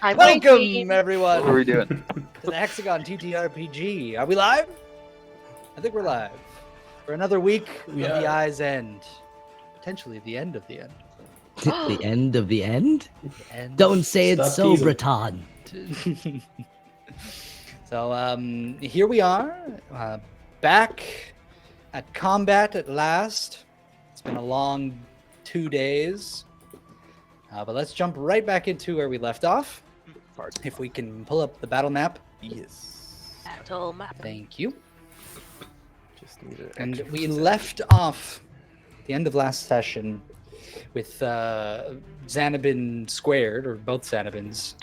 I'm Welcome, waiting. everyone, What are we doing? to the Hexagon TTRPG. Are we live? I think we're live. For another week of the Eye's End. Potentially the end of the end. The end of the end? The end. Don't say it Stop so, teasing. Breton. So, here we are, back at combat at last. It's been a long 2 days. But let's jump right back into where we left off. If we can pull up the battle map. Yes. Battle map. Thank you. Just need it. And we left off the end of last session with Xanabin squared, or both Xanabins,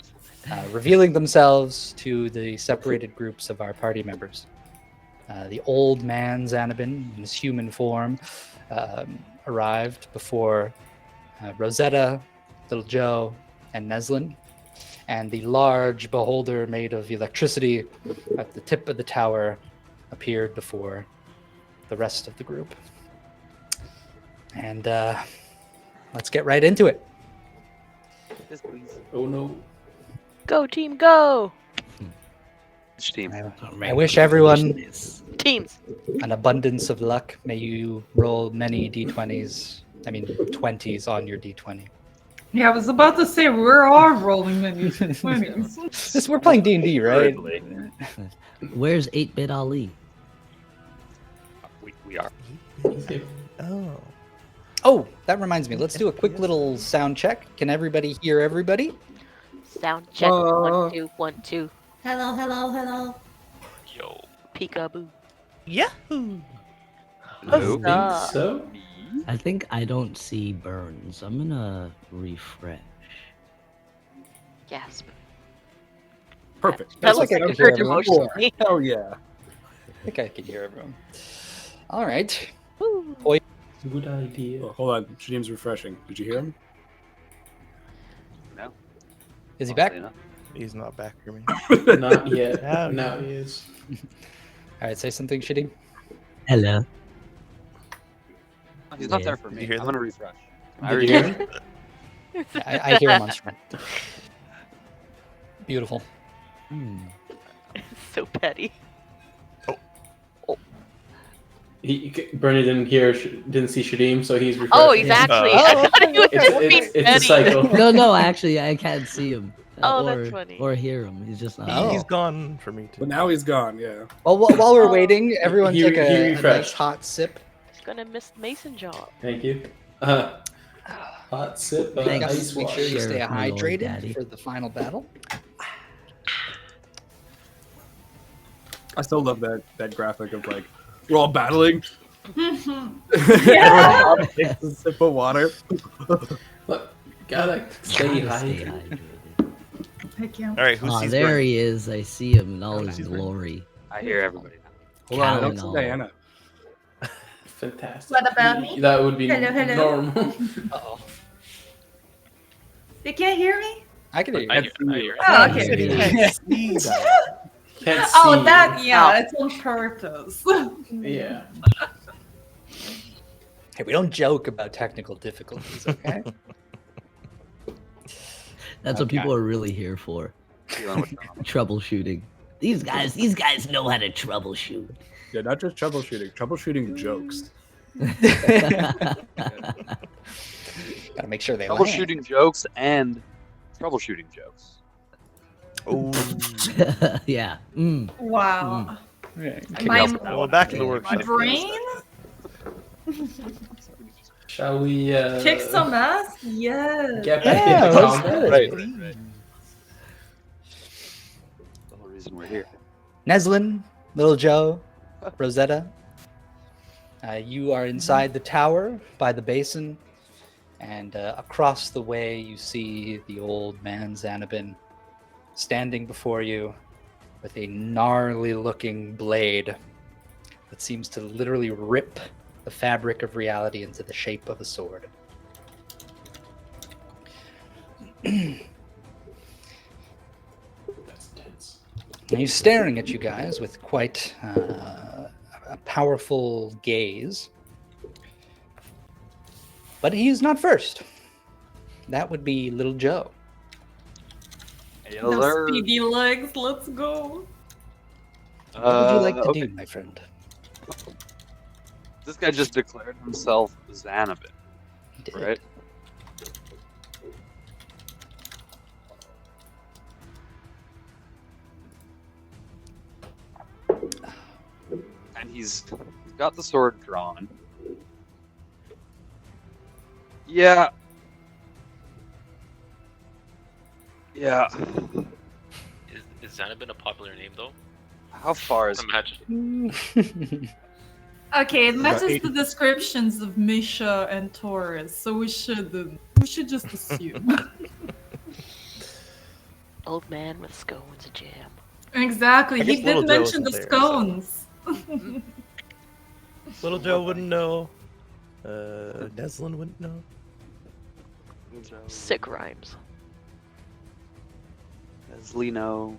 revealing themselves to the separated groups of our party members. The old man Xanabin, in his human form, arrived before Rosetta, Little Joe, and Neslin. And the large beholder made of electricity at the tip of the tower appeared before the rest of the group. And let's get right into it. Yes, please. Oh no. Go team, go! Which team? I wish everyone Teams. an abundance of luck. May you roll many d20s. I mean 20s on your d20. Yeah, I was about to say we're all rolling many 20s. We're playing D&D, right? Where's 8-Bit Ali? We are. Oh. Oh, that reminds me. Let's do a quick little sound check. Can everybody hear everybody? Sound check. 1, 2, 1, 2. Hello, hello, hello. Yo. Peekaboo. Yahoo! Hello. Huzzah. So? I think I don't see burns. I'm gonna refresh. Gasp. Perfect. That That's looks like like I a can hear hurt everyone. emotionally. Hell yeah. I think I can hear everyone. All right. Woo. Good idea. Oh, hold on. Shadeem's refreshing. Did you hear him? No. Is he back? Honestly, All no. He's not back. Hear me? Not yet. Now Now he is. right, say something, Shadeem. Hello. He's not Yeah. there for Did me. you hear I'm them? gonna refresh. Did you hear him? I hear him on screen. Beautiful. So petty. Bernie didn't see Shadeem, so he's refreshing. Oh, exactly. Oh, I thought he was It's being a petty. cycle. No, actually, I can't see him. Oh, or, that's funny. Or hear him. He's just not. Oh. He's gone for me too. But now he's gone, yeah. Well, while we're Oh. waiting, everyone He take a nice refreshed. hot sip. He's gonna miss Mason job. Thank you. Hot sip of Thanks. ice Make water. sure you Sure, stay my lord hydrated daddy. for the final battle. I still love that graphic of like we're all battling. Yeah. Everyone takes a sip of water. Look, gotta stay Stay hydrated. hydrated. I can't. All right, who sees There Bernie? he is. I see him in all his He's burning. glory. I hear everybody now. Hold on, I don't Cow see and Diana. Fantastic. What about me? That would be Hello, hello. normal. Uh-oh. They can't hear me? I can hear you. I hear. Oh, He said he okay. can't see that. Can't see. Oh, that, yeah, Oh. it's on purpose. Yeah. Hey, we don't joke about technical difficulties, okay? That's what Okay. people are really here for. Feeling what's going on. Troubleshooting. These guys know how to troubleshoot. Yeah, not just troubleshooting jokes. Gotta make sure they land. Troubleshooting jokes and troubleshooting jokes. Oh, Yeah. Wow. Yeah, My well, back in the workshop. brain? Shall we Kick some ass? Yes. get back Yeah, into let's combat? do it. Right. The whole reason we're here. Neslin, Little Joe, Rosetta, you are inside the tower by the basin, and across the way you see the old man Xanabin standing before you with a gnarly-looking blade that seems to literally rip the fabric of reality into the shape of a sword. That's intense. And he's staring at you guys with quite a powerful gaze. But he's not first. That would be Little Joe. Yes, Those sir. speedy legs, let's go. What would you like to Okay. do, my friend? This guy just declared himself Xanabin, He did. right? And he's got the sword drawn. Yeah. Yeah. Is Xanabin a popular name though? How far is Imagine. Okay, it matches eight. the descriptions of Misha and Taurus, so we should just assume. Old man with scones a jam. Exactly, I he guess Little did Joe mention the isn't there, so- scones. Little Joe wouldn't know. Neslin wouldn't know. Sick rhymes. As Lino.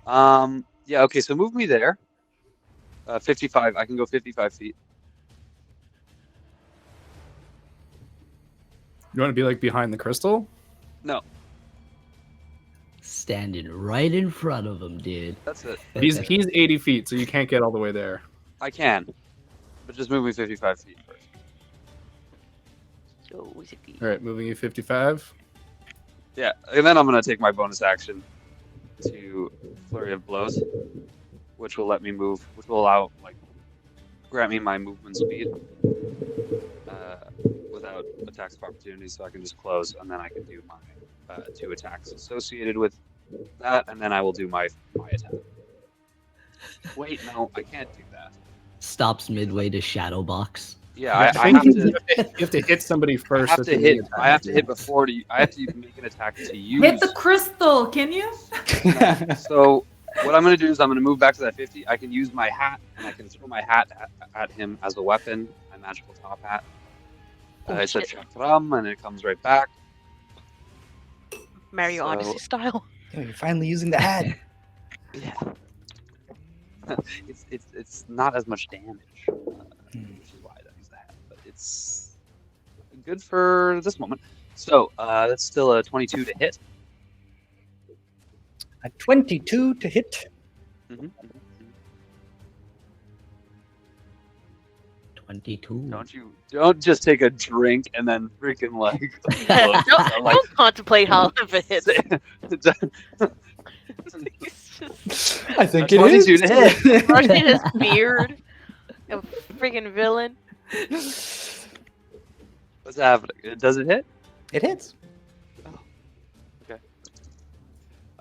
Yeah, okay, so move me there. 55. I can go 55 feet. You want to be like behind the crystal? No, Standing right in front of him, dude. that's it. He's 80 feet, so you can't get all the way there. I can. But just move me 55 feet first. So easy. All right, moving you 55. Yeah, and then I'm going to take my bonus action to Flurry of Blows, which will let me move, which will allow, like, grant me my movement speed without attacks of opportunity, so I can just close, and then I can do my 2 attacks associated with that, and then I will do my attack. Wait, no, I can't do that. Stops midway to shadow box. Yeah, I have to. You have to hit somebody I first. have with to the hit. attack. I have to hit before to. I have to make an attack to use. Hit the crystal, can you? So what I'm going to do is I'm going to move back to that 50. I can use my hat, and I can throw my hat at him as a weapon. My magical top hat. Oh, It's a shit. chakram, and it comes right back. Mario So- Odyssey style. Oh, you're finally using the hat. Yeah. it's not as much damage, which is why I don't use the hat. But it's good for this moment. So that's still a 22 to hit. A 22 to hit. Mm-hmm. 22. Don't just take a drink and then freaking like. Don't contemplate how if it hits. I think it is. 22 to hit. Brushing his beard. A freaking villain. What's happening? Does it hit? It hits.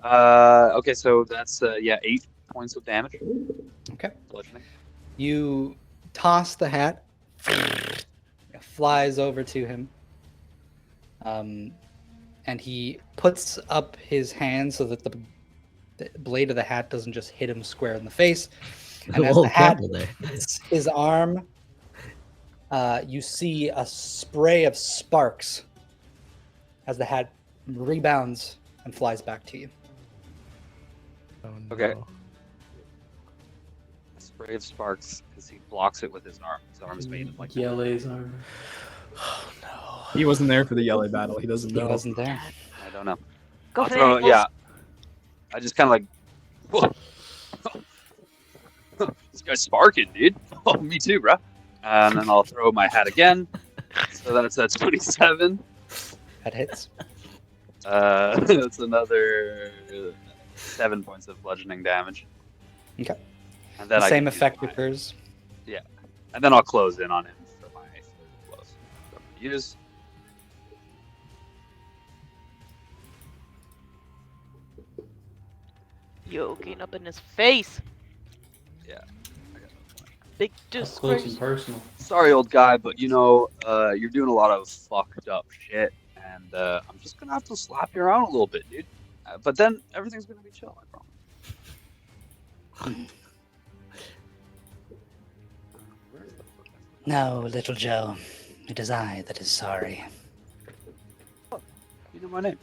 Okay, so that's 8 points of damage. Okay. Bludgeoning. You toss the hat. It flies over to him. And he puts up his hand so that the blade of the hat doesn't just hit him square in the face. And as Whoa, the hat careful there. hits his arm, you see a spray of sparks as the hat rebounds and flies back to you. Oh, Okay. no. A spray of sparks because he blocks it with his arm. His arm is made of like. Yele's armor. Oh no. He wasn't there for the yellow battle. He doesn't He know. wasn't there. I don't know. Go I'll for throw, the yeah. I just kind of like. Whoa. This guy's sparking, dude. Oh, me too, bro. And then I'll throw my hat again. So that's 27. That hits. That's another 7 points of bludgeoning damage. Okay. And then The I same can use effect my- occurs. And then I'll close in on him for my close. So I'm gonna use. yoking up in his face. Yeah. I got no point. Big Up close and disgrace. personal. Sorry, old guy, but you know, you're doing a lot of fucked up shit, and I'm just gonna have to slap you around a little bit, dude. But then everything's gonna be chill, I promise. No, little Joe. It is I that is sorry. You know my name.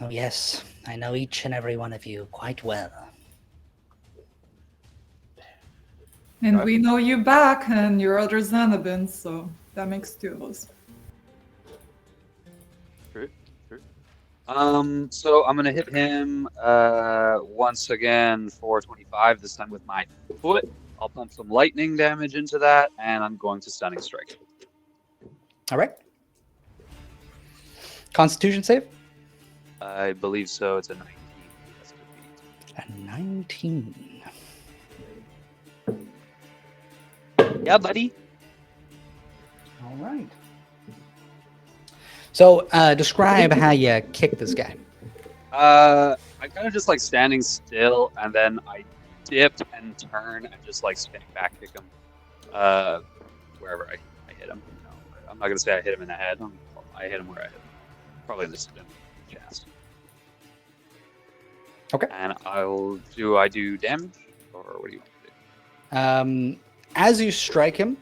Oh, yes. I know each and every one of you quite well. And we know you back, and your other Xanabin, so that makes 2 of us. True. True. So I'm gonna hit him once again for 25. This time with my foot. I'll pump some lightning damage into that, and I'm going to stunning strike him. All right. Constitution save. I believe so. It's a 19. That's a defeat. A 19. Yeah, buddy. All right. So, describe how you kick this guy. I'm kind of just like standing still, and then I dip and turn and just like spinning back kick him wherever I hit him. No, I'm not gonna say I hit him in the head. I hit him where I hit him, probably in the chest. Okay. And I do damage, or what do you want to do? As you strike him,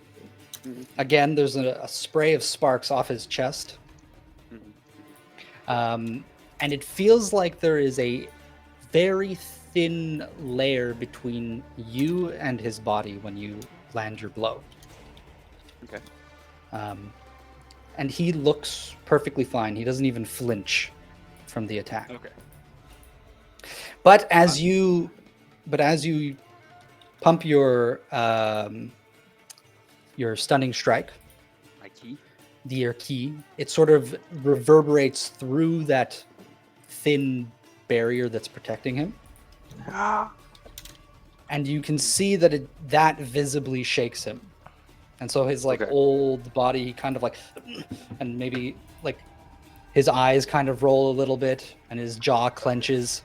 again, there's a spray of sparks off his chest. And it feels like there is a very thin layer between you and his body when you land your blow. Okay. And he looks perfectly fine. He doesn't even flinch from the attack. Okay. But as you pump your stunning strike, My key. your key, it sort of reverberates through that thin barrier that's protecting him. And you can see that that visibly shakes him. And so his old body, he kind of like, and maybe like his eyes kind of roll a little bit and his jaw clenches.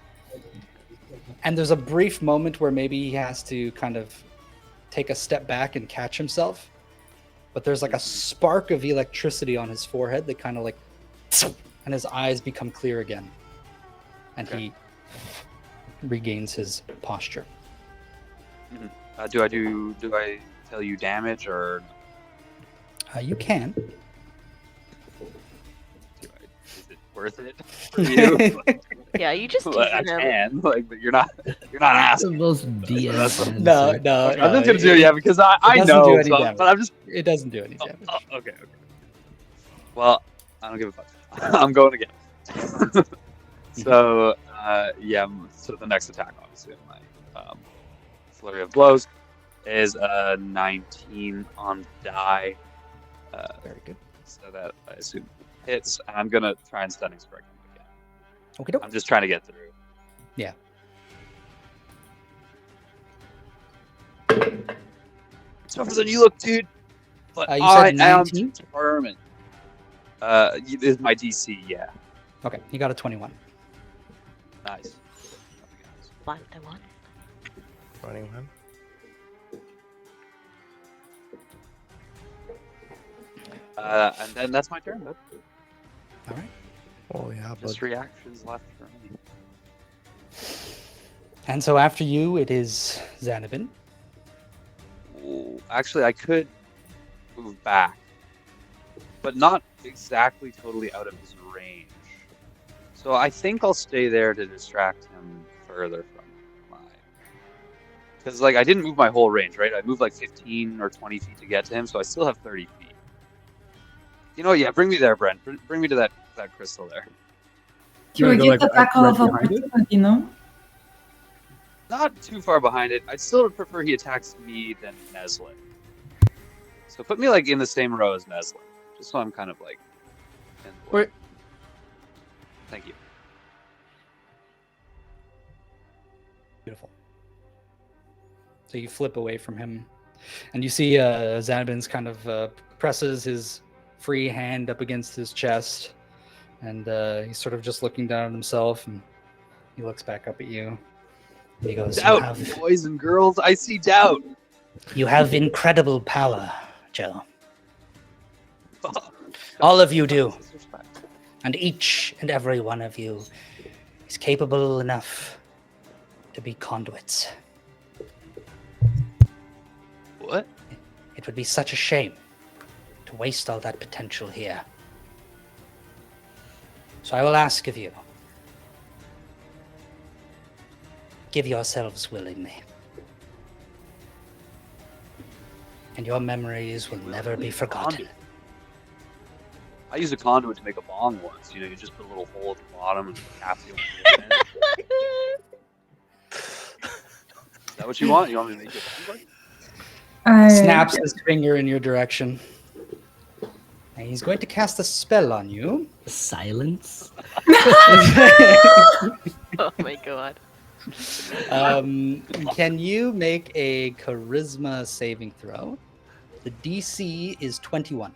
And there's a brief moment where maybe he has to kind of take a step back and catch himself. But there's like a spark of electricity on his forehead that kind of like, and his eyes become clear again. And he regains his posture. Do I tell you damage or? You can. Is it worth it for you? Yeah, you just I teasing him. can. Like, but you're not asking. The most DM. No. I'm just gonna do it, because I doesn't know. do any So, damage. but I'm just. It doesn't do any damage. Okay. Well, I don't give a fuck. I'm going again. So so the next attack, obviously, of my flurry of blows is a 19 on die. Very good. So that I assume hits, and I'm gonna try and stunning strike him again. Okay. I'm just trying to get through. Yeah. Tougher than you look, dude. But You I said am 19? determined. This is my DC, yeah. Okay, you got a 21. Nice. One, I won. 21. And then that's my turn, bud. All right. Oh yeah, but Just reactions left for me. And so after you, it is Xanabin. Ooh, actually, I could move back, but not exactly totally out of his range. So I think I'll stay there to distract him further from my... Because, like, I didn't move my whole range, right? I moved, like, 15 or 20 feet to get to him, so I still have 30 feet. You know, yeah, bring me there, Brent. Bring me to that crystal there. You wanna will go, get the like, tackle right of behind it? opportunity, no? Not too far behind it. I'd still prefer he attacks me than Neslin. So put me, like, in the same row as Neslin. Just so I'm kind of, like... in the Wait. Thank you. Beautiful. So you flip away from him, and you see Xanabin's kind of presses his free hand up against his chest, and he's sort of just looking down at himself, and he looks back up at you. And he goes, Doubt, boys and girls, I see doubt. You have incredible power, Joe. All of you do. And each and every one of you is capable enough to be conduits. What? It would be such a shame to waste all that potential here. So I will ask of you, give yourselves willingly. And your memories will never be forgotten. I used a conduit to make a bong once. You know, you just put a little hole at the bottom and cap the end. Is that what you want? You want me to make you a bong? Snaps his finger in your direction. And he's going to cast a spell on you. Silence. Oh my god. Can you make a charisma saving throw? The DC is 21.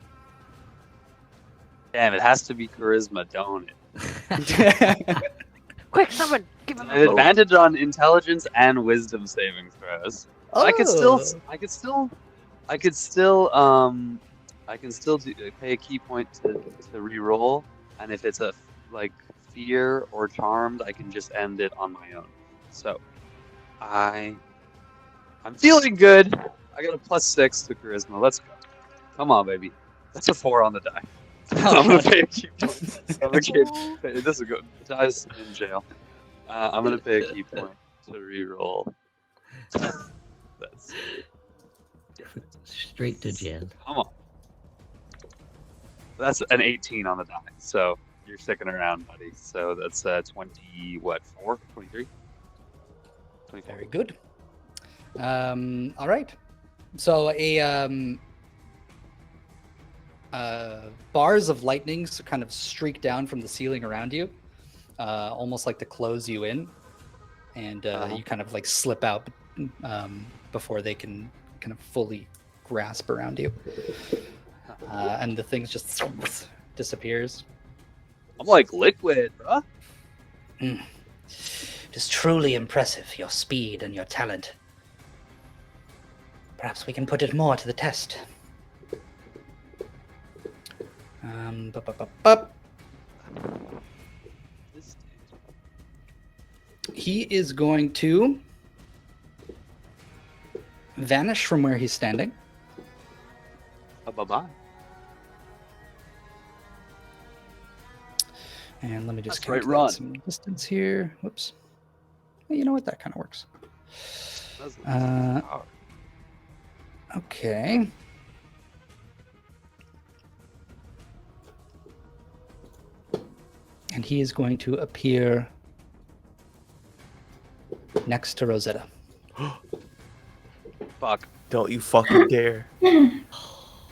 Damn, it has to be charisma, don't it? Quick, someone give him An a advantage on intelligence and wisdom saving throws. I could still pay a key point to re-roll, and if it's a like fear or charmed, I can just end it on my own. So I'm feeling good. I got a +6 to charisma. Let's go. Come on, baby. That's a 4 on the die. I'm gonna pay a key point. This is good. The die's in jail. I'm gonna pay a key point to re-roll. That's Straight to jail. come on. That's an 18 on the die. So you're sticking around, buddy. So that's 4? 23? 24. Very good. All right. So bars of lightning kind of streak down from the ceiling around you, almost like to close you in, and you kind of like slip out before they can kind of fully grasp around you, and the thing just disappears. I'm like liquid, bruh. It is truly impressive, your speed and your talent. Perhaps we can put it more to the test. He is going to vanish from where he's standing. Bye-bye. And let me just That's right, calculate run. some distance here. Whoops. Hey, you know what? That kind of works. Okay. And he is going to appear next to Rosetta. Fuck. Don't you fucking dare.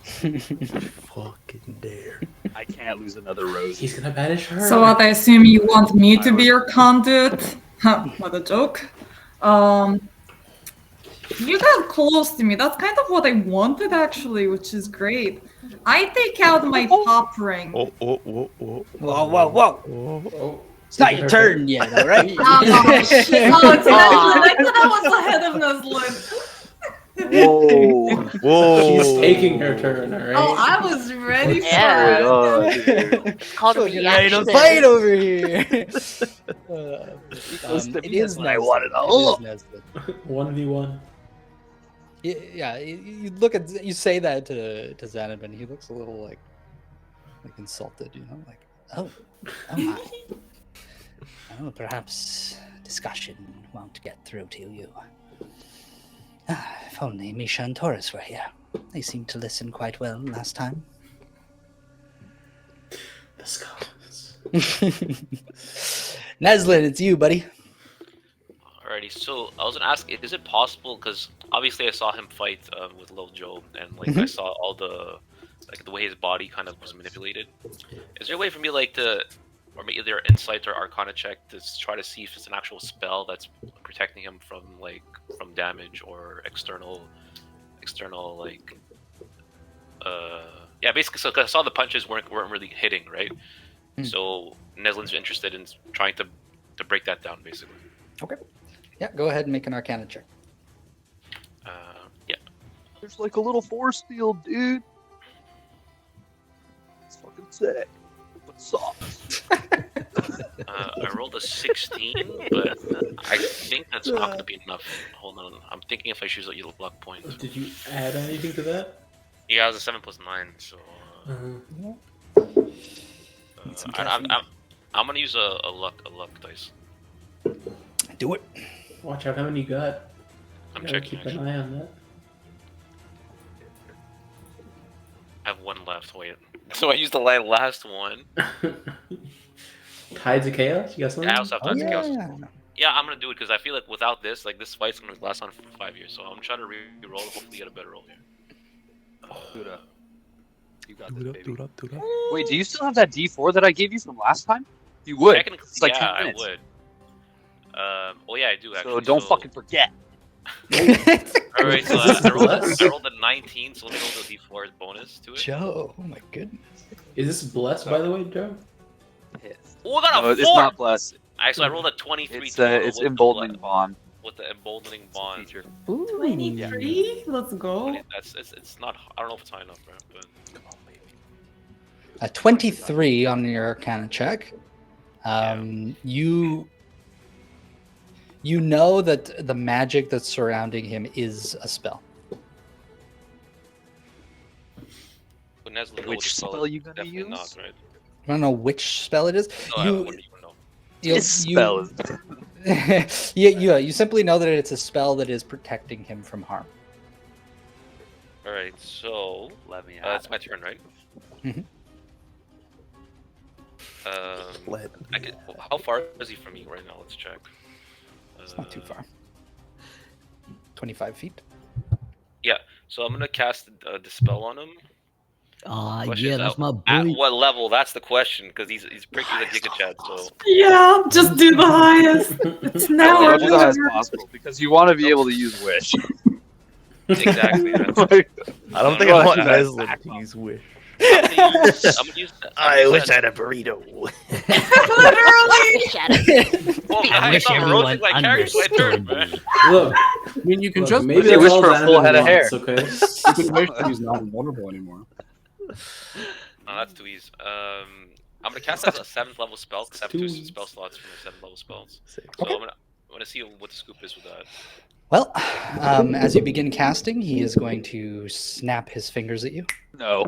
Fucking dare. I can't lose another rose. He's gonna banish her. So what, I assume you want me to be your conduit? What a joke. You got close to me. That's kind of what I wanted, actually, which is great. I take out my pop ring. Whoa. Whoa. Oh, It's not your turn yet, all right? Oh, shit. Oh, it's Neslin. I thought I was ahead of Neslin. Whoa. Whoa. She's taking her turn, alright? Oh, I was ready for Yeah. it. Oh, dude. Called a You're ready to reaction. fight over here. Close to It me, is that's what I Neslin. wanted. It is Neslin. 1v1. Yeah, you look at you say that to Xanabin. He looks a little like insulted, you know, like oh my. Oh, perhaps discussion won't get through to you. If only Misha and Taurus were here. They seemed to listen quite well last time. The skulls. Neslin, it's you, buddy. Alrighty, so I was gonna ask, is it possible? Because obviously I saw him fight with Lil Joe, and like I saw all the way his body kind of was manipulated. Is there a way for me to, or maybe either insight or arcana check to try to see if it's an actual spell that's protecting him from damage or external yeah, basically. So 'cause I saw the punches weren't really hitting, right? So Neslin's interested in trying to break that down, basically. Okay. Yeah, go ahead and make an arcana check. Yeah. There's like a little force field, dude. It's fucking sick. But soft. I rolled a 16, but I think that's not going to be enough. Hold on, I'm thinking if I choose a luck point. Did you add anything to that? Yeah, it was a 7 + 9, so I'm gonna use a luck dice. Do it. Watch out how many you got. I'm Gotta checking. keep an Actually. eye on that. I have one left. Wait. So I used the last one. Tides of Chaos? You got something? I also have Oh Tides of Chaos. yeah. Yeah, I'm gonna do it because I feel like without this, like this fight's gonna last on for 5 years. So I'm trying to re-roll, hopefully get a better roll here. Duda. You got Do this, it up, baby. do it up, do it up. Wait, do you still have that D4 that I gave you from last time? You would. Technically, It's like yeah, 10 I minutes. would. Oh yeah, I do actually. So don't fucking forget. All right, so I rolled a 19, so let me roll the D4 bonus to it. Joe, oh my goodness. Is this blessed, by the way, Joe? Oh, I got No, a it's 4! not blessed. Actually, I rolled a 23. It's total it's with the emboldening bond. with the emboldening bond. Feature. 23? Let's go. It's not. I don't know if it's high enough, bro. But A 23 on your Arcana check. You know that the magic that's surrounding him is a spell. but Nez will know Which what the spell you gonna definitely use? Not, right? I don't know which spell it is. No, I wouldn't even know. You simply know that it's a spell that is protecting him from harm. All right, so Let me it's my turn, right? Mhm. Let How far is he from me right now? Let's check. It's not too far. 25 feet. So I'm gonna cast the spell on him. Question yeah, is, that's my At boy. what level? That's the question, because he's prickly like Giga Chad. So Yeah, just do the highest. It's now Or or do the highest never. possible because you want to be able to use wish. exactly. Yeah. Like, I don't think Well, I want that's Neslan back to use wish. I'm gonna use I wish I had a burrito. Literally. Oh, I guys, wish I'm everyone roasting my character. My turn, understood man. me. Look, I mean, you can look, just maybe you that's wish all for a full Xanabin head of hair. wants, okay? you can wish he's not invulnerable anymore. No, that's too easy. I'm gonna cast that as a 7th level spell because I have 2 spell slots for my 7th level spells. So I'm gonna see what the scoop is with that. Well, as you begin casting, he is going to snap his fingers at you, no.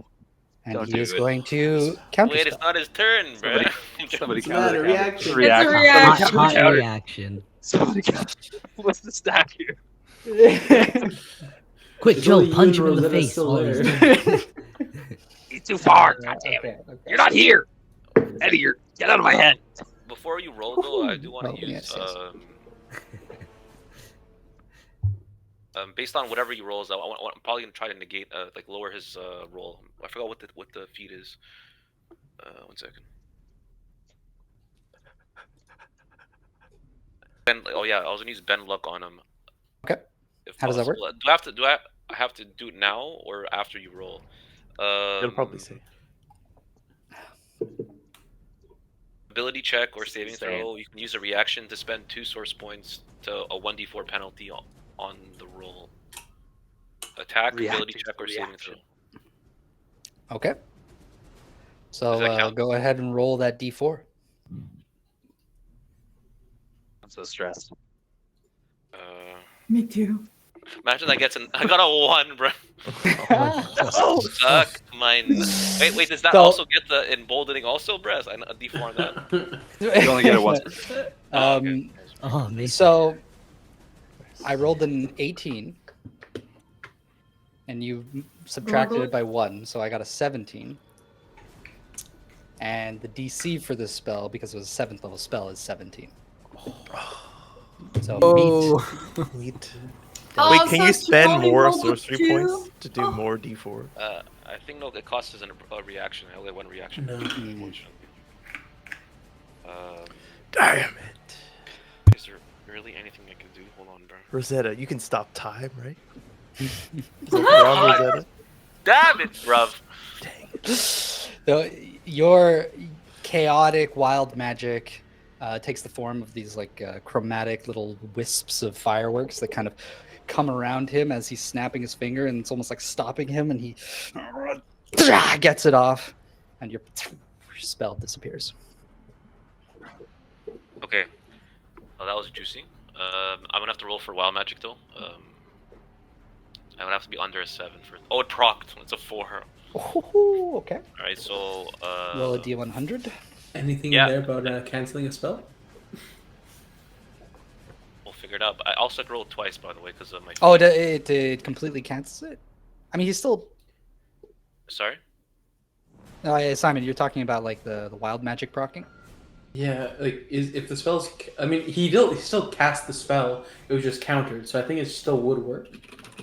and Don't he do is it. going to Wait, counterspell. it's not his turn, bro. Somebody It's not a reaction. It's a reaction. Hot Counter. reaction. Somebody counter. What's the stack here? Quick, It's Joe, only you punch and him in the Rosetta face. still while he's there. doing it. He's too far. God damn it. You're not here. Eddie, get out of my head. Before you roll, though, I do want Roll, to use yes, yes. based on whatever you rolls, I'm probably gonna try to negate, like lower his roll. I forgot what the feat is. 1 second. Oh yeah, I was gonna use bend luck on him. Okay. If How does that work? possible. Do I have to do it now or after you roll? It'll probably say. Ability check or saving Insane. throw. You can use a reaction to spend 2 source points to a 1d4 penalty on the roll. Attack, ability Reacting check, to or saving reaction. Okay. Does that So count? go ahead and roll that d4. I'm so stressed. throw. Me too. Imagine that gets I got a 1, bro. Oh, Suck mine. Wait, does that So- also get the emboldening also, bro? A d4 on that. You only get it once. Oh, okay. Oh, man. So I rolled an 18, and you subtracted it by 1, so I got a 17. And the DC for this spell, because it was a 7th level spell, is 17. So Neat. Oh, Wait, can you so spend only more rolled a sorcery 2? points to do Oh. more d4? I think no, it costs us a reaction. I only have 1 reaction. No. Unfortunately. Damn it. Is there really anything I can do? Hold on, bro. Rosetta, you can stop time, right? Wrong, Rosetta? Damn it, bruv. So your chaotic wild magic takes the form of these like chromatic little wisps of fireworks that kind of come around him as he's snapping his finger, and it's almost like stopping him, and he gets it off, and your spell disappears. Okay. Oh, that was juicy. I'm gonna have to roll for wild magic though. I'm gonna have to be under a 7 for. Oh, it procced. It's a 4. Oh, okay. All right, so Roll a d100. Anything Yeah. in there about canceling a spell? we'll figure it out. But I also rolled twice, by the way, because of my. Oh, it completely cancels it. I mean, he's still. Sorry. Simon, you're talking about like the wild magic procking? Yeah, like if the spell's, I mean, he still cast the spell. It was just countered, so I think it still would work.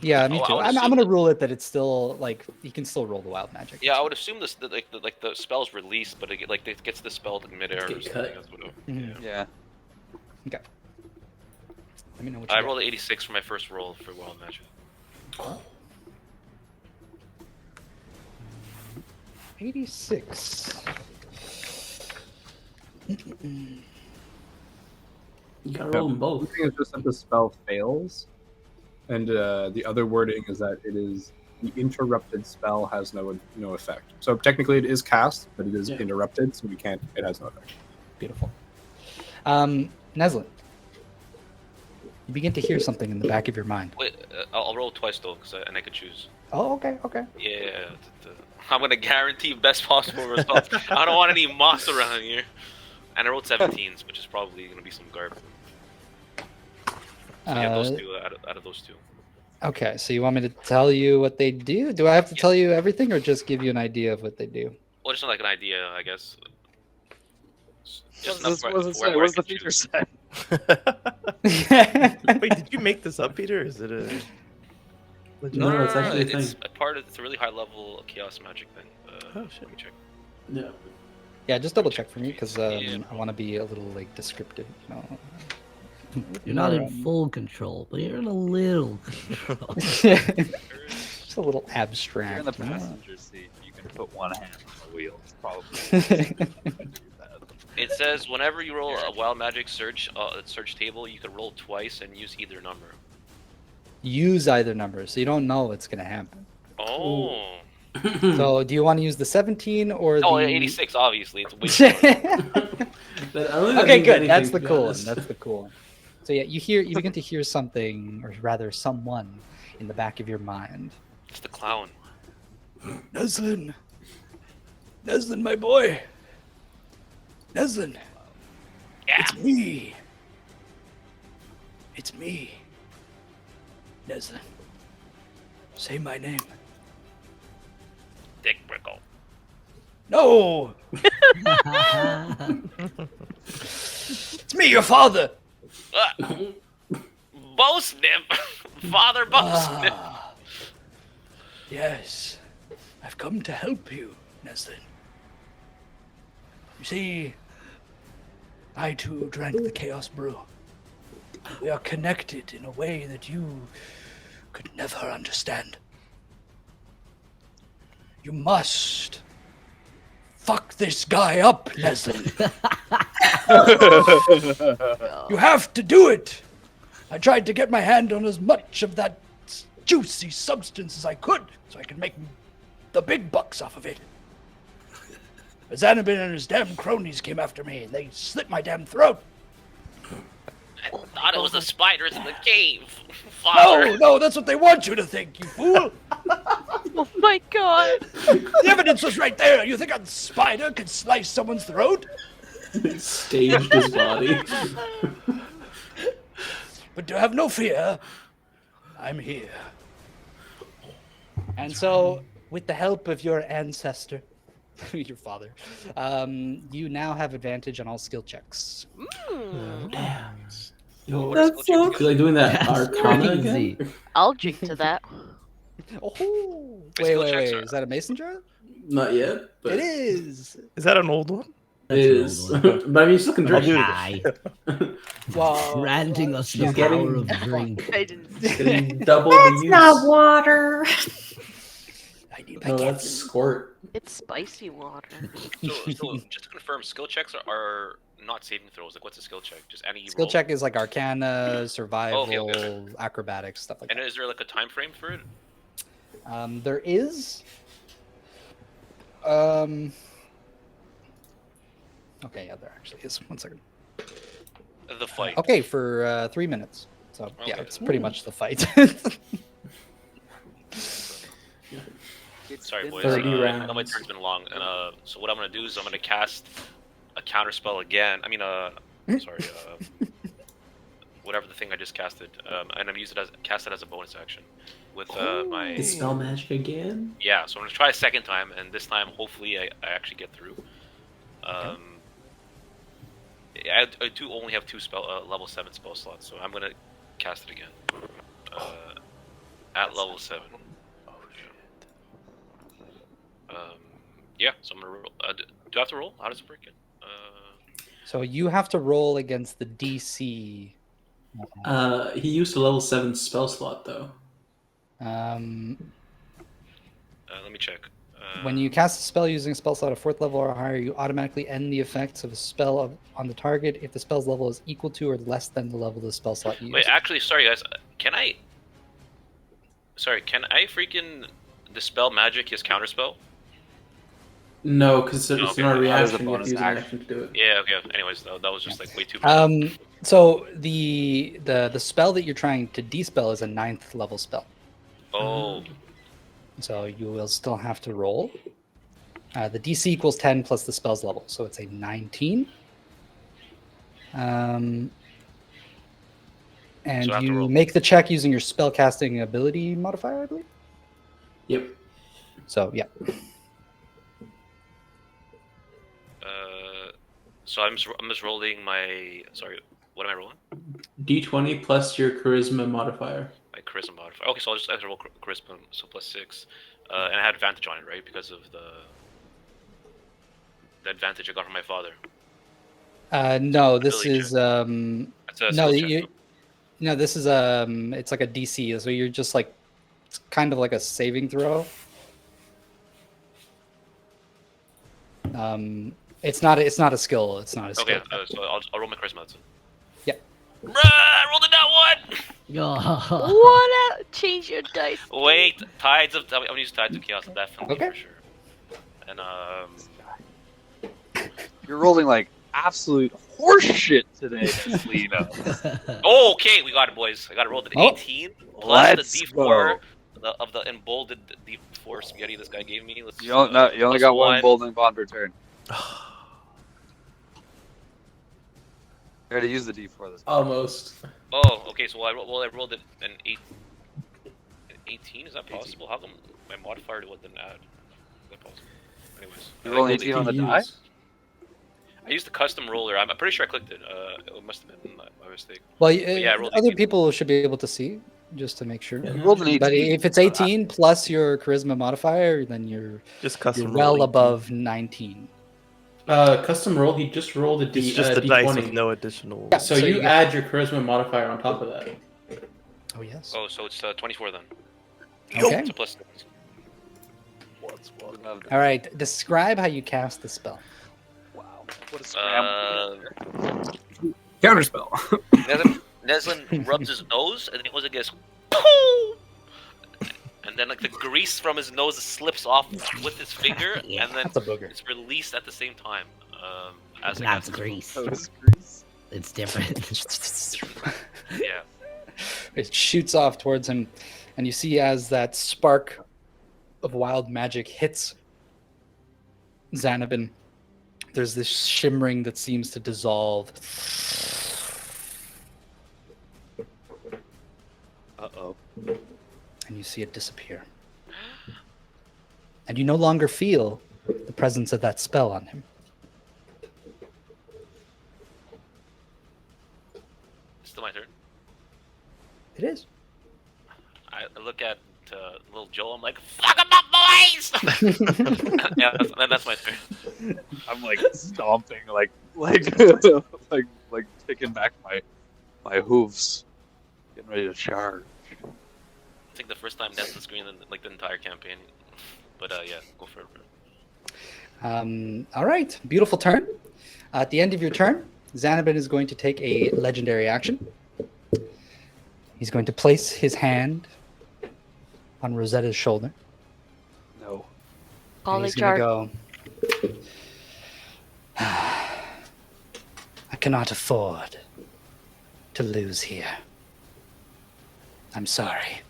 Yeah, me Oh, I too. would I'm assume gonna that- rule it that it's still like you can still roll the wild magic. Yeah, I would assume this like the spell's released, but it gets dispelled in midair or Get something. cut. That's what Mhm. Yeah. Okay. Let me know what I you rolled an 86 for my first roll for wild magic. got. 86. You gotta roll them both. One thing is just that the spell fails, and the other wording is that it is the interrupted spell has no effect. So technically, it is cast, but it is interrupted, so we can't. It has no effect. Beautiful. Neslin, you begin to hear something in the back of your mind. Wait, I'll roll twice though, and I could choose. Oh, okay, okay. Yeah, I'm gonna guarantee best possible result. I don't want any moss around here. And I rolled 17s, which is probably gonna be some garb. So yeah, those two out of those two. Okay, so you want me to tell you what they do? Do I have to tell you everything, or just give you an idea of what they do? Well, just like an idea, I guess. Just What enough does where what I does the can feature choose. say? Wait, did you make this up, Peter? Is it a? legit- No, it's actually a it's thing. a part of. It's a really high level chaos magic thing. Oh, shit. Let me check. Yeah. Yeah, just double check for me because Yeah. I want to be a little like descriptive. You know? You're not in Um, full control, but you're in a little control. Just a little If you're abstract. in the you know? passenger seat, you can put one hand on the wheel. It's probably. It says whenever you roll a wild magic search table, you can roll twice and use either number. Use either number, so you don't know what's gonna happen. Oh. So, do you want to use the 17 or Oh, the 86, obviously. It's way But I don't think that Okay, means good. anything, That's to the be cool one. honest. That's the cool one. So yeah, you begin to hear something, or rather, someone in the back of your mind. It's the clown. Neslin, my boy. Neslin, Yeah. it's me. It's me. Neslin, say my name. Dick Brickle. No, it's me, your father. Bosnip! Father Bosnip! Ah, yes, I've come to help you, Neslin. You see, I too drank the Chaos Brew. We are connected in a way that you could never understand. You must fuck this guy up, Neslin. You have to do it. I tried to get my hand on as much of that juicy substance as I could so I could make the big bucks off of it. But Xanabin and his damn cronies came after me and they slit my damn throat. I thought it was the spiders in the cave. Father. No, that's what they want you to think, you fool. Oh my god. The evidence was right there. You think a spider could slice someone's throat? Staged his body. But have no fear. I'm here. And so, with the help of your ancestor, your father, you now have advantage on all skill checks. Yo, That's so feel like doing that That's Arcana crazy. again? I'll drink to that. Oh, skill wait. checks are- Is that a mason jar? Not yet, but It is. Is that an old one? it is. But I mean, you still can drink. do it. Hi. Wow. Granting us the She's getting- power of drink. I didn't. Getting double the That's use. not water. I need my No, captain. that's squirt. It's spicy water. So just to confirm, skill checks are not saving throws. Like, what's a skill check? Just any Skill roll. check is like Arcana, Survival, okay. Acrobatics, stuff like And that. is there like a time frame for it? There is. Okay, yeah, there actually is. 1 second. The fight. Okay, for 3 minutes. So yeah, Okay. it's pretty much the fight. Sorry, boys. 30 I know my rounds. turn's been long, and so what I'm gonna do is I'm gonna cast a counter spell again. I mean, sorry. whatever the thing I just casted, and I'm using it cast it as a bonus action with my. Dispel magic again. Yeah, so I'm gonna try a second time, and this time hopefully I actually get through. I do only have 2 level 7 spell slots, so I'm gonna cast it again at level 7. Oh shit. Yeah, so I'm gonna roll. Do I have to roll? How does it work? So you have to roll against the DC. He used a level 7 spell slot though. Let me check. When you cast a spell using a spell slot of 4th level or higher, you automatically end the effects of a spell on the target if the spell's level is equal to or less than the level of the spell slot you use. Wait, actually, sorry guys. Can I freaking dispel magic as counterspell? No, because it's Okay. not a That is a reaction. You have bonus to use an action. action to do it. Yeah, okay. Anyways, that was just like way too. So the spell that you're trying to dispel is a 9th level spell. Oh, So you will still have to roll. The DC equals 10 plus the spell's level, so it's a 19. And So I have to you roll. make the check using your spellcasting ability modifier, I believe. Yep. So yeah. so I'm just rolling my. Sorry, what am I rolling? D20 plus your charisma modifier. My charisma modifier. Okay, so I'll just have to roll charisma, so +6, and I had advantage on it, right? Because of the advantage I got from my father. No, this Ability is That's a no, skill check, you, though. no, this is it's like a DC, so you're just like, it's kind of like a saving throw. It's not a skill. It's not a skill. Okay, so I'll roll my charisma. That's it. Yeah. I rolled it that one. What? Change your dice. Wait, tides of. I'm gonna use tides of chaos definitely Okay. for sure. And You're rolling like absolute horseshit today, Lena. oh, okay, we got it, boys. I got to roll an Oh. 18 plus Let's the D4 go. of the emboldened D4 spaghetti this guy gave me. Let's You only plus got one Bolden Bond return. I already used the D4 this time. Almost. Oh, okay. So I rolled it an 18. Is that possible? How come my modifier didn't add? Is that possible? Anyways, You I roll rolled 18 on the die? I used the custom roller. I'm pretty sure I clicked it. It must have been my mistake. Well, yeah, I rolled other 18. people should be able to see, just to make sure. Yeah. You rolled an 18. But if it's 18 plus your charisma modifier, then you're Custom well roll 18. above 19. Custom roll. He just rolled a D. It's just the D20. dice with no additional. Yeah. So, So you you add your charisma modifier on top of that. Oh yes. Oh, so it's 24 then. Okay. It's a +6. All right. Describe how you cast the spell. Wow. What a scramble. Counterspell. Neslin rubs his nose, and then it goes, "Pooh!" And then like the grease from his nose slips off with his finger, Yeah. and then That's a booger. it's released at the same time. As I That's cast it. grease. Oh, it's grease. It's different. Yeah. It shoots off towards him, and you see as that spark of wild magic hits Xanabin, there's this shimmering that seems to dissolve. Uh-oh. And you see it disappear. And you no longer feel the presence of that spell on him. Still my turn. It is. I look at little Joe. I'm like, "Fuck 'em up, boys!" Yeah, that's my turn. I'm like stomping, like taking back my hooves, getting ready to charge. I think the first time that's the screen in like the entire campaign. But yeah, go for it. All right. Beautiful turn. At the end of your turn, Xanabin is going to take a legendary action. He's going to place his hand on Rosetta's shoulder. No. And he's going to go, I cannot afford to lose here. I'm sorry.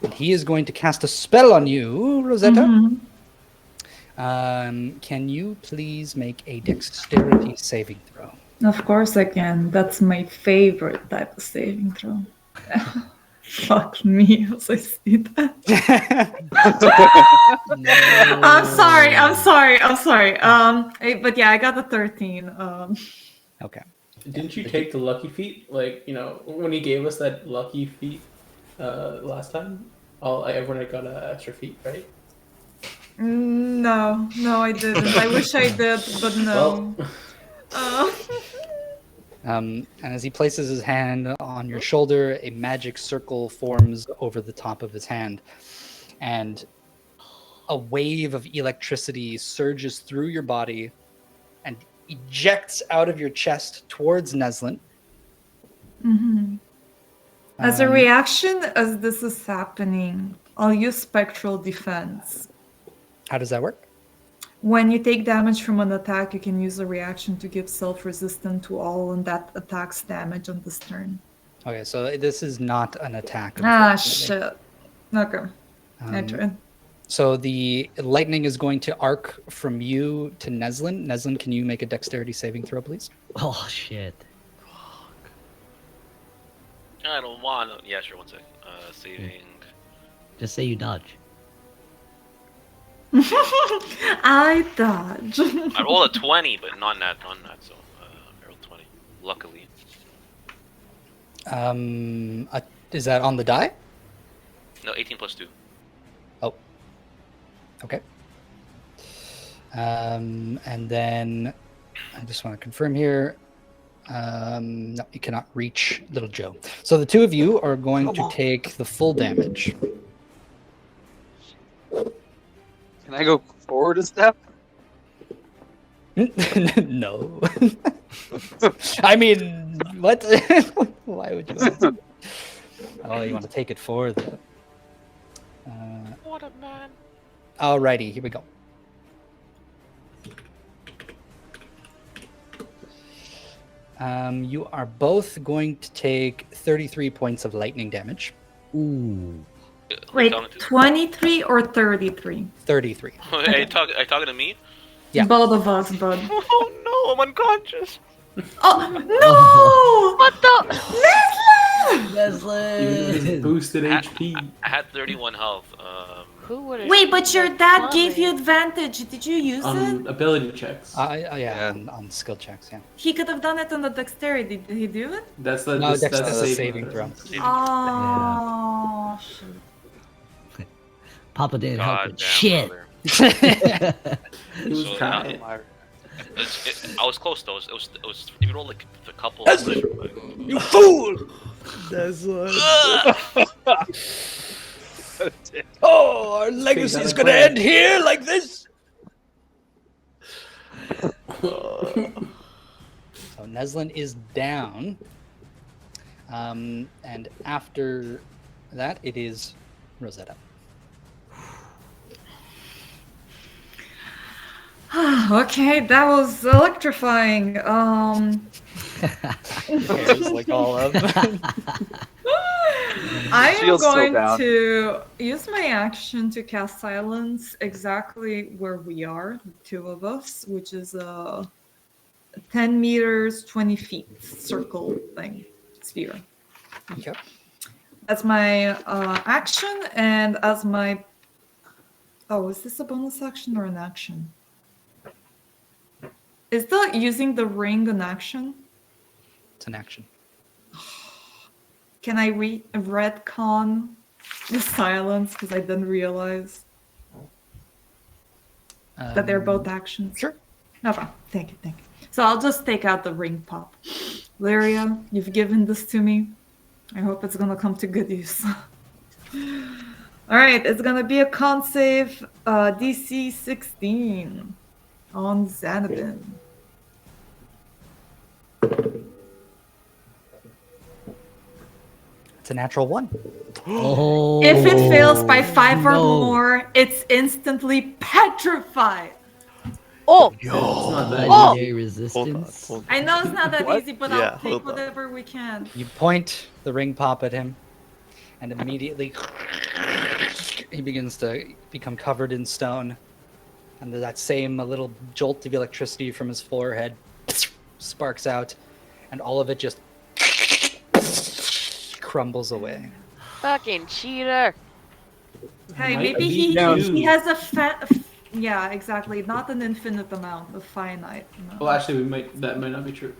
And he is going to cast a spell on you, Rosetta. Mhm. Can you please make a dexterity saving throw? Of course I can. That's my favorite type of saving throw. Fuck me as I see that. I'm sorry. But yeah, I got a 13. Okay. Didn't you take the lucky feat? Like, when he gave us that lucky feat last time, everyone had got an extra feat, right? No, I didn't. I wish I did, but no. Well. And as he places his hand on your shoulder, a magic circle forms over the top of his hand. And a wave of electricity surges through your body and ejects out of your chest towards Neslin. Mm-hmm. As a reaction, as this is happening, I'll use Spectral Defense. How does that work? When you take damage from an attack, you can use a reaction to give self-resistant to all and that attacks damage on this turn. Okay, so this is not an attack. Shit. Okay. I tried. So the lightning is going to arc from you to Neslin. Neslin, can you make a dexterity saving throw, please? Oh, shit. I don't want to. Yeah, sure, one sec. Saving. Just say you dodge. I dodge. I rolled a 20, but not that. So I rolled 20. Luckily. Is that on the die? No, 18 plus 2. Oh. Okay. And then I just want to confirm here. No, you cannot reach Little Joe. So the two of you are going to take the full damage. Can I go forward a step? No. I mean, what? Why would you? Oh, you want to take it forward? What a man. Alrighty, here we go. You are both going to take 33 points of lightning damage. Ooh. Wait, 23 or 33? 33. Are you talking to me? Yeah. Both of us, bud. Oh no, I'm unconscious. Oh, no! What the? Nestle! Boosted HP. I had 31 health. Who would have? Wait, but your dad gave you advantage. Did you use it? Ability checks. Yeah, on skill checks, yeah. He could have done it on the dexterity. Did he do it? That's the No, that's that's the a saving throw. Oh, shit. Papa didn't help God it. damn, Shit! brother. He was So, crying. I was close though. It was you rolled like a couple. You fool! Oh, our legacy is gonna end here like this. So Neslin is down, and after that, it is Rosetta. Okay, that was electrifying. Cares like all of. I am Shield's still going down. to use my action to cast silence exactly where we are, the two of us, which is a 10 meters, 20 feet circle thing, sphere. Yep. That's my action, and as my... Oh, is this a bonus action or an action? Is the using the ring an action? It's an action. Can I retcon the silence because I didn't realize that they're both actions? Sure. Okay, thank you. So I'll just take out the ring pop. Lyria, you've given this to me. I hope it's gonna come to good use. All right, it's gonna be a con save, DC 16 on Xanabin. It's a natural 1. Oh, If it fails by 5 or no. more, it's instantly petrified. Oh, It's not that Legendary Hold on. resistance. Hold on. I know it's not that What? easy, but Yeah, I'll hold take on. whatever we can. You point the ring pop at him, and immediately he begins to become covered in stone. And that same little jolt of electricity from his forehead sparks out, and all of it just crumbles away. Fucking cheater. Hey, Might maybe be he you. has yeah, exactly. Not an infinite amount, a finite amount. Well, actually, that might not be true.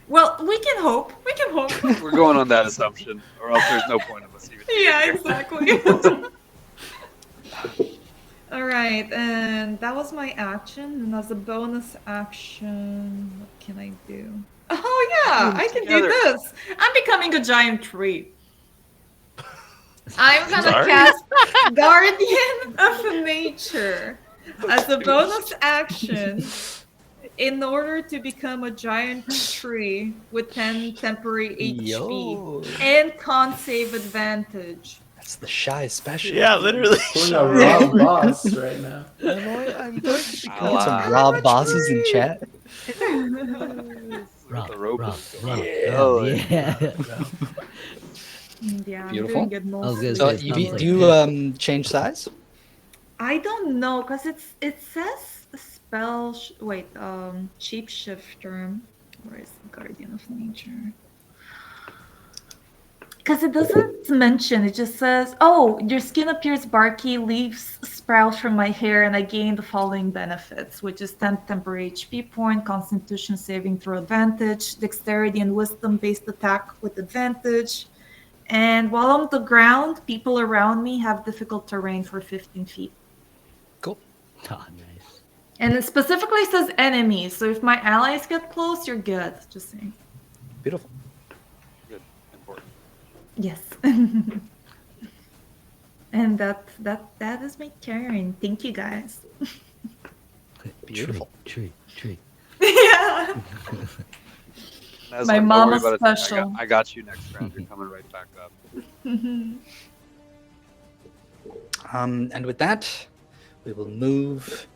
Well, we can hope. We can hope. We're going on that assumption, or else there's no point of us even. Yeah, exactly. All right, and that was my action. And as a bonus action, what can I do? Oh yeah, I can do Together. this. I'm becoming a giant tree. I'm gonna Sorry? cast Guardian of Nature as a bonus action in order to become a giant tree with 10 temporary HP Yo. and con save advantage. That's the shy special. Yeah, literally. Pulling a raw boss right now. I'm going to become Get some Ah. raw bosses in chat. Rob, The rope Rob, is Rob, going. yeah. Yeah, Beautiful. I'm doing it mostly. So It you, sounds like do you change size? I don't know, cause it says spell. Shapeshifter. Where is the Guardian of Nature? Because it doesn't mention. It just says, "Oh, your skin appears barky, leaves sprout from my hair, and I gain the following benefits, which is 10 temporary HP point, Constitution saving throw advantage, Dexterity and Wisdom-based attack with advantage." And while on the ground, people around me have difficult terrain for 15 feet. Cool. Oh, nice. And it specifically says enemies, so if my allies get close, you're good. Just saying. Beautiful. Good. Important. Yes. And that is my turn. Thank you guys. Beautiful. Tree. Yeah. That's My don't mama's worry about it. special. I got you next round. You're coming right back up. And with that, we will move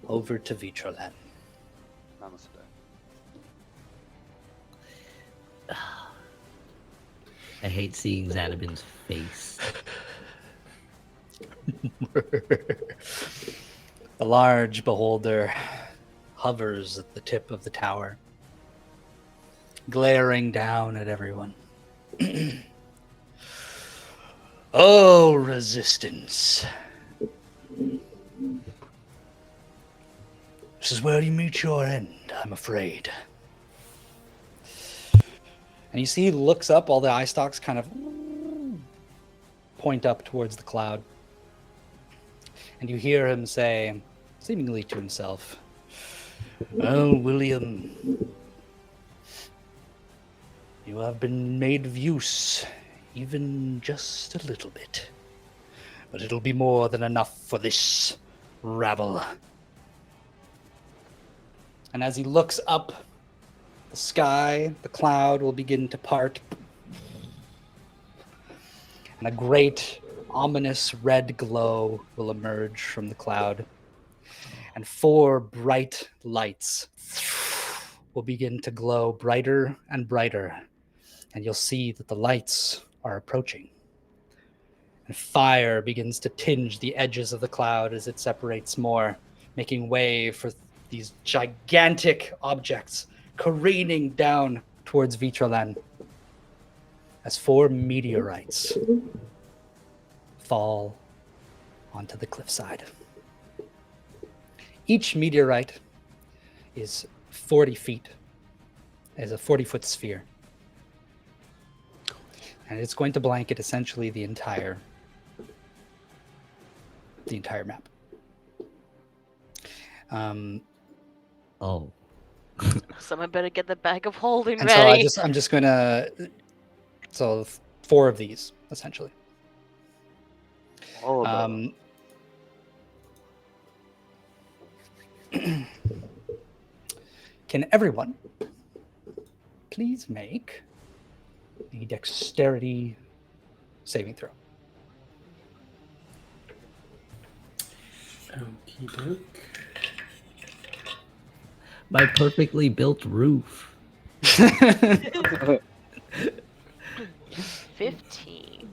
over to Vitroland. Namaste. I hate seeing Xanabin's face. The large beholder hovers at the tip of the tower, glaring down at everyone. Oh, resistance. This is where you meet your end, I'm afraid. And you see he looks up, all the eye stalks kind of point up towards the cloud. And you hear him say, seemingly to himself, "Oh, William, you have been made of use, even just a little bit. But it'll be more than enough for this rabble." And as he looks up, the sky, the cloud will begin to part. And a great, ominous red glow will emerge from the cloud. And 4 bright lights will begin to glow brighter and brighter. And you'll see that the lights are approaching. And fire begins to tinge the edges of the cloud as it separates more, making way for these gigantic objects careening down towards Vitroland as 4 meteorites fall onto the cliffside. Each meteorite is 40 feet, is a 40-foot sphere. And it's going to blanket essentially the entire map. Oh. Someone better get the bag of holding And ready. so I'm just gonna, so 4 of these essentially. All of them. Can everyone please make the dexterity saving throw? Okie doke. My perfectly built roof. 15.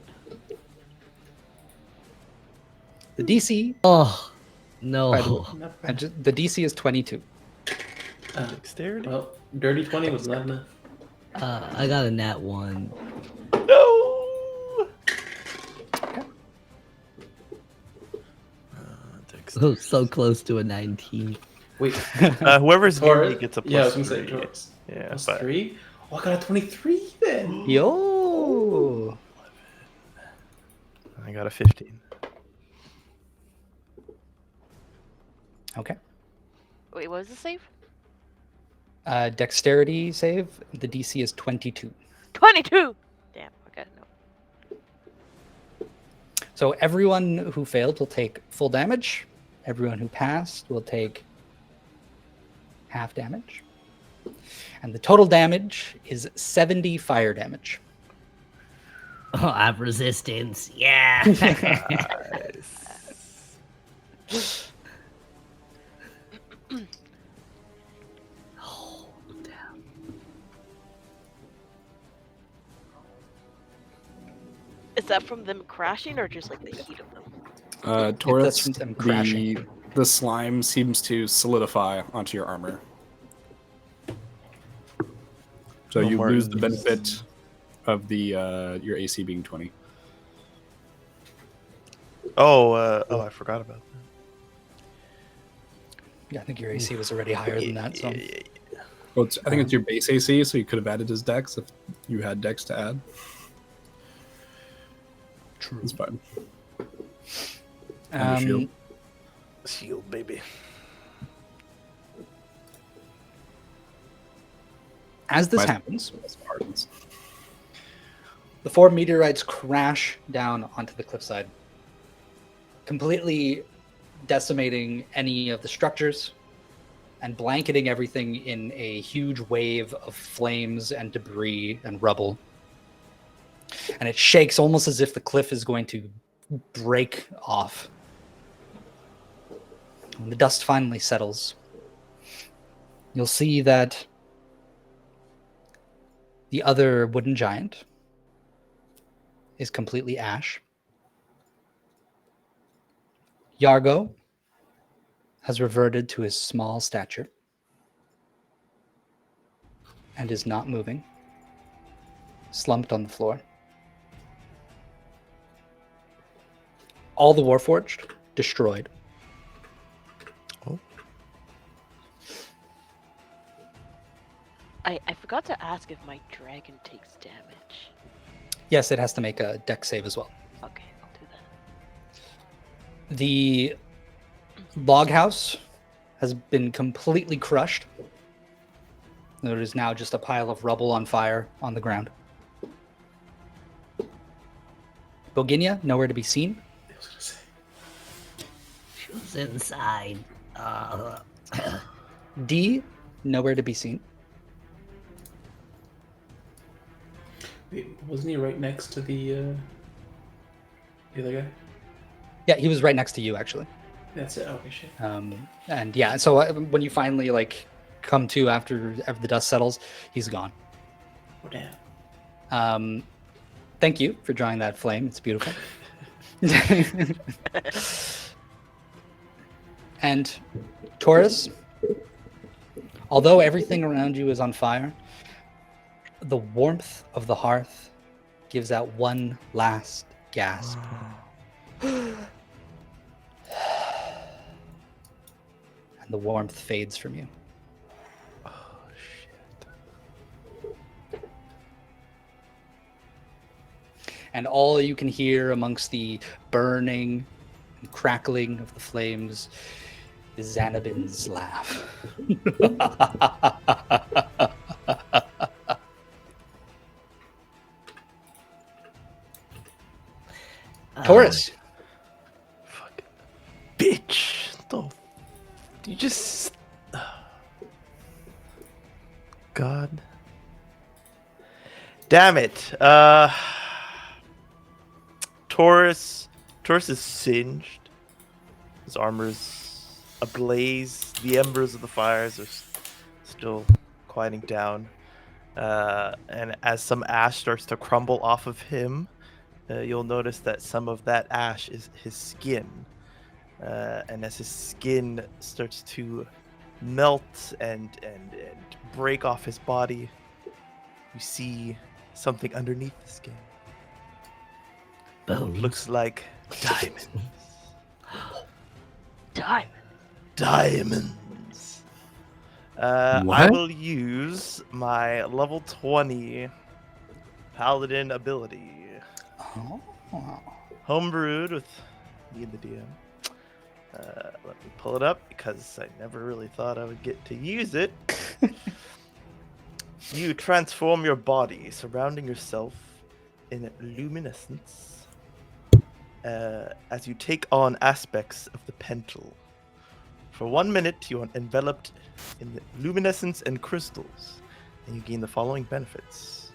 The DC, Oh, no. Not bad. the DC is 22. Dexterity? Well, dirty 20 was not enough. I got a nat 1. No! Oh, so close to a 19. Wait, Whoever's near me Taurus? gets a plus Yeah, I was gonna say 3. Taurus. Yeah, Plus but 3? Oh, I got a 23 then. Yo. I got a 15. Okay. Wait, what was the save? Dexterity save. The DC is 22. 22! Damn, okay, no. So everyone who failed will take full damage. Everyone who passed will take half damage. And the total damage is 70 fire damage. Oh, I have resistance. Yeah. Oh, damn. Is that from them crashing or just like the heat of them? Taurus, That's from them crashing. the slime seems to solidify onto your armor. So No you more lose the enemies. benefit of the your AC being 20. Oh, I forgot about that. Yeah, I think your AC was already higher than that. So Well, I think it's your base AC, so you could have added his dex if you had dex to add. true. It's fine. And a shield. Shield, baby. As this My- happens, Spartans. the 4 meteorites crash down onto the cliffside, completely decimating any of the structures and blanketing everything in a huge wave of flames and debris and rubble. And it shakes almost as if the cliff is going to break off. When the dust finally settles, you'll see that the other wooden giant is completely ash. Yargo has reverted to his small stature and is not moving, slumped on the floor. All the Warforged destroyed. I forgot to ask if my dragon takes damage. Yes, it has to make a dex save as well. Okay, I'll do that. The log house has been completely crushed. There is now just a pile of rubble on fire on the ground. Boginia, nowhere to be seen. I was gonna say. She was inside. D, nowhere to be seen. Wait, wasn't he right next to the other guy? Yeah, he was right next to you, actually. That's it. Okay, shit. And yeah, so when you finally come to after the dust settles, he's gone. Oh damn. Thank you for drawing that flame. It's beautiful. And Taurus, although everything around you is on fire, the warmth of the hearth gives out one last gasp. And the warmth fades from you. Oh, shit. And all you can hear amongst the burning and crackling of the flames is Xanabin's laugh. Taurus. Fucking bitch. You just. God. Damn it. Taurus is singed. His armor's ablaze. The embers of the fires are still quieting down. And as some ash starts to crumble off of him, you'll notice that some of that ash is his skin. And as his skin starts to melt and break off his body, you see something underneath the skin. Bones. Looks like diamonds. Diamond. Diamonds. I What? will use my level 20 paladin ability. Oh. Homebrewed with me and the DM. Let me pull it up because I never really thought I would get to use it. You transform your body, surrounding yourself in luminescence as you take on aspects of the pental. For 1 minute, you are enveloped in the luminescence and crystals, and you gain the following benefits.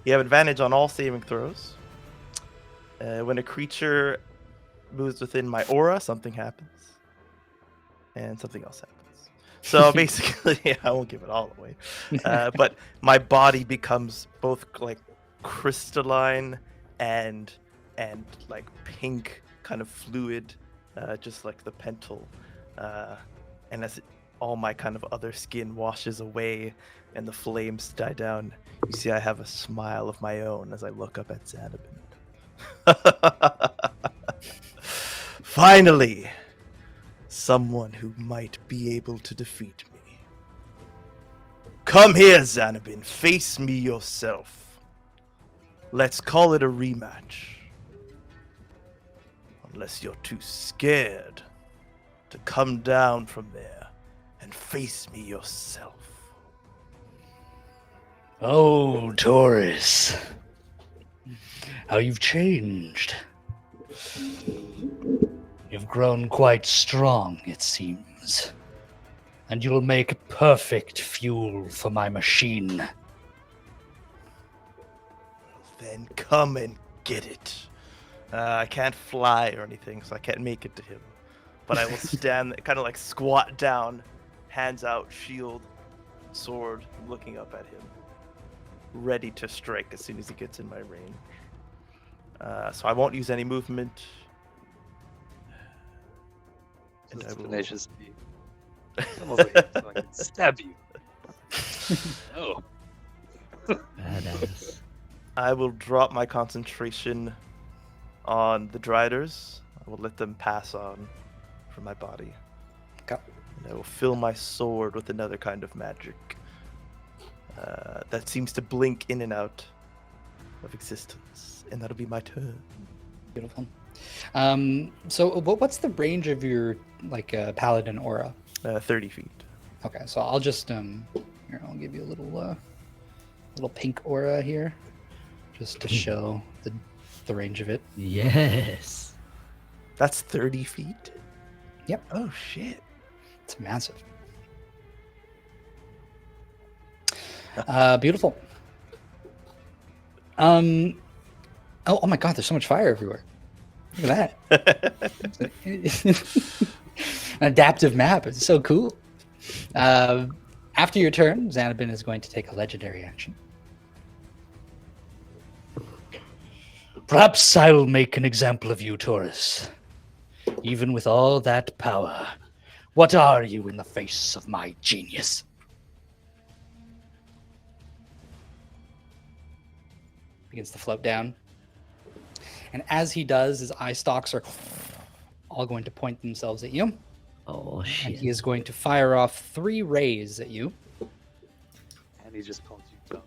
You have advantage on all saving throws. When a creature moves within my aura, something happens. And something else happens. So basically, I won't give it all away. But my body becomes both like crystalline and like pink kind of fluid, just like the pental. And as all my kind of other skin washes away and the flames die down, you see I have a smile of my own as I look up at Xanabin. Finally, someone who might be able to defeat me. Come here, Xanabin. Face me yourself. Let's call it a rematch. Unless you're too scared to come down from there and face me yourself. Oh, Taurus. How you've changed. You've grown quite strong, it seems. And you'll make perfect fuel for my machine. Then come and get it. I can't fly or anything, so I can't make it to him. But I will stand, kind of like squat down, hands out, shield, sword, looking up at him, ready to strike as soon as he gets in my range. So I won't use any movement. And I will... tenacious beat. Almost like I can stab you. No. Badass. I will drop my concentration on the Driders. I will let them pass on from my body. Okay. And I will fill my sword with another kind of magic that seems to blink in and out of existence. And that'll be my turn. Beautiful. So what's the range of your paladin aura? 30 feet. Okay, so I'll just here, I'll give you a little pink aura here, just to show the range of it. Yes. That's 30 feet? Yep. Oh, shit. It's massive. Beautiful. Oh my god, there's so much fire everywhere. Look at that. An adaptive map. It's so cool. After your turn, Xanabin is going to take a legendary action. Perhaps I'll make an example of you, Taurus. Even with all that power, what are you in the face of my genius? Begins to float down. And as he does, his eye stalks are all going to point themselves at you. Oh, And shit. he is going to fire off 3 rays at you. And he just called you dumb.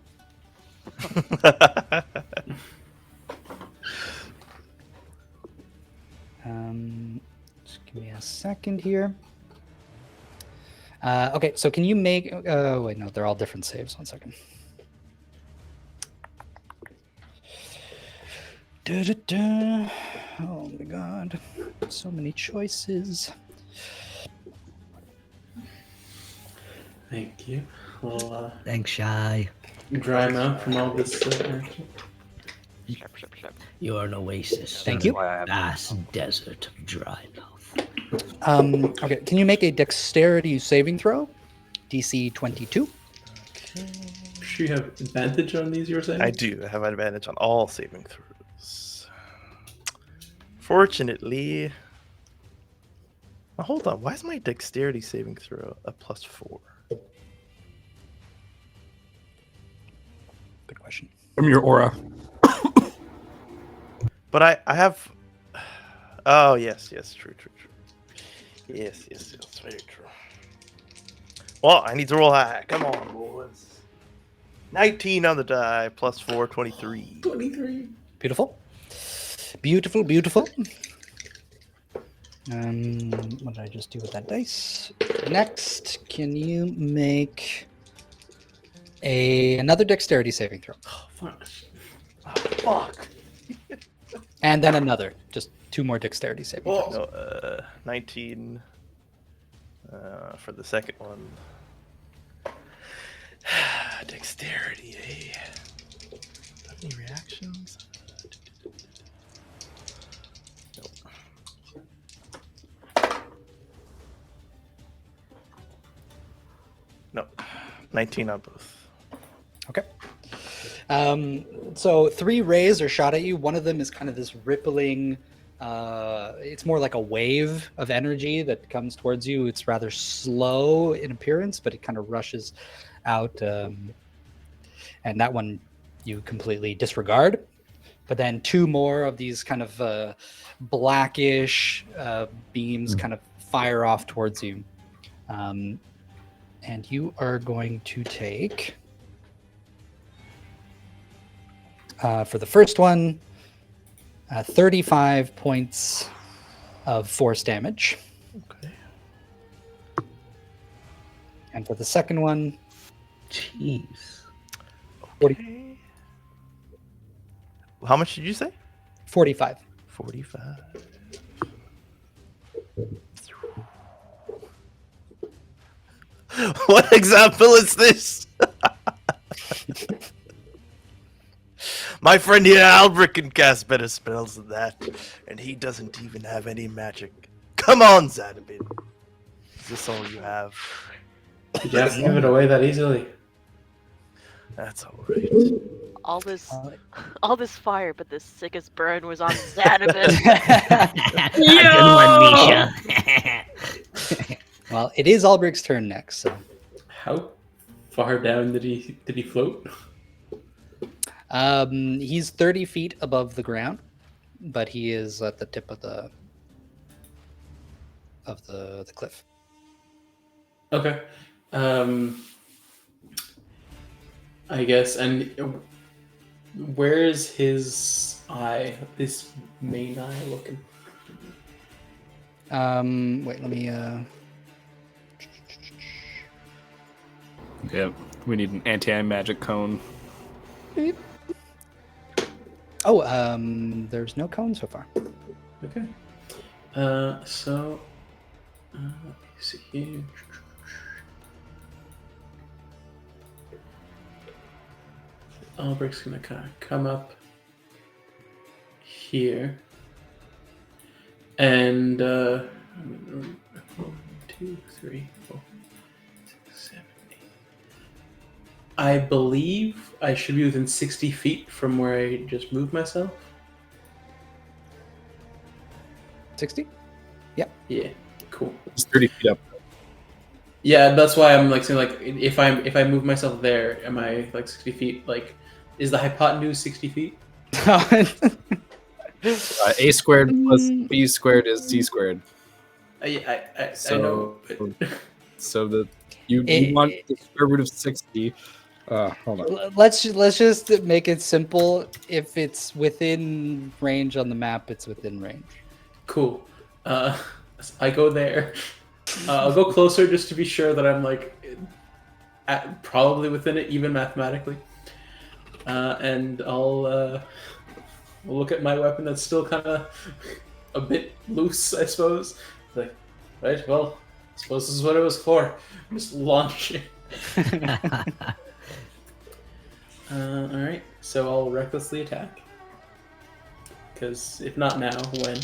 Just give me a second here. Okay, so can you make... wait, no, they're all different saves. 1 second. Da-da-da. Oh my god. So many choices. Thank you. We'll Thanks, Shy. dry him out from all this action. You're an oasis. Thank That's you. why I have Vast desert of dry mouth. Okay, can you make a dexterity saving throw? DC 22. Sure you have advantage on these, you were saying? I do. I have an advantage on all saving throws. Fortunately, Now, hold on. Why is my dexterity saving throw a +4? Good question. From your aura. But I have. Oh yes, true. Yes, very true. Well, I need to roll high. Come on, boys. 19 on the die, +4, 23. 23. Beautiful. Beautiful. What did I just do with that dice? Next, can you make another dexterity saving throw? Oh, fuck. Fuck. And then another. Just 2 more dexterity saving throws. No, 19 for the second one. Dexterity, eh? Have any reactions? No. 19 on both. Okay. So 3 rays are shot at you. One of them is kind of this rippling, it's more like a wave of energy that comes towards you. It's rather slow in appearance, but it kind of rushes out. And that one you completely disregard. But then 2 more of these kind of blackish beams kind of fire off towards you. And you are going to take... for the first one, 35 points of force damage. Okay. And for the second one, Jeez. 40, Okay. How much did you say? 45. 45. What example is this? My friend here, Albert, can cast better spells than that, and he doesn't even have any magic. Come on, Xanabin. Is this all you have? You just give it away that easily. That's all right. All this fire, but the sickest burn was on Xanabin. Misha. Well, it is Albric's turn next. So. How far down did he float? He's 30 feet above the ground, but he is at the tip of the cliff. Okay. I guess. And where's his eye? His main eye looking? Wait, let me. Yeah, we need an anti-magic cone. Oh, there's no cone so far. Okay. So let me see here. Albert's gonna kind of come up here, and 1, 2, 3, 4, 6, 7, 8. I believe I should be within 60 feet from where I just moved myself. 60? Yeah, cool. It's 30 feet up. Yeah, that's why I'm like saying like if I move myself there, am I like 60 feet? Like, is the hypotenuse 60 feet? A squared plus B squared is C squared. I So, know. But... so you want the square root of 60. Hold on. Let's just make it simple. If it's within range on the map, it's within range. Cool. I go there. I'll go closer just to be sure that I'm like probably within it, even mathematically. And I'll look at my weapon that's still kind of a bit loose, I suppose. Like, right, well, I suppose this is what it was for. Just launch it. All right, so I'll recklessly attack. Because if not now, when?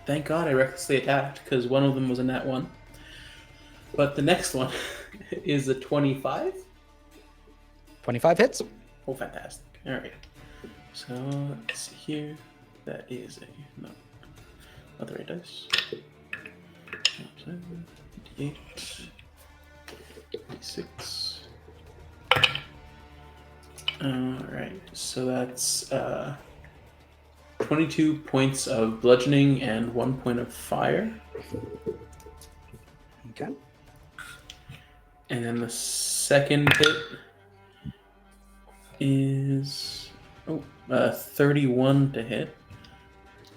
Thank God I recklessly attacked, because one of them was a nat 1. But the next one is a 25. 25 hits. Oh, fantastic. All right. So let's see here. That is a no. Other 8 dice. 8, 6. Alright, so that's 22 points of bludgeoning and 1 point of fire. Okay. And then the second hit is 31 to hit.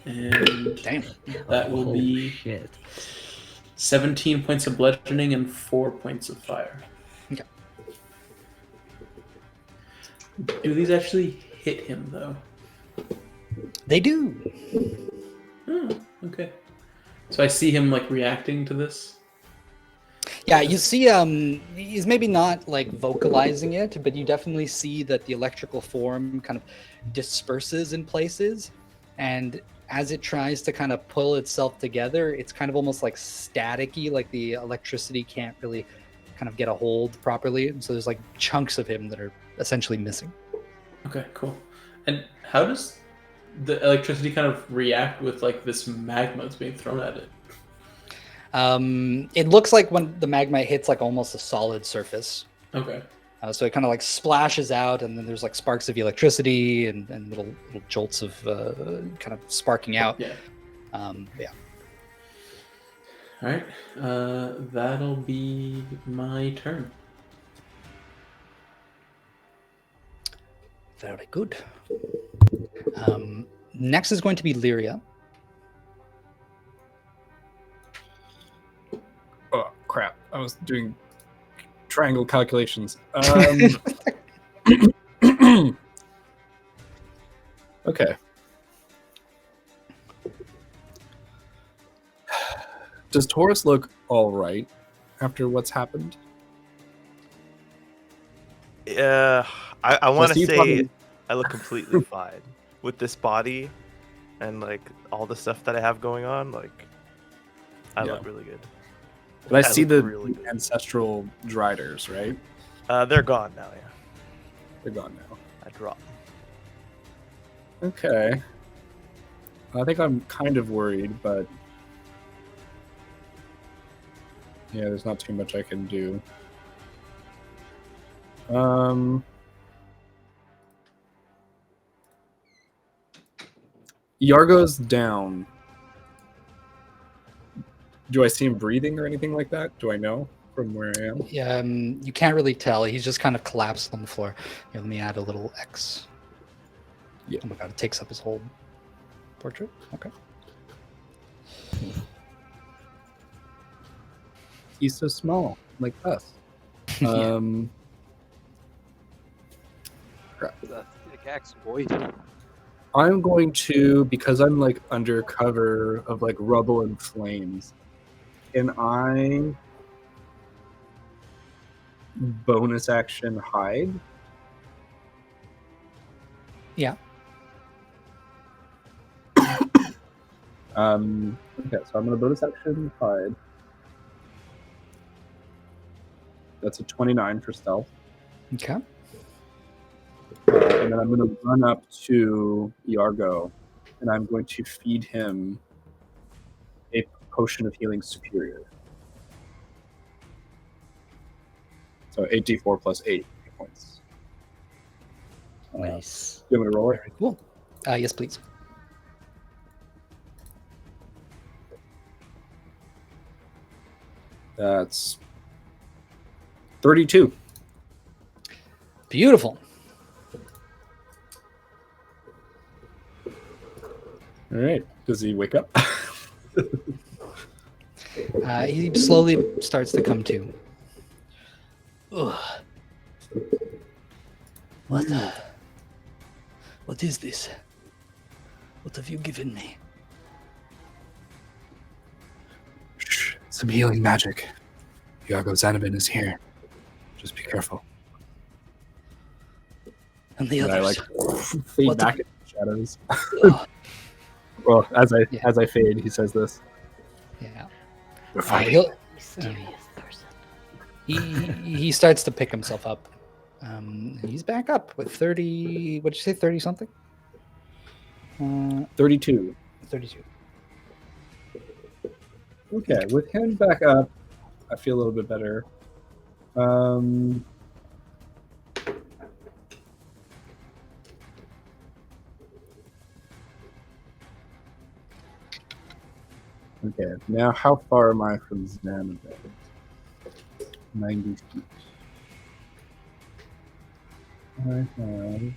And Damn. that will be shit. 17 points of bludgeoning and 4 points of fire. Okay. Do these actually hit him, though? They do. Oh, okay. So I see him, like, reacting to this? Yeah, you see, he's maybe not like vocalizing it, but you definitely see that the electrical form kind of disperses in places, and as it tries to kind of pull itself together, it's kind of almost like staticky, like the electricity can't really kind of get a hold properly. So there's like chunks of him that are essentially missing. Okay, cool. And how does the electricity kind of react with like this magma that's being thrown at it? It looks like when the magma hits like almost a solid surface. Okay. So it kind of like splashes out, and then there's like sparks of electricity and little jolts of kind of sparking out. Yeah. Yeah. All right. That'll be my turn. Very good. Next is going to be Lyria. Oh crap! I was doing triangle calculations. Okay. Does Taurus look all right after what's happened? I want to Steve say probably- I look completely fine with this body and like all the stuff that I have going on. Like, I Yeah. look really good. But I see look the really good. ancestral driders, right? They're gone now. Yeah, They're gone now. I dropped. Okay. I think I'm kind of worried, but yeah, there's not too much I can do. Yargo's down. Do I see him breathing or anything like that? Do I know from where I am? Yeah, you can't really tell. He's just kind of collapsed on the floor. Here, let me add a little X. Yeah. Oh my god, it takes up his whole portrait. Okay. He's so small, like us. Yeah. Crap. The thick axe, boy. I'm going to, because I'm like under cover of like rubble and flames, can I bonus action hide? Yeah. Okay, so I'm going to bonus action hide. That's a 29 for stealth. Okay. And then I'm going to run up to Yargo, and I'm going to feed him a potion of healing superior. So 8d4 plus 8 points. Nice. You want me to roll it? Very cool. Yes, please. That's 32. Beautiful. All right. Does he wake up? He slowly starts to come to. Ugh. What is this? What have you given me? Shh, some healing magic. Yargo Xanabin is here. Just be careful. And the And others. I like fade What the- back into the shadows. Ugh. Well, as I Yeah. as I fade, he says this. Yeah. We're fighting. He'll- Mysterious person. he starts to pick himself up. He's back up with 30. What'd you say? 30 something? 32. 32. Okay, with him back up, I feel a little bit better. Okay, now how far am I from Xanabin? 90 feet. I have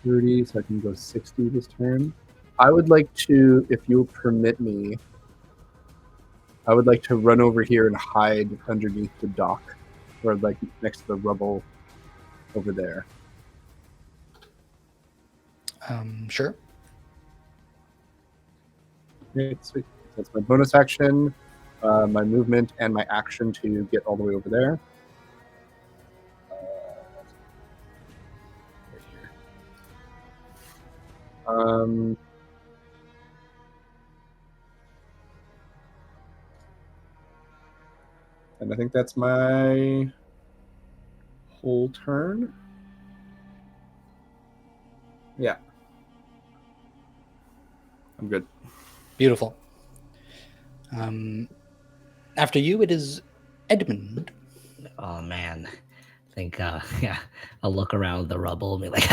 30, so I can go 60 this turn. I would like to, if you'll permit me, I would like to run over here and hide underneath the dock, or like next to the rubble over there. Sure. Okay, sweet. That's my bonus action, my movement, and my action to get all the way over there. Right here. And I think that's my whole turn. Yeah. I'm good. Beautiful. After you, it is Edmund. Oh man, I think yeah, I'll look around the rubble and be like,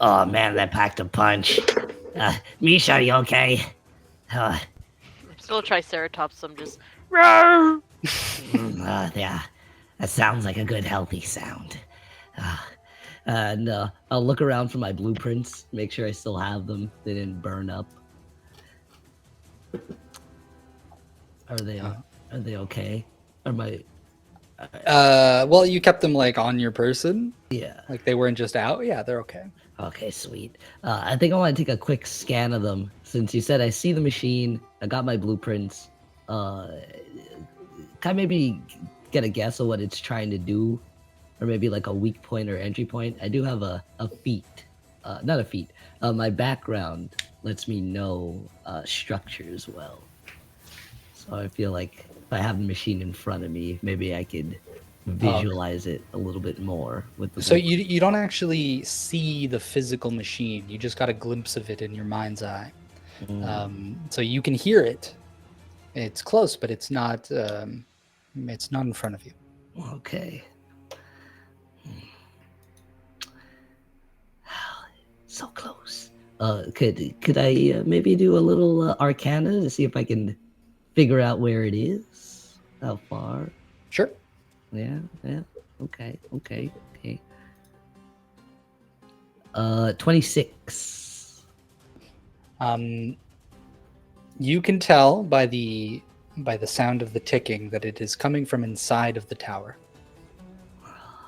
oh man, that packed a punch. Misha, you okay? I'm still a triceratops, so I'm just Roar! Yeah, that sounds like a good healthy sound. And I'll look around for my blueprints, make sure I still have them. They didn't burn up. Are they okay? Are my well, you kept them like on your person. Yeah. Like they weren't just out. Yeah, they're okay. Okay, sweet. I think I want to take a quick scan of them since you said I see the machine. I got my blueprints. Can I maybe get a guess of what it's trying to do, or maybe like a weak point or entry point? I do have a feat, not a feat. My background lets me know structures well. So I feel like if I have the machine in front of me, maybe I could visualize it a little bit more with the. So you don't actually see the physical machine. You just got a glimpse of it in your mind's eye. So you can hear it. It's close, but it's not in front of you. Okay. So close. Could I maybe do a little arcana to see if I can figure out where it is? How far? Sure. Yeah. Okay. 26. You can tell by the sound of the ticking that it is coming from inside of the tower.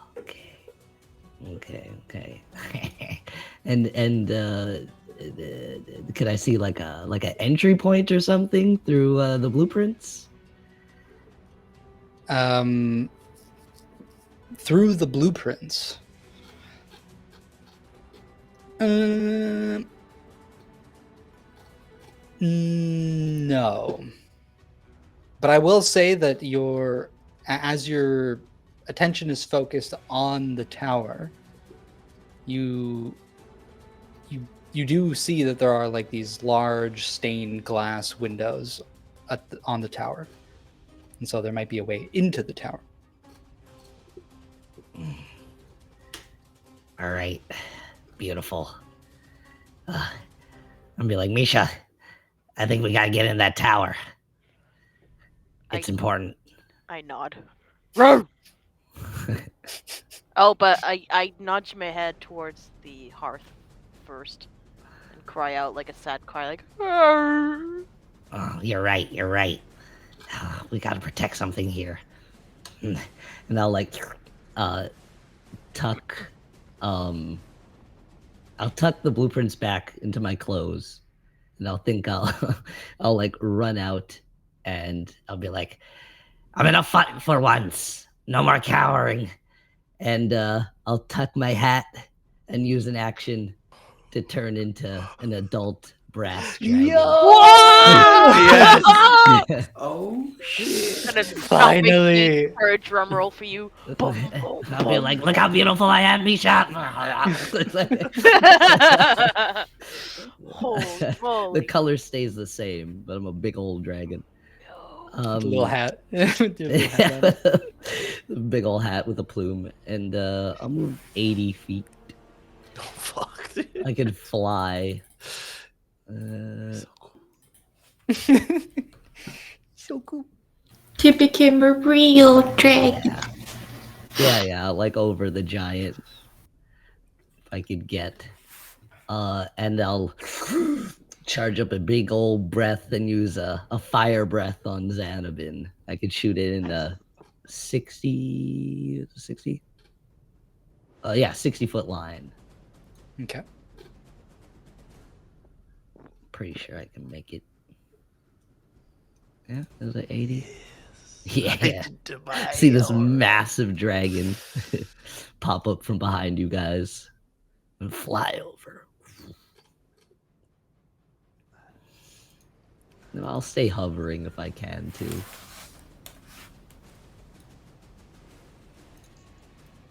Okay. and could I see like an entry point or something through the blueprints? Through the blueprints. No. But I will say that as your attention is focused on the tower, you do see that there are like these large stained glass windows on the tower. And so there might be a way into the tower. All right. Beautiful. I'm gonna be like, Misha, I think we gotta get in that tower. It's important. I nod. Roar! Oh, but I nudge my head towards the hearth first and cry out like a sad cry, like Roar! Oh, you're right. We gotta protect something here. And I'll like tuck I'll tuck the blueprints back into my clothes, and I'll like run out, and I'll be like, I'm gonna fight for once. No more cowering. And I'll tuck my hat and use an action to turn into an adult brass dragon. Yes. Oh shit! And Finally. for a drum roll for you. I'll be like, look how beautiful I am, Misha. Holy The color stays the same, but I'm a big old dragon. Little hat. With your little hat on it. Big old hat with a plume, and I'll move 80 feet. Oh fuck, dude. I can fly. So cool. So cool. She became a real dragon. Yeah, like over the giant. If I could get. And I'll charge up a big old breath and use a fire breath on Xanabin. I could shoot it in a 60? 60 foot line. Okay. Pretty sure I can make it. Yeah, is it 80? Yeah. See this massive dragon pop up from behind you guys and fly over. No, I'll stay hovering if I can too.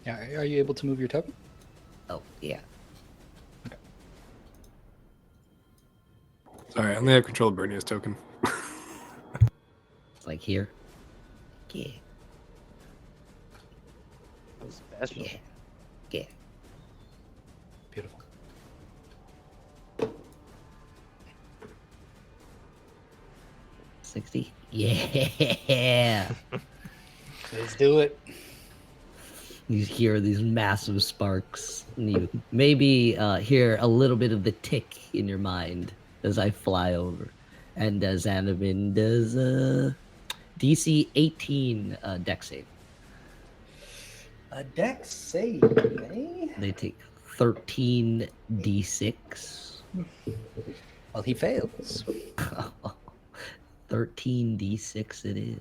Yeah, are you able to move your token? Oh, yeah. Sorry, I only have control of Bernia's token. It's like here. Yeah. Special. Yeah. Yeah. Beautiful. 60. Yeah. Let's do it. You hear these massive sparks. And you maybe hear a little bit of the tick in your mind as I fly over. And Xanabin does DC 18 dex save. A dex save, eh? They take 13 d6. Well, he fails. 13 d6 it is.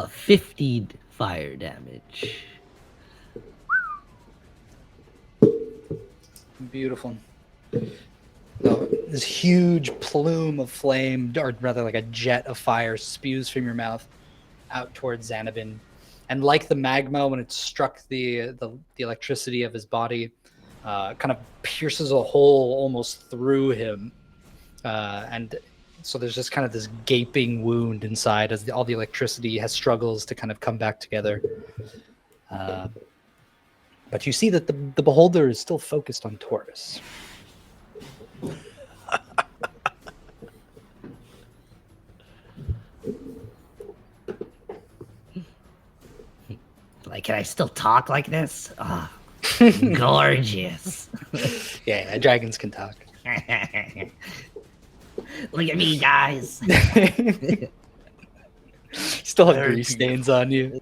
50 fire damage. Beautiful. So this huge plume of flame, or rather like a jet of fire, spews from your mouth out towards Xanabin. And like the magma, when it struck the electricity of his body, kind of pierces a hole almost through him. And so there's just kind of this gaping wound inside as all the electricity has struggles to kind of come back together. But you see that the beholder is still focused on Taurus. Like, can I still talk like this? Oh, gorgeous. Yeah, dragons can talk. Look at me, guys. Still have grease stains on you.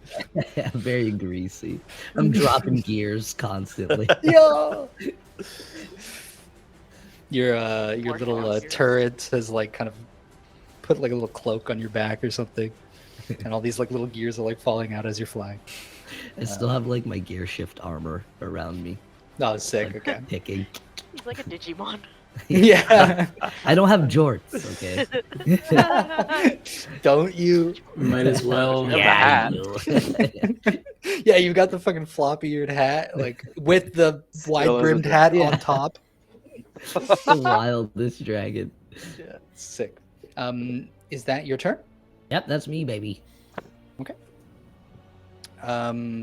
Very greasy. I'm dropping gears constantly. Yo! Your little turret has like kind of put like a little cloak on your back or something, and all these like little gears are like falling out as you're flying. I still have like my gear shift armor around me. Oh, sick. Like, Okay. Picking. He's like a Digimon. Yeah. I don't have jorts, okay? Don't you? Might as well. Yeah, Yeah, you got the fucking floppy-eared hat, like with the wide-brimmed hat on top. The wildest dragon. Yeah, sick. Is that your turn? Yep, that's me, baby. Okay.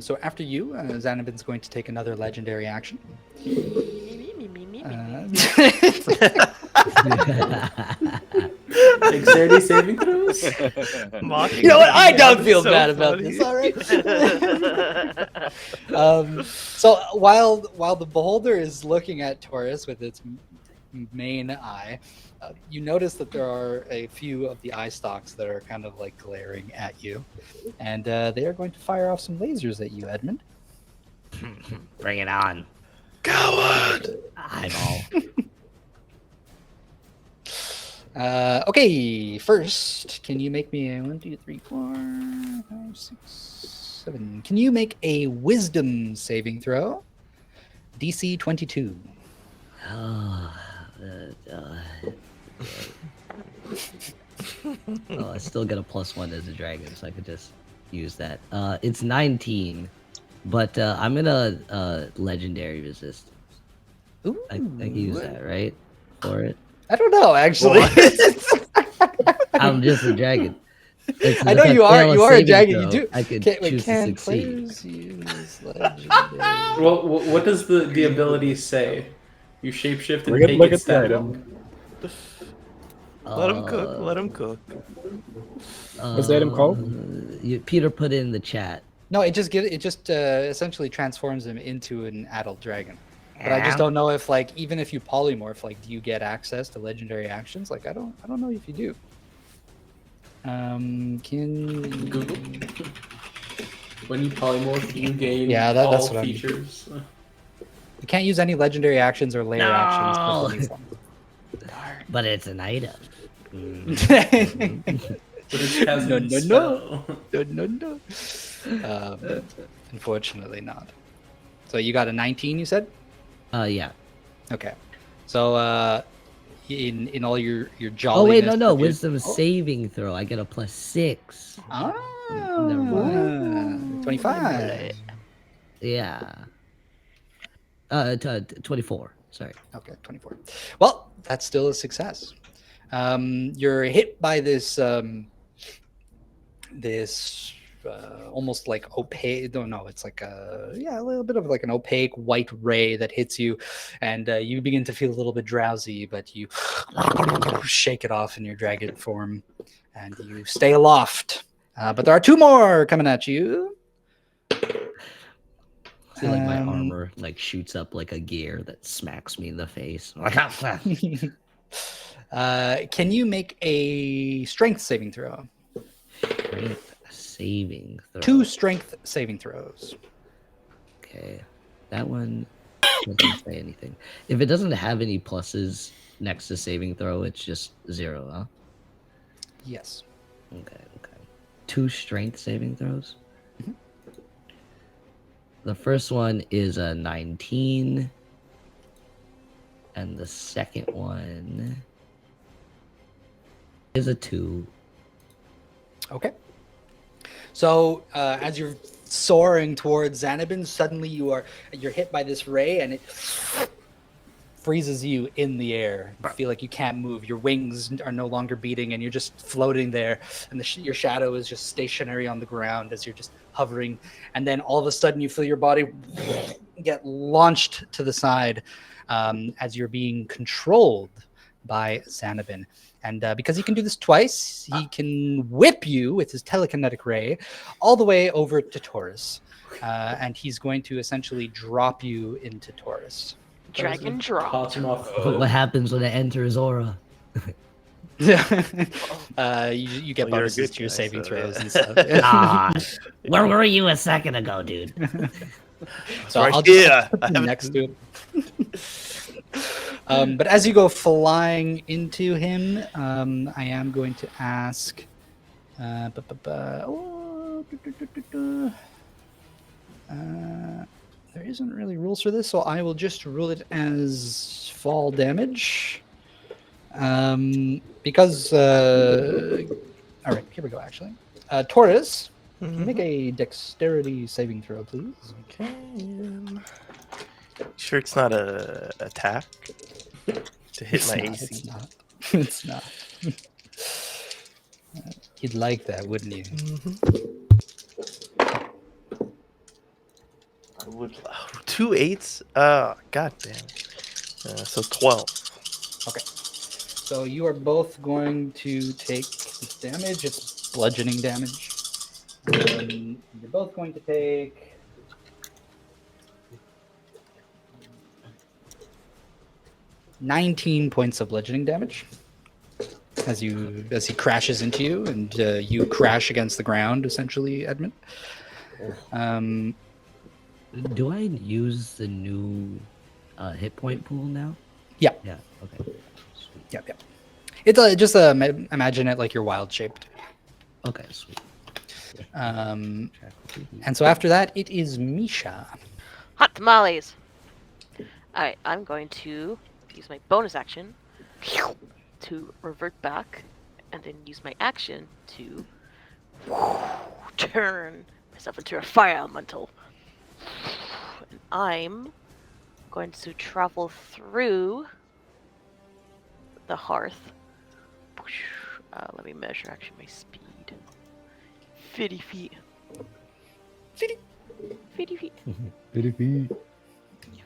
So after you, Xanabin's going to take another legendary action. Dexterity saving throws? You know what? I don't feel bad about this. All right. So while the beholder is looking at Taurus with its main eye, you notice that there are a few of the eye stalks that are kind of like glaring at you, and they are going to fire off some lasers at you, Edmund. Bring it on. Coward! Eyeball. Okay, first, can you make me a 1, 2, 3, 4, 5, 6, 7? Can you make a wisdom saving throw? DC 22. Oh, I still get a +1 as a dragon, so I could just use that. It's 19, but I'm gonna legendary resist. Ooh, I can use that, right? For it. I don't know, actually. I'm just a dragon. I know you are. You are a dragon. You do. I could Wait, choose to can succeed. players use legendary? Well, what does the ability say? You shapeshift and Look at- take look its at the stat item. block. Let him cook. Let him cook. What's the item called? Peter put in the chat. No, it just essentially transforms him into an adult dragon. But I just don't know if, like, even if you polymorph, like, do you get access to legendary actions? Like, I don't know if you do. Can Google. When you polymorph, you gain that's all what I mean. features. You can't use any legendary actions or layer actions. No. But these ones. But it's an item. But it has No, a no, spell. No. Unfortunately not. So you got a 19, you said? Yeah. Okay. So in all your jolliness. Oh wait, no, of your- wisdom saving throw. I get a +6. Ah, Never mind. 25. Yeah. 24. Sorry. Okay, 24. Well, that's still a success. You're hit by this almost like opaque. No, it's like a little bit of like an opaque white ray that hits you, and you begin to feel a little bit drowsy, but you shake it off in your dragon form, and you stay aloft. But there are 2 more coming at you. I feel like my armor like shoots up like a gear that smacks me in the face. Can you make a strength saving throw? Strength saving throw. 2 strength saving throws. Okay. That one doesn't say anything. If it doesn't have any pluses next to saving throw, it's just 0, huh? Yes. Okay. 2 strength saving throws. Mhm. The first one is a 19. And the second one is a 2. Okay. So as you're soaring towards Xanabin, suddenly you're hit by this ray, and it freezes you in the air. You feel like you can't move. Your wings are no longer beating, and you're just floating there. And your shadow is just stationary on the ground as you're just hovering. And then all of a sudden, you feel your body get launched to the side as you're being controlled by Xanabin. And because he can do this twice, he can whip you with his telekinetic ray all the way over to Taurus. And he's going to essentially drop you into Taurus. Dragon drop. Pops him off. What happens when it enters aura? You get Well, you're a bonuses good to your guy, saving so, throws yeah. and stuff. Ah, where were you a second ago, dude? So Right I'll just here. put them next to him. But as you go flying into him, I am going to ask. There isn't really rules for this, so I will just rule it as fall damage. Because all right, here we go. Actually, Taurus, can you make a dexterity saving throw, please? Okay. Sure, it's not a attack to hit It's my not, AC. It's not. It's not. You'd like that, wouldn't you? I would. 2 8s. God damn. So 12. Okay. So you are both going to take this damage. It's bludgeoning damage. You're both going to take 19 points of bludgeoning damage as he crashes into you, and you crash against the ground, essentially, Edmund. Do I use the new hit point pool now? Yeah. Yeah. Okay. Sweet. Yep. It's just imagine it like you're wild shaped. Okay. Sweet. And so after that, it is Misha. Hot tamales. Alright, I'm going to use my bonus action to revert back, and then use my action to turn myself into a fire elemental. And I'm going to travel through the hearth. Let me measure actually my speed. 50 feet. 50 feet. 50 feet. 50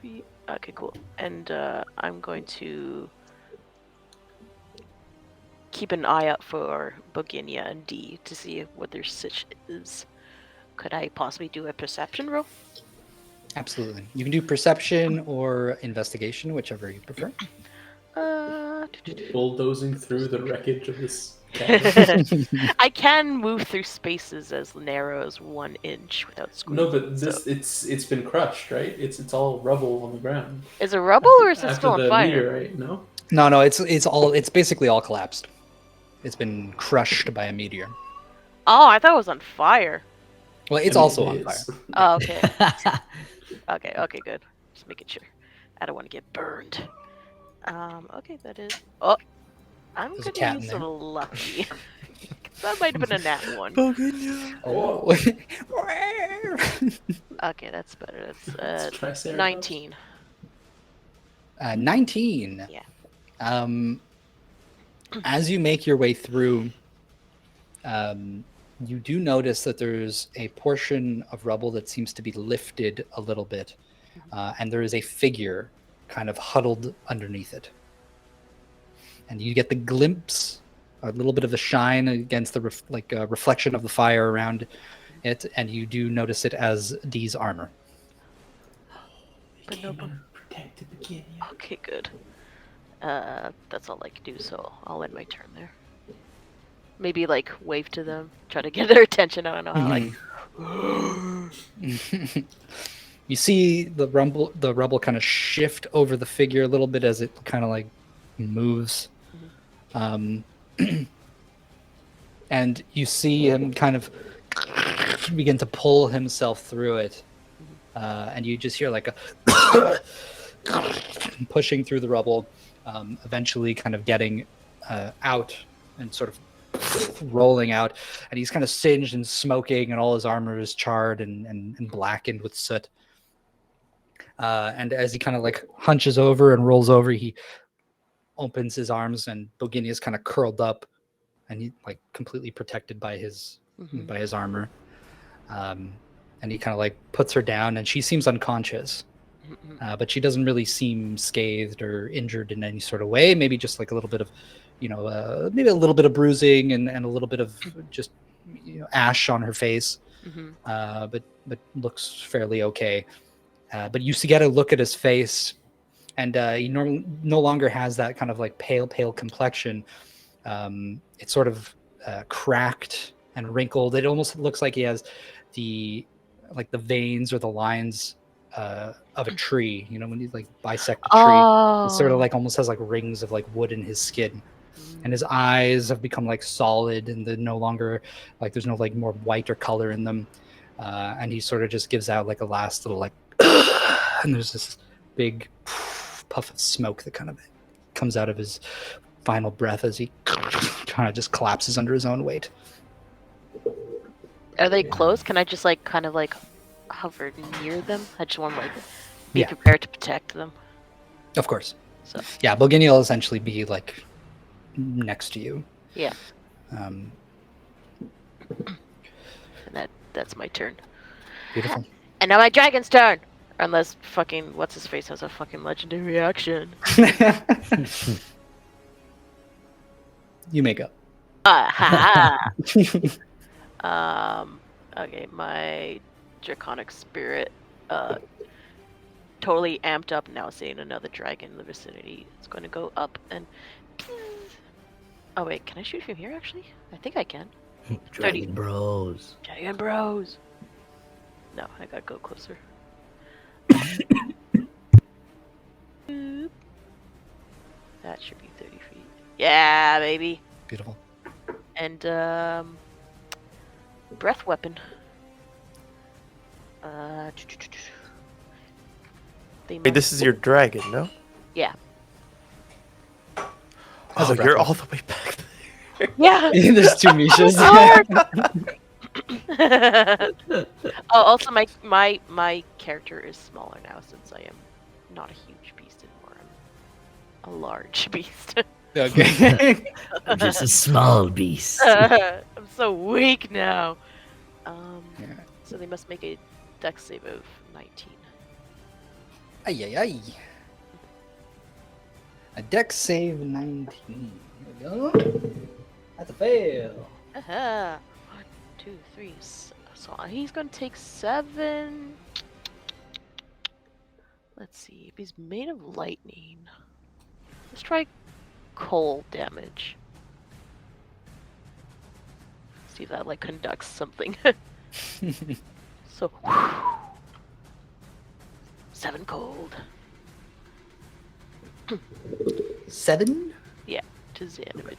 feet. Okay, cool. And I'm going to keep an eye out for Boginia and D to see what their sitch is. Could I possibly do a perception roll? Absolutely. You can do perception or investigation, whichever you prefer. Bulldozing through the wreckage of this cabin. I can move through spaces as narrow as 1 inch without squeezing. No, but this so. it's been crushed, right? It's all rubble on the ground. Is it rubble or is it After still on the fire? meteorite, no? No, it's basically all collapsed. It's been crushed by a meteor. Oh, I thought it was on fire. Well, it's I mean, also it on is. fire. Oh, okay. Okay, good. Just making sure. I don't want to get burned. Okay, that is. Oh, I'm There's a gonna cat in use there. a lucky. That might have been a nat 1. Oh. Okay, that's better. It's That's Triceratops. 19. 19. Yeah. As you make your way through, you do notice that there's a portion of rubble that seems to be lifted a little bit, and there is a figure kind of huddled underneath it. And you get the glimpse, a little bit of the shine against the reflection of the fire around it, and you do notice it as Dee's armor. But no, Protect the beginning. okay, good. That's all I can do, so I'll end my turn there. Maybe like wave to them, try to get their attention. I don't know how. Like, You see the rubble kind of shift over the figure a little bit as it kind of like moves. And you see him kind of begin to pull himself through it. And you just hear like a pushing through the rubble, eventually kind of getting out and sort of rolling out. And he's kind of singed and smoking, and all his armor is charred and blackened with soot. And as he kind of like hunches over and rolls over, he opens his arms, and Bogini is kind of curled up, and he like completely protected by his armor. And he kind of like puts her down, and she seems unconscious, but she doesn't really seem scathed or injured in any sort of way. Maybe just like a little bit of, maybe a little bit of bruising and a little bit of just ash on her face, but looks fairly okay. But you get a look at his face, and he no longer has that kind of like pale complexion. It's sort of cracked and wrinkled. It almost looks like he has the veins or the lines of a tree. When you like bisect a tree, it sort of like almost has like rings of like wood in his skin. And his eyes have become like solid, and they're no longer like there's no like more white or color in them. And he sort of just gives out like a last little like, and there's this big puff of smoke that kind of comes out of his final breath as he kind of just collapses under his own weight. are they close? Can I just like kind of like hover near them? I just want to like be Yeah. prepared to protect them. Of course. So Yeah, Bogini will essentially be like next to you. yeah, Um, and that's my turn. beautiful. And now my dragon's turn. Unless fucking what's his face has a fucking legendary action. You may go. Aha! Okay, my draconic spirit totally amped up now, seeing another dragon in the vicinity. It's going to go up and oh wait, can I shoot from here actually? I think I can. Dragon Bros. Dragon Bros. No, I gotta go closer. Boop. That should be 30 feet. Yeah, baby. Beautiful. And breath weapon. They Wait, this must- is your dragon, no? Yeah. How's Oh, it you're breath all the way back there. Yeah. There's two Mishas. Oh, also my character is smaller now since I am not a huge beast anymore. I'm a large beast. Okay. I'm just a small beast. I'm so weak now. Yeah. So they must make a dex save of 19. Ay, ay, ay. A dex save 19. There we go. That's a fail. Aha. 1, 2, 3. So he's gonna take 7. Let's see. If he's made of lightning, let's try cold damage. See if that like conducts something. So 7 cold. 7? To Xanabin.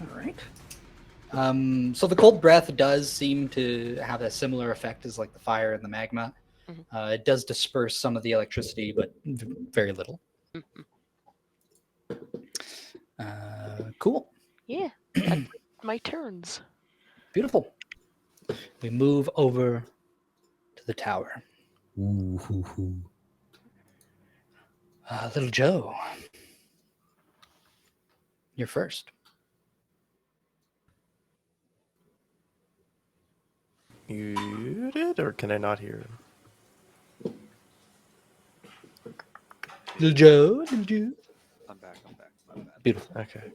All right. So the cold breath does seem to have a similar effect as like the fire and the magma. Mhm. It does disperse some of the electricity, but very little. Cool. Yeah, that's my turns. Beautiful. We move over to the tower. Ooh, hoo, hoo. Little Joe, you're first. Muted, or can I not hear him? Little Joe. I'm back. My bad. Beautiful. Okay.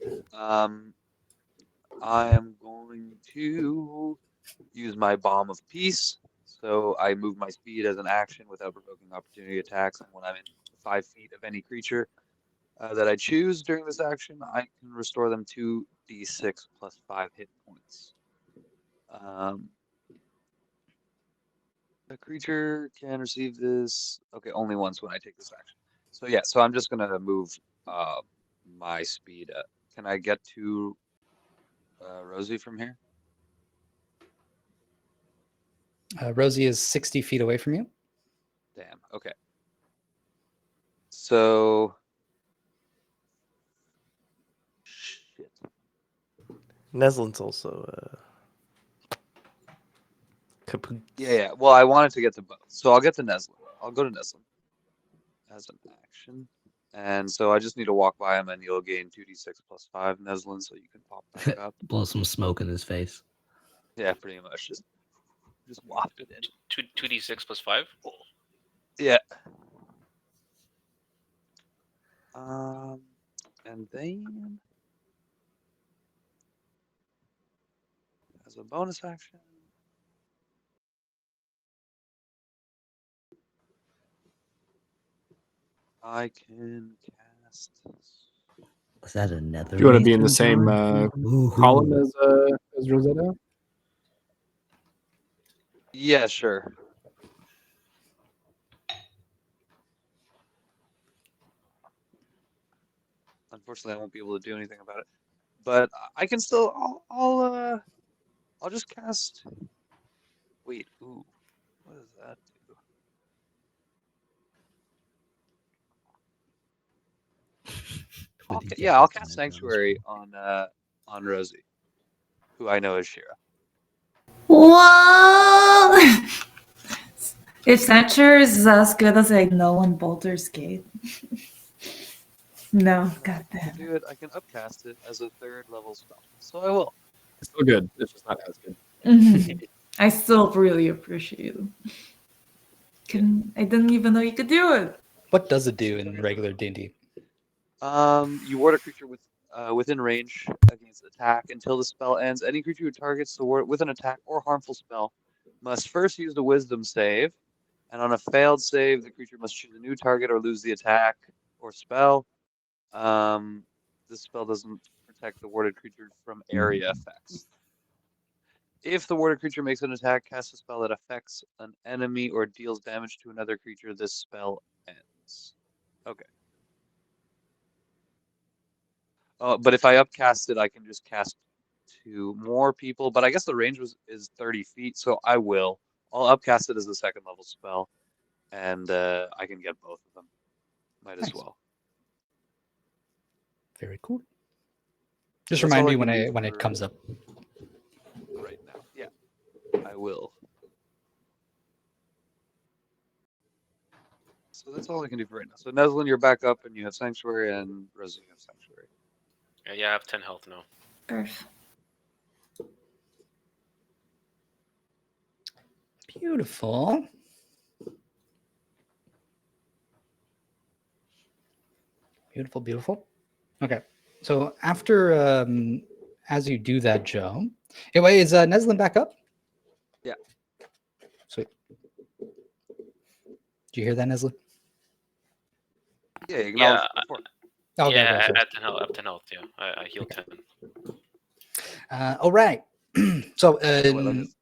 I am going to use my Bomb of Peace. So I move my speed as an action without provoking opportunity attacks. And when I'm in 5 feet of any creature that I choose during this action, I can restore them 2d6 plus 5 hit points. The creature can receive this. Okay, only once when I take this action. So yeah, so I'm just gonna move my speed. Can I get to Rosie from here? Rosie is 60 feet away from you. Damn. Okay. So. Shit. Neslin's also kaput. Yeah. Well, I wanted to get to both, so I'll get to Neslin. I'll go to Neslin as an action, and so I just need to walk by him, and you'll gain 2d6 plus 5 Neslin, so you can pop back up. Blow some smoke in his face. Yeah, pretty much. Just waft it in. 2d6 plus 5. Yeah. And then as a bonus action, I can cast. Was that another? Do you want to be in the Mason same Jar? Ooh, column as Rosetta? Yeah, sure. Unfortunately, I won't be able to do anything about it, but I can still. I'll just cast. Wait. Ooh. What does that do? I'll cast Sanctuary on Rosie, who I know is Shira. Whoa! If Sanctuary is as good as I know on Baldur's Gate. No, goddamn. Do it. I can upcast it as a 3rd level spell, so I will. It's still good. It's just not as good. Mhm. I still really appreciate it. I didn't even know you could do it. What does it do in regular D&D? You ward a creature within range against attack until the spell ends. Any creature who targets the ward with an attack or harmful spell must first use the Wisdom save, and on a failed save, the creature must choose a new target or lose the attack or spell. This spell doesn't protect the warded creature from area effects. If the warded creature makes an attack, casts a spell that affects an enemy, or deals damage to another creature, this spell ends. Okay. But if I upcast it, I can just cast to more people. But I guess the range is 30 feet, so I will. I'll upcast it as a 2nd level spell, and I can get both of them. Might as Nice. well. Very cool. Just That's remind all me I can do when it for comes up. right now. Yeah, I will. So that's all I can do for right now. So Neslin, you're back up, and you have Sanctuary, and Reza, you have Sanctuary. Yeah, I have 10 health now. Earth. Beautiful. Beautiful, beautiful. Okay. So after, as you do that, Joe. Anyway, is Neslin back up? Yeah. Sweet. Did you hear that, Neslin? Yeah, you acknowledge Yeah, before. Okay, yeah, okay, sorry. at 10 health. I have 10 health. Yeah, I healed 10. All right. So, I know what that is.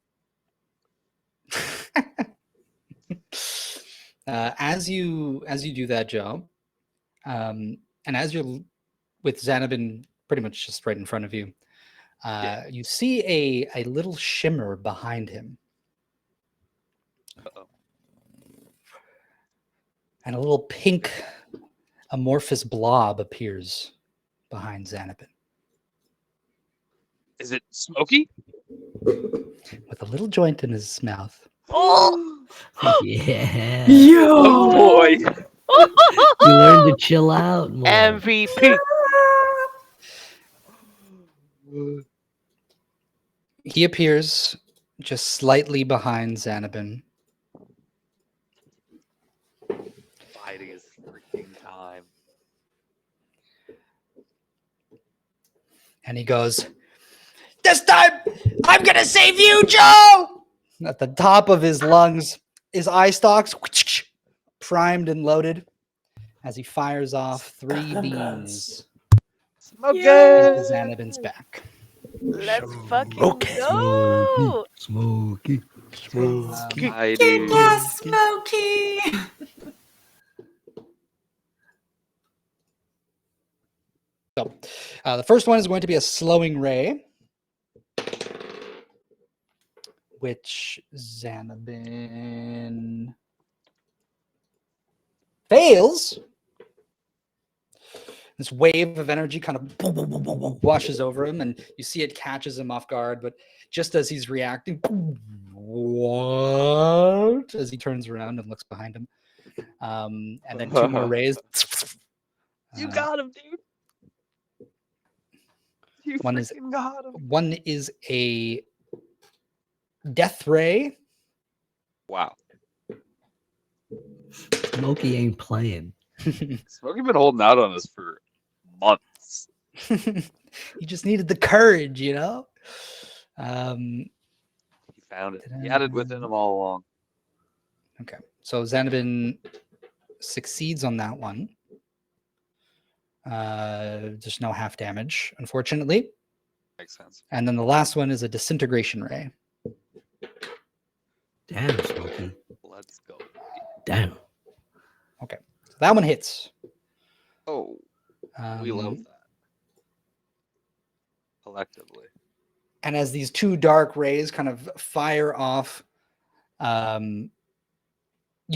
as you do that, Joe, and as you're with Xanabin pretty much just right in front of you, you see a little shimmer behind him, Uh-oh. and a little pink amorphous blob appears behind Xanabin Is it smoky? with a little joint in his mouth. Yeah. Yo! Oh boy! You learn to chill out more. MVP. He appears just slightly behind Xanabin. Biding his freaking time. And he goes, "This time, I'm gonna save you, Joe!" At the top of his lungs, his eye stalks primed and loaded as he fires off 3 beams Smoke into it! Xanabin's back. Let's fucking Okay. go. Smoky. Smoky. I Get do. that smoky! So, the first one is going to be a slowing ray, which Xanabin fails. This wave of energy kind of washes over him, and you see it catches him off guard. But just as he's reacting, what? As he turns around and looks behind him, and then 2 more rays. You got him, dude. You One is freaking got him. One is a death ray. Wow. Smoky ain't playing. Smokey been holding out on us for months. He just needed the courage, you know. He found it. He had it within him all along. Okay, so Xanabin succeeds on that one. There's no half damage, unfortunately. Makes sense. And then the last one is a disintegration ray. Damn, Smoky. Let's go. Damn. Okay, so that one hits. Oh, we love Um, that. Collectively. And as these 2 dark rays kind of fire off, you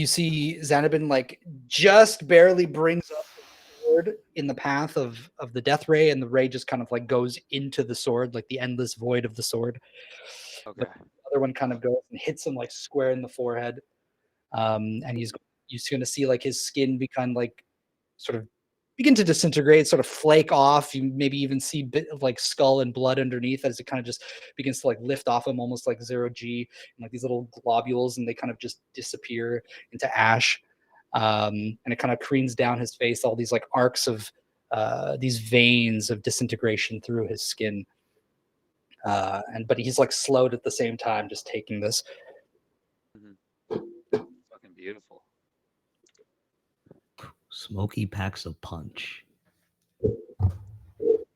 see Xanabin like just barely brings up the sword in the path of the death ray, and the ray just kind of like goes into the sword, like the endless void of the sword. Okay. But the other one kind of goes and hits him like square in the forehead, and you're going to see like his skin become like sort of begin to disintegrate, sort of flake off. You maybe even see bit of like skull and blood underneath as it kind of just begins to like lift off him, almost like 0G, and like these little globules, and they kind of just disappear into ash. And it kind of creams down his face, all these like arcs of these veins of disintegration through his skin. But he's like slowed at the same time, just taking this. Fucking beautiful. Smoky packs a punch.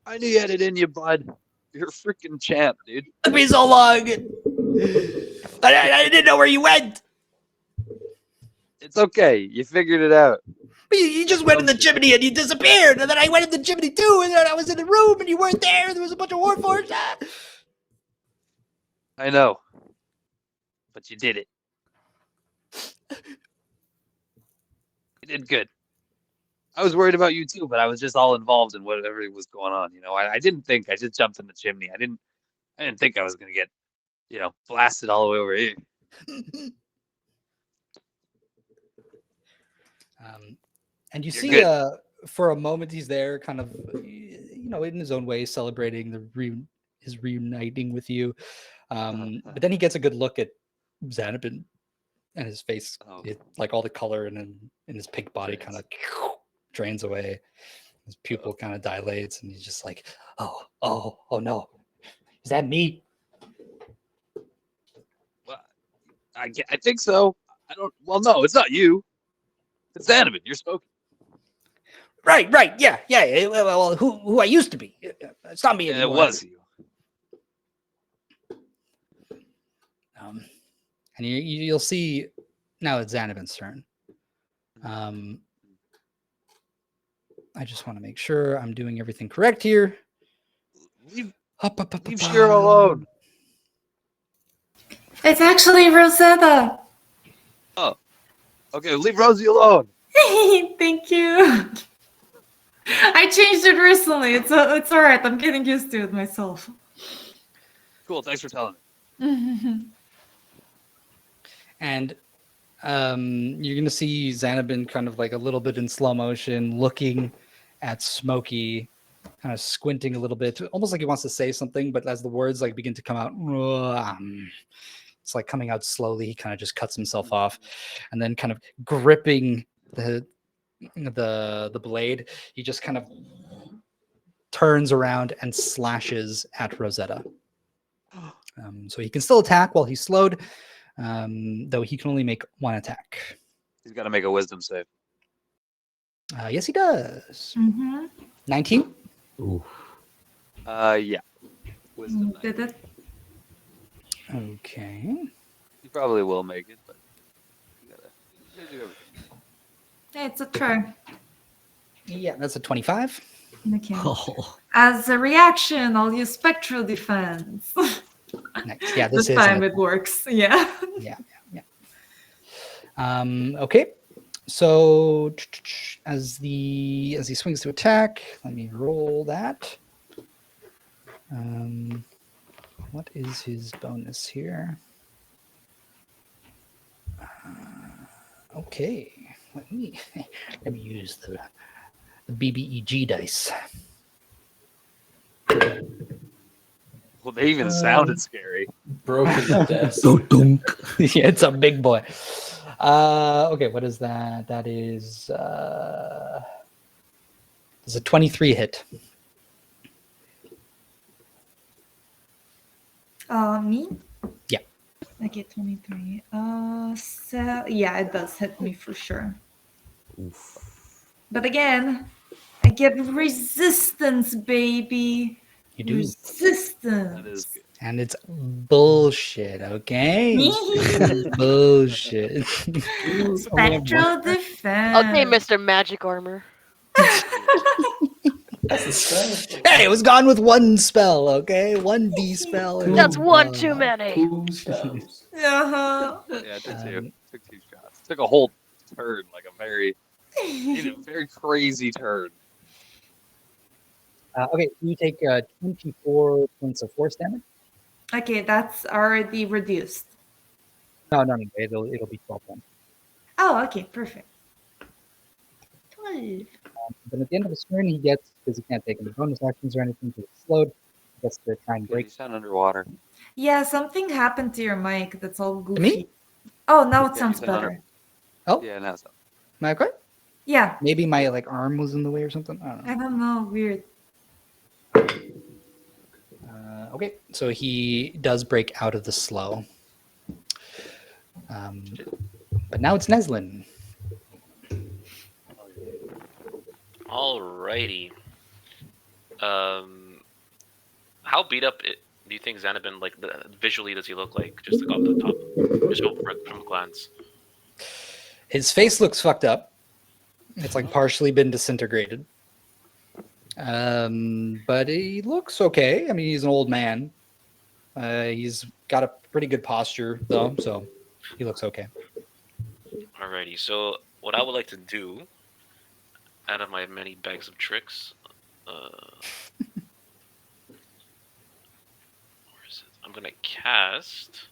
I knew you had it in you, bud. You're a freaking champ, dude. Took me so long. I didn't know where you went. It's okay. You figured it out. But you just went in the chimney and you disappeared, and then I went in the chimney too, and then I was in the room and you weren't there. There was a bunch of Warforged. I know. But you did it. You did good. I was worried about you too, but I was just all involved in whatever was going on. You know, I didn't think. I just jumped in the chimney. I didn't think I was gonna get, blasted all the way over here. And you You're see, good. for a moment, he's there, kind of, in his own way, celebrating his reuniting with you. But then he gets a good look at Xanabin, and his face, Oh, like all the color in his pink body, kind of drains away. His pupil kind of dilates, and he's just like, "Oh no, is that me?" well, I think so. I don't. Well, no, it's not you. It's Xanabin. You're smoking. Right, yeah. Well, who I used to be. It's not me Yeah, it anymore. was you. And you'll see now it's Xanabin's turn. I just want to make sure I'm doing everything correct here. Leave Shira alone. It's actually Rosetta. Oh, okay. Leave Rosie alone. Thank you. I changed it recently. It's all right. I'm getting used to it myself. Cool. Thanks for telling me. And you're gonna see Xanabin kind of like a little bit in slow motion, looking at Smokey, kind of squinting a little bit, almost like he wants to say something, but as the words like begin to come out, it's like coming out slowly. He kind of just cuts himself off, and then kind of gripping the blade, he just kind of turns around and slashes at Rosetta. So he can still attack while he's slowed, though he can only make one attack. He's got to make a wisdom save. Yes, he does. 19? Ooh. Yeah. Wisdom. Did it? Okay. You probably will make it, but you gotta do everything. Hey, it's a try. Yeah, that's a 25. Okay. Oh. As a reaction, I'll use spectral defense. Nice. Yeah, this this is time it works. Yeah. Yeah. Okay. So as he swings to attack, let me roll that. What is his bonus here? Okay. Let me use the BBEG dice. Well, they even sounded scary. Broken to death. Yeah, it's a big boy. Okay, what is that? That is it's a 23 hit. Me? Yeah. Okay, 23. So yeah, it does hit me for sure. Oof. But again, I get resistance, baby. You do. Resistance. That is good. And it's bullshit, okay? Bullshit. Spectral defense. Okay, Mr. Magic Armor. That's the spell. Hey, it was gone with one spell, okay? One D spell. and, That's one too many. Two spells. Uh-huh. Yeah, I did too. Took 2 shots. Took a whole turn, like a very crazy turn. Okay, you take 24 points of force damage. Okay, that's already reduced. No, it'll be 12 then. Oh, okay, perfect. 12. Then at the end of his turn, he gets, because he can't take any bonus actions or anything, because it's slowed, he gets to try and You break. sound underwater. Yeah, something happened to your mic that's all goofy. me? Oh, now it Yeah, sounds you sound better. Oh, Yeah, now so. am I okay? Yeah, Maybe my arm was in the way or something. I don't know. I don't know. Weird. Okay, so he does break out of the slow. But now it's Neslin. Alrighty. How beat up do you think Xanabin, like, visually does he look like? Just like off the top, just from a glance. His face looks fucked up. It's like partially been disintegrated. But he looks okay. I mean, he's an old man. He's got a pretty good posture, though, so he looks okay. Alrighty, so what I would like to do, out of my many bags of tricks, where is it? I'm gonna cast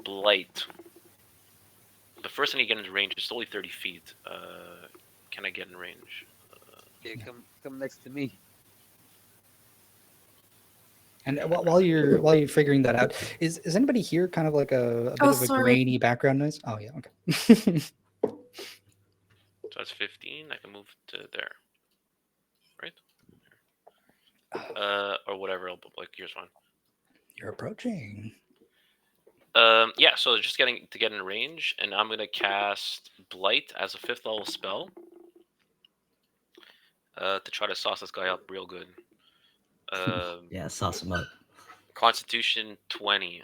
Blight. but first I need to get into range. It's only 30 feet. Can I get in range? Okay, come next to me. And while you're figuring that out, is anybody here kind of like a bit Oh, of a sorry. grainy background noise? Oh yeah, okay. So that's 15. I can move to there, right? Or whatever. Like here's fine. You're approaching. Yeah. So just get in range, and I'm gonna cast Blight as a 5th level spell. To try to sauce this guy up real good. Yeah, sauce him up. Constitution 20.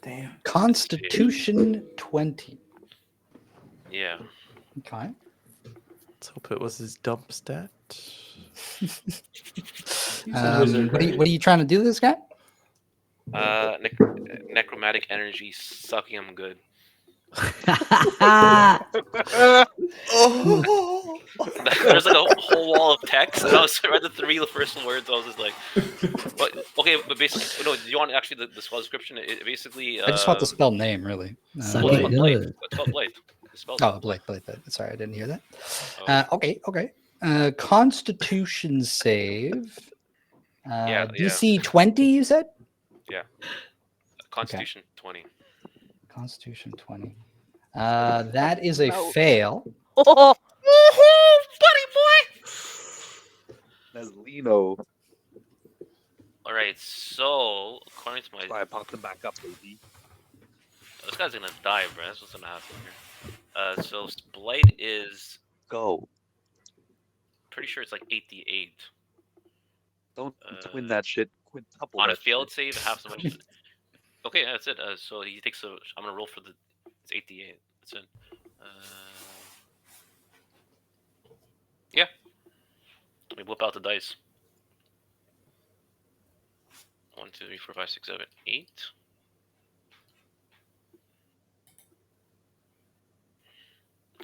Damn. Constitution 20. Yeah. Okay. Let's hope it was his dump stat. What are you trying to do to this guy? Necromantic energy sucking him good. Oh, There's like a whole wall of text, and I read the first words. I was just like, okay, but basically, no. Do you want actually the spell description? It basically. I just want the spell name, really. Suck Well, it it's Blade. good. It's called Blade. Blade. Sorry, I didn't hear that. Oh. Okay. Constitution save. DC 20, you said? Yeah. Constitution 20. Constitution 20. That is a fail. Oh, buddy boy! That's Lino. All right, so according to my, I popped them back up, baby. this guy's gonna die, bro. That's what's gonna happen here. So Blight is Go. pretty sure it's like 8d8. Don't twin that shit. Quintuple On a that failed shit. save, half so much. Okay, that's it. So he takes a. I'm gonna roll for the. It's 8d8. That's it. Yeah. Let me whip out the dice. 1, 2, 3, 4, 5, 6, 7, 8.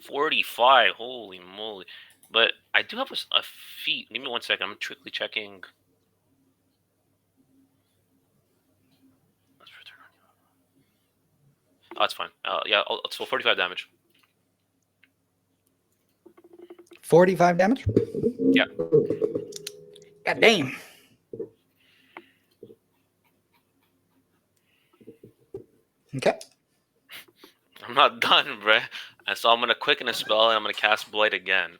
$45. Holy moly! But I do have a feat. Give me 1 second. I'm quickly checking. Oh, that's fine. Yeah, so 45 damage. 45 damage? Yeah. God damn. Okay. I'm not done, bruh. And so I'm gonna quicken a spell, and I'm gonna cast Blight again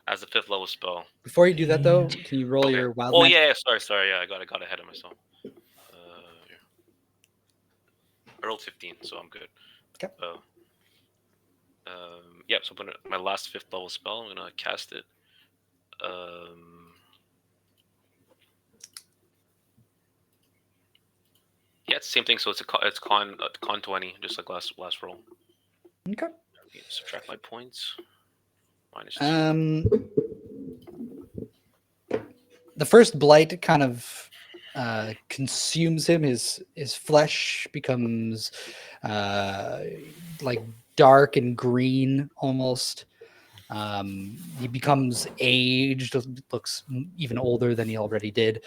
as a 5th level spell. Before you do that, though, can you roll your wild? Oh magic? yeah, sorry. Yeah, I got ahead of myself. I rolled 15, so I'm good. Okay. Yeah. So I'm gonna my last 5th level spell. I'm gonna cast it. Yeah, it's the same thing. So it's con 20, just like last roll. Okay. Subtract my points. Minus 2. The first blight kind of consumes him. His flesh becomes like dark and green almost. He becomes aged, looks even older than he already did.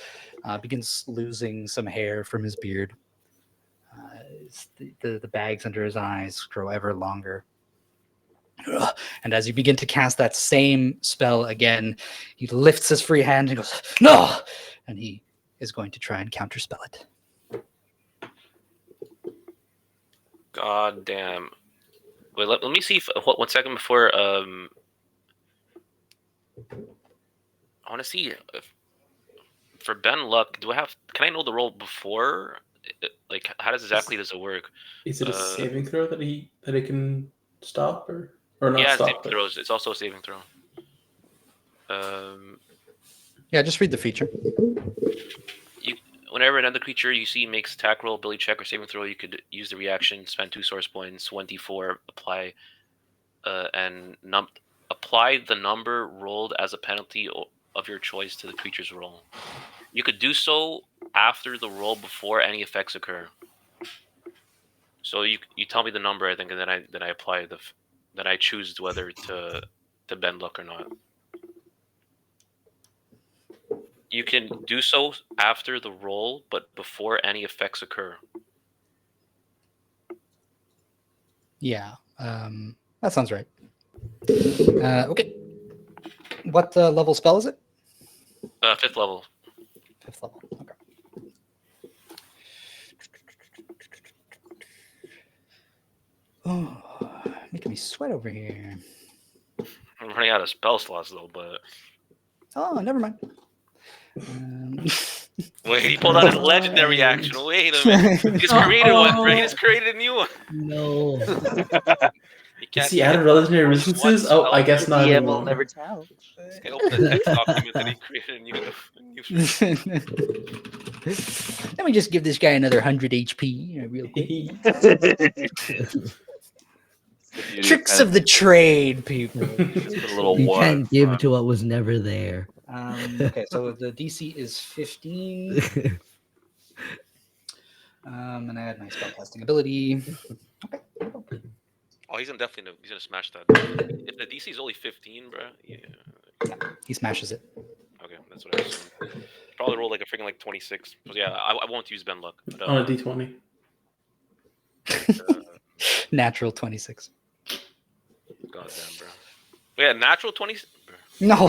Begins losing some hair from his beard. The bags under his eyes grow ever longer. And as you begin to cast that same spell again, he lifts his free hand and goes, "No!" And he is going to try and counterspell it. God damn. Wait, let me see if 1 second before I want to see if for Ben Luck, can I know the roll before? Like, how does it work? Is it a saving throw that he can stop or not yeah, stop? Saving throws. It's also a saving throw. Yeah, just read the feature. Whenever another creature you see makes attack roll, ability check, or saving throw, you could use the reaction, spend 2 source points, 1d4, apply, and apply the number rolled as a penalty of your choice to the creature's roll. You could do so after the roll before any effects occur. So you tell me the number, I think, and then I apply then I choose whether to bend luck or not. You can do so after the roll, but before any effects occur. Yeah, that sounds right. Okay. What level spell is it? 5th level. 5th level. Okay. Oh, making me sweat over here. I'm running out of spell slots though, but Oh, never mind. wait, he pulled out his legendary action. Wait a minute. He just created one, bro. He just created a new one. No. You Is can't he added legendary resistances? Oh, I guess not DM will anymore. never tell. This guy opened the text document and he created a new Let me just give this guy another 100 HP real quick. Tricks of the trade, people. Just a little You war can't in give front. to what was never there. Okay, so the DC is 15. And I had my spellcasting ability. Okay. Oh, he's gonna smash that. If the DC is only 15, bro, yeah. He smashes it. Okay, that's what I assumed. Probably roll like a freaking like 26. So yeah, I won't use Ben Luck. But, On a d20. Natural 26. Goddamn, bro. Yeah, natural 20. No.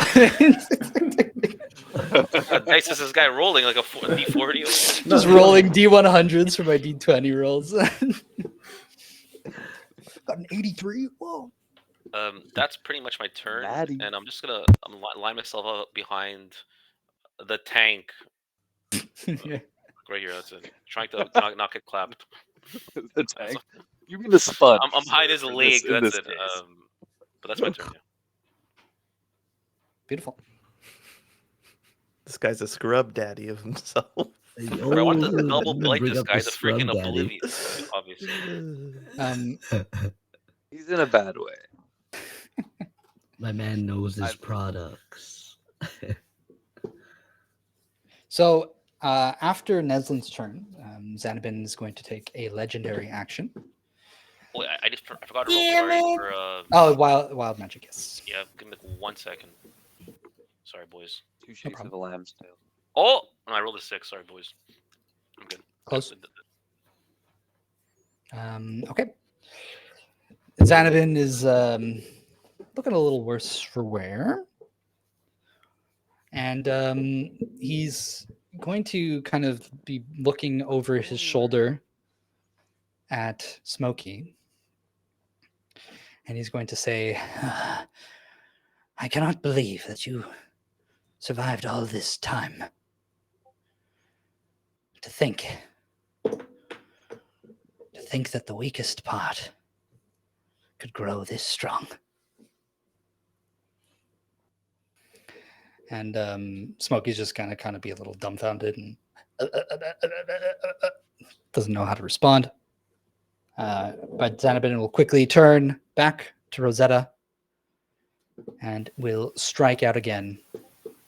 Nice is this guy rolling like a D40. Just rolling D100s for my D20 rolls. Got an 83. Whoa. That's pretty much my turn, Maddie. and I'm just gonna line myself up behind the tank Yeah. right here. That's it. Trying to not get clapped. The tank. You mean the sponge? I'm behind his in leg. this- in That's this it. case. But that's my turn. Yeah. Beautiful. This guy's a scrub daddy of himself. But I wanted to double blight bring this up guy the to freaking scrub daddy. oblivious, obviously. He's in a bad way. My man knows his products. So after Neslin's turn, Xanabin is going to take a legendary action. Oh, I forgot to roll. Sorry for. Oh, wild magic, yes. Yeah, give me 1 second. Sorry, boys. 2 shakes of a lamb's tail. Oh, no, I rolled a 6. Sorry, boys. I'm good. Close. Okay. Xanabin is looking a little worse for wear. And he's going to kind of be looking over his shoulder at Smokey. And he's going to say, I cannot believe that you survived all this time. To think that the weakest part could grow this strong. And Smokey's just gonna kind of be a little dumbfounded and doesn't know how to respond. But Xanabin will quickly turn back to Rosetta and will strike out again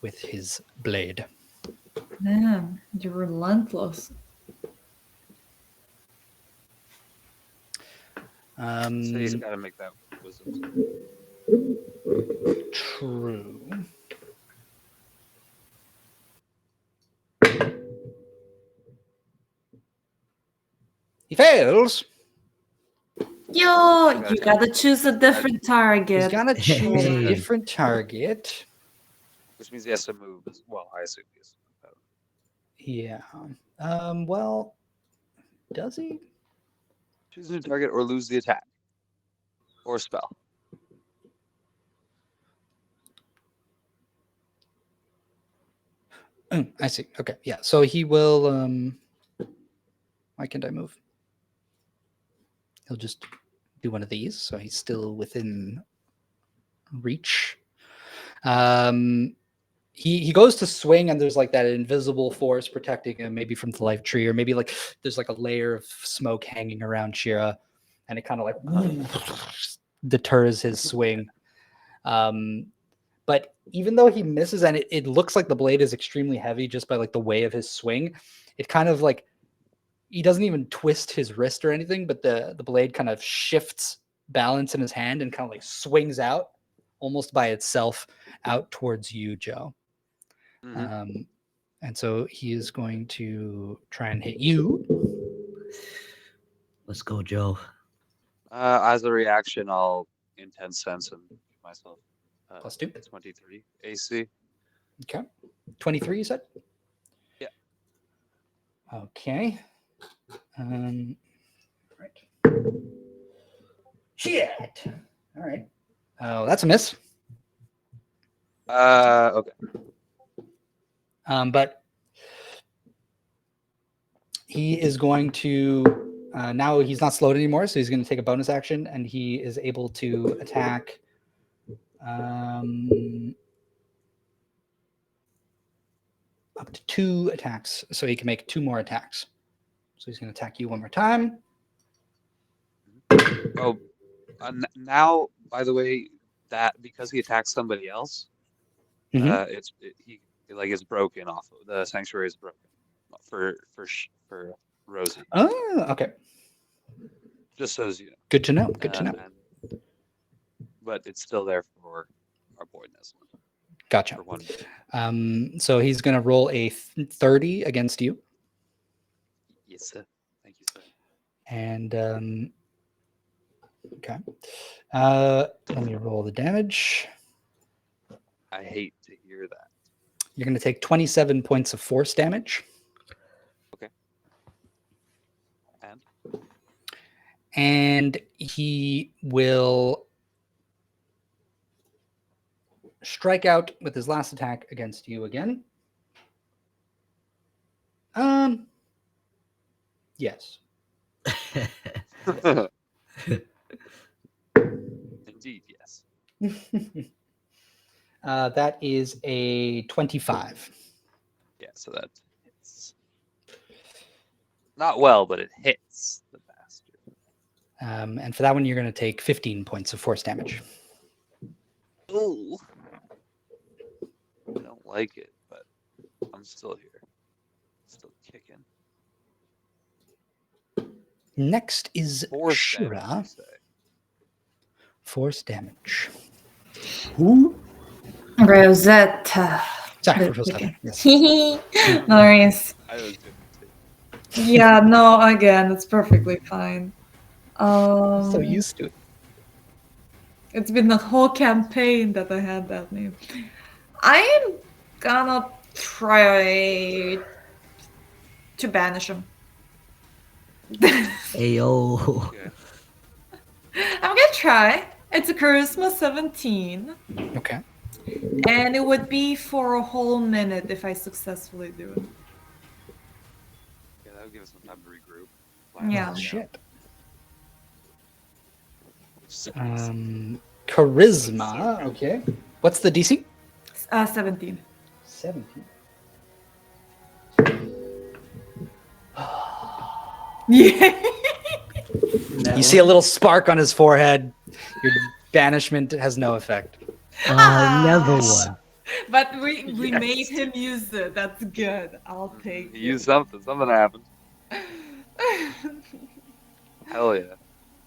with his blade. Man, you're relentless. So he's got to make that wisdom. True. He fails. Yo, you gotta choose a different He's target. gonna choose a Hey. different target. Which means he has to move. Well, I assume he has to move. Yeah. Well, does he? Choose a new target or lose the attack. Or spell. I see. Okay. Yeah. So he will. Why can't I move? He'll just do one of these, so he's still within reach. He goes to swing, and there's like that invisible force protecting him, maybe from the life tree, or maybe like there's like a layer of smoke hanging around Shira, and it kind of like deters his swing. But even though he misses, and it looks like the blade is extremely heavy just by like the way of his swing, it kind of like he doesn't even twist his wrist or anything, but the blade kind of shifts balance in his hand and kind of like swings out almost by itself out towards you, Joe. Mm-hmm. And so he is going to try and hit you. Let's go, Joe. As a reaction, I'll intense sense and give myself +2. 23 AC. Okay. 23, you said? Yeah. Okay. Right. Shit. All right. Oh, that's a miss. Okay. But he is going to now he's not slowed anymore, so he's going to take a bonus action, and he is able to attack. Up to 2 attacks, so he can make 2 more attacks. So he's going to attack you one more time. Oh, now, by the way, that because he attacked somebody else, it's broken off. The sanctuary is broken for Rosie. Oh, okay. Just so you know. Good to know. Good to know. But it's still there for our boy Nesmond. Gotcha. For one. So he's going to roll a 30 against you. Yes, sir. Thank you, sir. And okay. Let me roll the damage. I hate to hear that. You're going to take 27 points of force damage. Okay. And he will strike out with his last attack against you again. Yes. Indeed, yes. That is a 25. Yeah, so that hits. Not well, but it hits the bastard. And for that one, you're going to take 15 points of force damage. Ooh. I don't like it, but I'm still here. Still kicking. Next is Force Shira. damage, you say? Force damage. Rosetta. Sorry, for Rosetta. Yes. No worries. I was doing it too. Yeah, no, again, it's perfectly fine. I'm so used to it. It's been the whole campaign that I had that name. I am gonna try to banish him. Ayo. Okay. I'm gonna try. It's a charisma 17. Okay. And it would be for a whole minute if I successfully do it. Yeah, that would give us some time to regroup. Yeah. Shit. Charisma. Okay. What's the DC? 17. 17. Yeah. You see a little spark on his forehead. Your banishment has no effect. Never one. But we made him use it. That's good. I'll take He used something. Something happened. Hell yeah.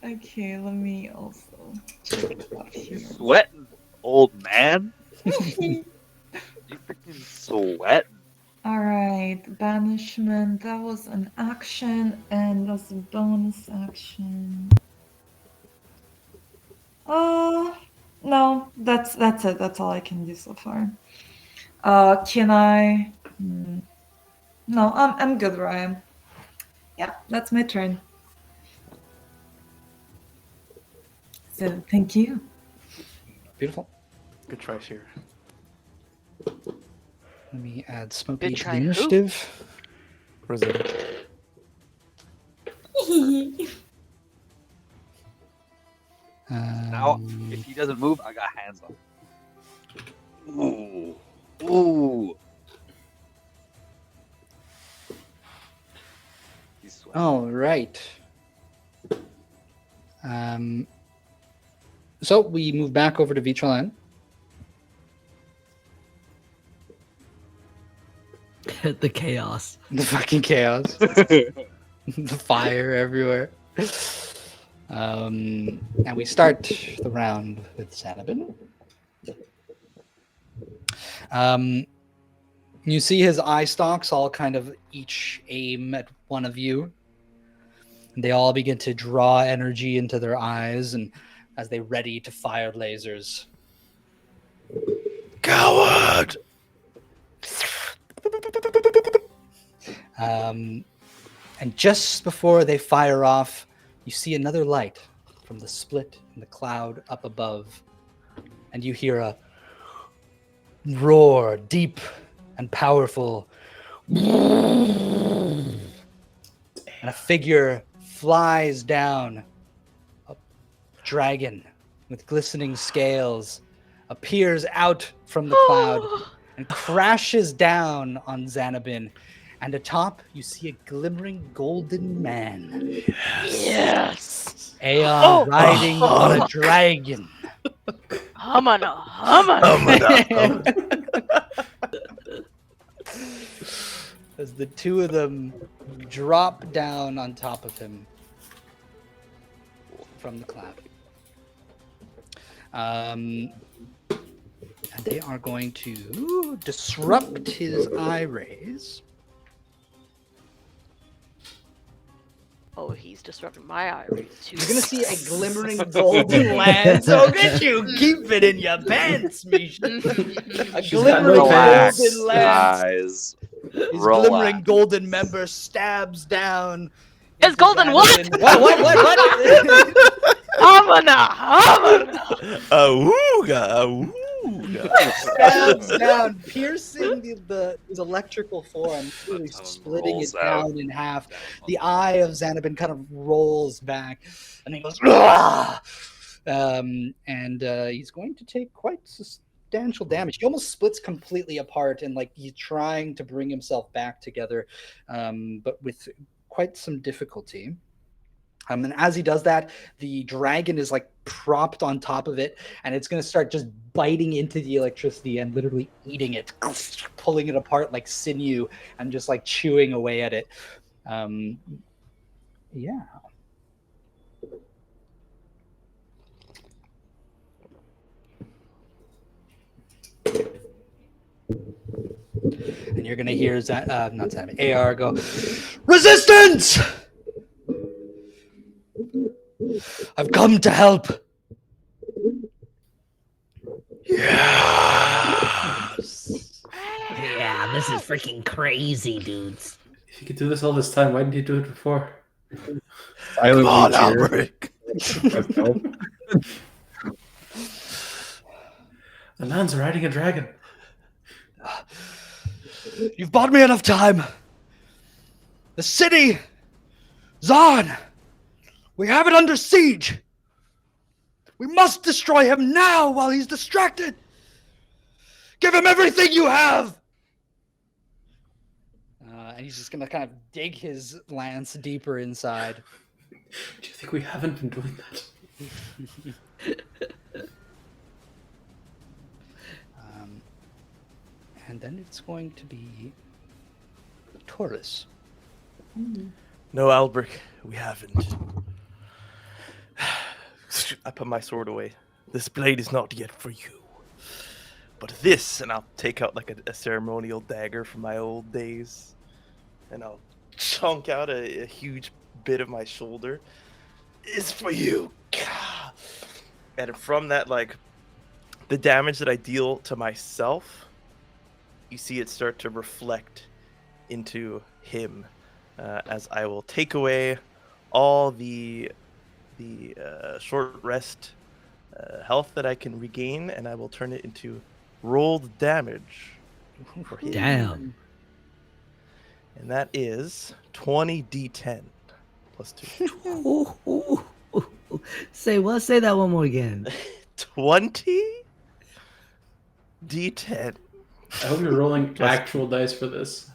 Okay, let me also check it out here. You sweating, old man? You freaking sweating. Alright, banishment. That was an action and that's a bonus action. No, that's it. That's all I can do so far. Can I? No, I'm good where I am. Yeah, that's my turn. So thank you. Beautiful. Good try, here. Let me add Smokey Good to try the who? initiative. Rosetta. Now, if he doesn't move, I got hands on him. Ooh. Ooh. He's sweating. All right. So we move back over to Vitralan. The chaos. The fucking chaos. The fire everywhere. And we start the round with Xanabin. You see his eye stalks all kind of each aim at one of you. And they all begin to draw energy into their eyes, and as they ready to fire lasers. Coward! And just before they fire off, you see another light from the split in the cloud up above. And you hear a roar, deep and powerful. And a figure flies down. A dragon with glistening scales appears out from the cloud and crashes down on Xanabin. And atop, you see a glimmering golden man. Yes. Aeon riding on a dragon. Hamana. As the two of them drop down on top of him from the cloud. And they are going to disrupt his eye rays. Oh, he's disrupting my eye rays too. You're gonna see a glimmering golden lance. So good you keep it in your pants, Misha. A glimmering Relax, golden lance. guys. His Relax. glimmering golden member stabs down. His into golden what? Xanabin. What? Hamana. Awooga. Stabs down, piercing his electrical form, really splitting it rolls out. down in half. The eye of Xanabin kind of rolls back, and he goes, "Rah!" And he's going to take quite substantial damage. He almost splits completely apart, and like he's trying to bring himself back together, but with quite some difficulty. And as he does that, the dragon is like propped on top of it, and it's going to start just biting into the electricity and literally eating it, pulling it apart like sinew, and just like chewing away at it. Yeah. And you're going to hear AR go, "Resistance! I've come to help." Yes. Yeah, this is freaking crazy, dudes. If you could do this all this time, why didn't you do it before? Come on, cheer. Albrecht. The man's riding a dragon. You've bought me enough time. The city, Xarn, we have it under siege. We must destroy him now while he's distracted. Give him everything you have. And he's just going to kind of dig his lance deeper inside. Do you think we haven't been doing that? And then it's going to be Taurus. No, Albrecht, we haven't. I put my sword away. This blade is not yet for you. But this, and I'll take out like a ceremonial dagger from my old days, and I'll chunk out a huge bit of my shoulder, is for you. And from that, like, the damage that I deal to myself, you see it start to reflect into him, as I will take away all the short rest health that I can regain, and I will turn it into rolled damage for him. Damn. And that is 20 d10 plus 2. Say what? Say that one more again. 20 d10. I hope you're rolling actual dice for this.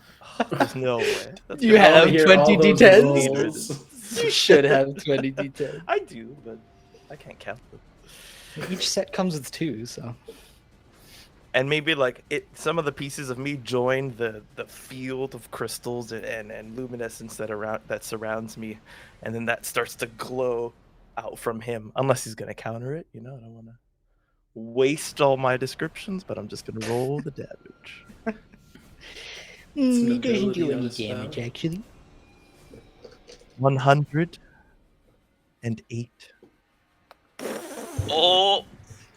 There's no way. That's You gonna- have I wanna hear 20 all those d10s? rolls. You should have 20 d10. I do, but I can't count them. Each set comes with 2, so. And maybe like some of the pieces of me join the field of crystals and luminescence that surrounds me, and then that starts to glow out from him. Unless he's gonna counter it, I don't want to waste all my descriptions, but I'm just gonna roll the damage. an He doesn't ability do on any his spell. damage, actually. 100 and 8. Oh,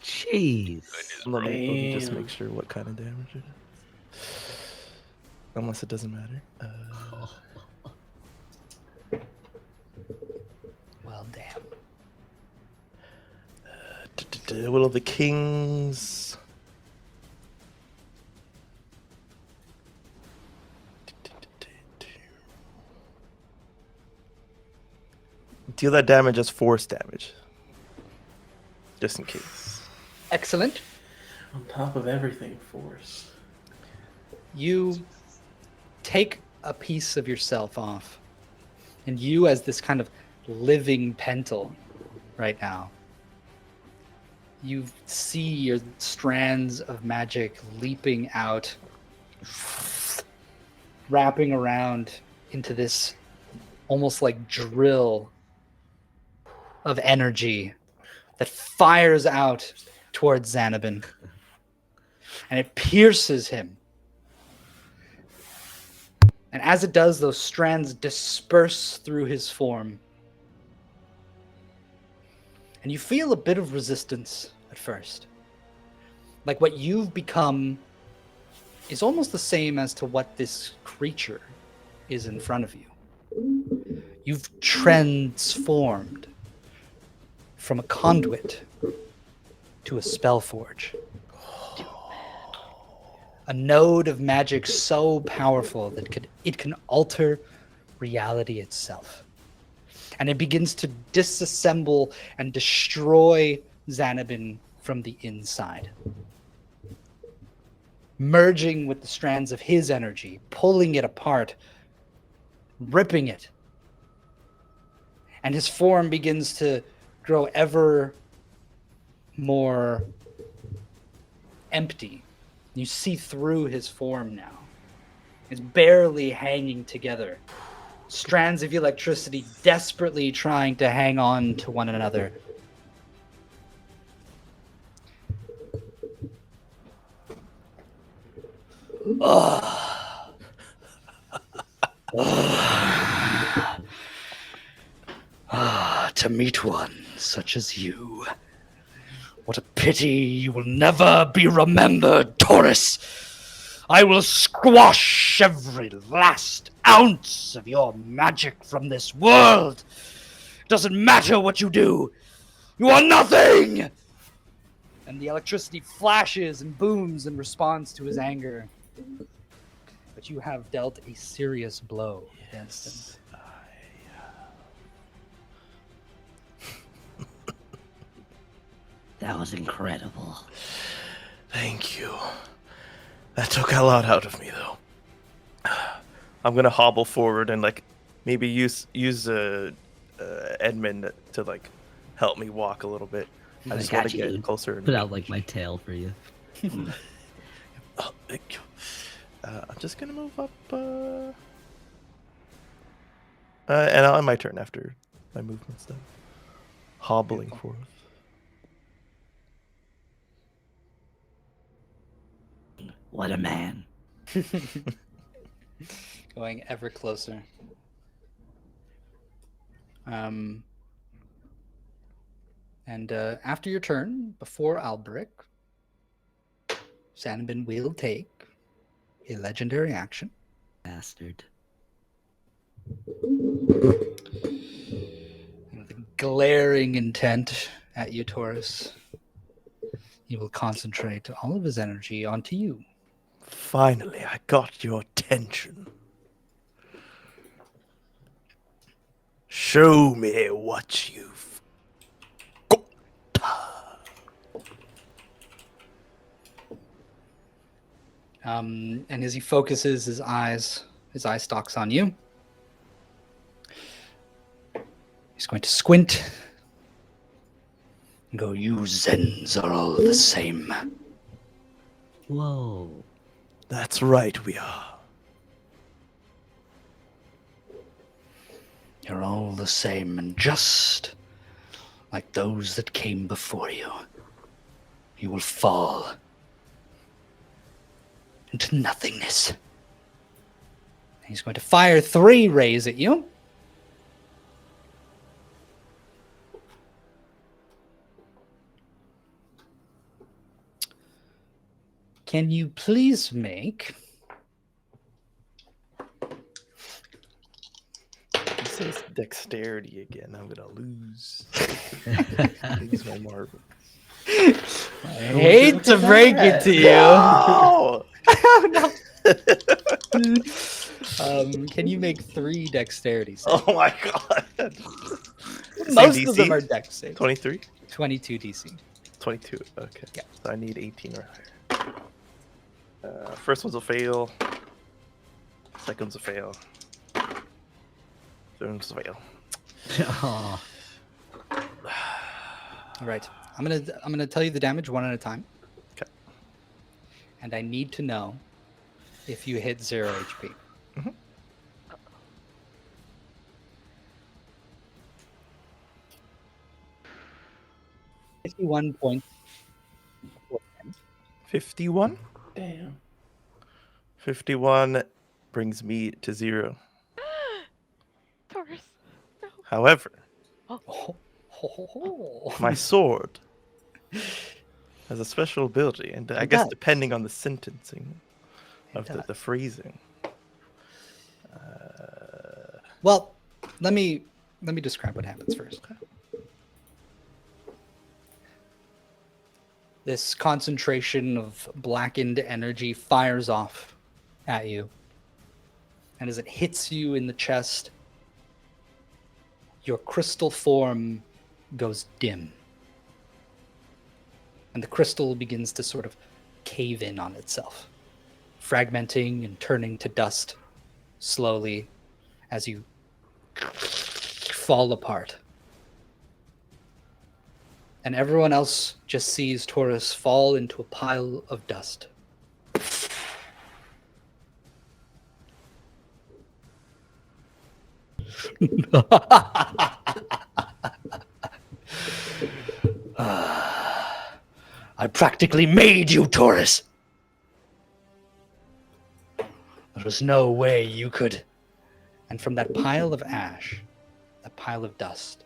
Jeez. Let me just Damn. make sure what kind of damage it is. Unless it doesn't matter. Well, damn. Will of the Kings. Deal that damage as force damage. Just in case. Excellent. On top of everything, force. You take a piece of yourself off, and you, as this kind of living pental right now, you see your strands of magic leaping out, wrapping around into this almost like drill of energy that fires out towards Xanabin, and it pierces him. And as it does, those strands disperse through his form. And you feel a bit of resistance at first. Like what you've become is almost the same as to what this creature is in front of you. You've transformed from a conduit to a spellforge. A node of magic so powerful that it can alter reality itself. And it begins to disassemble and destroy Xanabin from the inside. Merging with the strands of his energy, pulling it apart, ripping it. And his form begins to grow ever more empty. You see through his form now. It's barely hanging together. Strands of electricity desperately trying to hang on to one another. To meet one such as you. What a pity you will never be remembered, Taurus. I will squash every last ounce of your magic from this world. It doesn't matter what you do. You are nothing! And the electricity flashes and booms in response to his anger. But you have dealt a serious blow against him. That was incredible. Thank you. That took a lot out of me, though. I'm gonna hobble forward and like maybe use Edmund to like help me walk a little bit. I just want to get closer. And put out like my tail for you. Oh, thank you. I'm just gonna move up. And on my turn after my movement's done. Hobbling forward. What a man. Going ever closer. And after your turn, before Alberic, Xanabin will take a legendary action. Bastard. With a glaring intent at you, Taurus, he will concentrate all of his energy onto you. Finally, I got your attention. Show me what you've got. And as he focuses his eye stalks on you, he's going to squint and go, "You Zens are all the same." Whoa. That's right, we are. You're all the same, and just like those that came before you, you will fall into nothingness. He's going to fire 3 rays at you. Can you please make He says dexterity again. I'm gonna lose. Lose my marbles. I hate to break it to you. No! Can you make 3 dexterity saves? Oh my god. Most of them are dex saves. 23? 22 DC. 22. Okay. Yeah. So I need 18 or higher. First one's a fail. Second one's a fail. Third one's a fail. Aw. All right. I'm gonna tell you the damage one at a time. Okay. And I need to know if you hit 0 HP. Mhm. $51 points. 51? Damn. 51 brings me to 0. Taurus. No. However, Oh. my sword has a special ability, and I It guess does. depending on the sentencing of does. the freezing. Well, let me describe what happens first. This concentration of blackened energy fires off at you. And as it hits you in the chest, your crystal form goes dim. And the crystal begins to sort of cave in on itself, fragmenting and turning to dust slowly as you fall apart. And everyone else just sees Taurus fall into a pile of dust. I practically made you, Taurus. There was no way you could. And from that pile of ash, that pile of dust,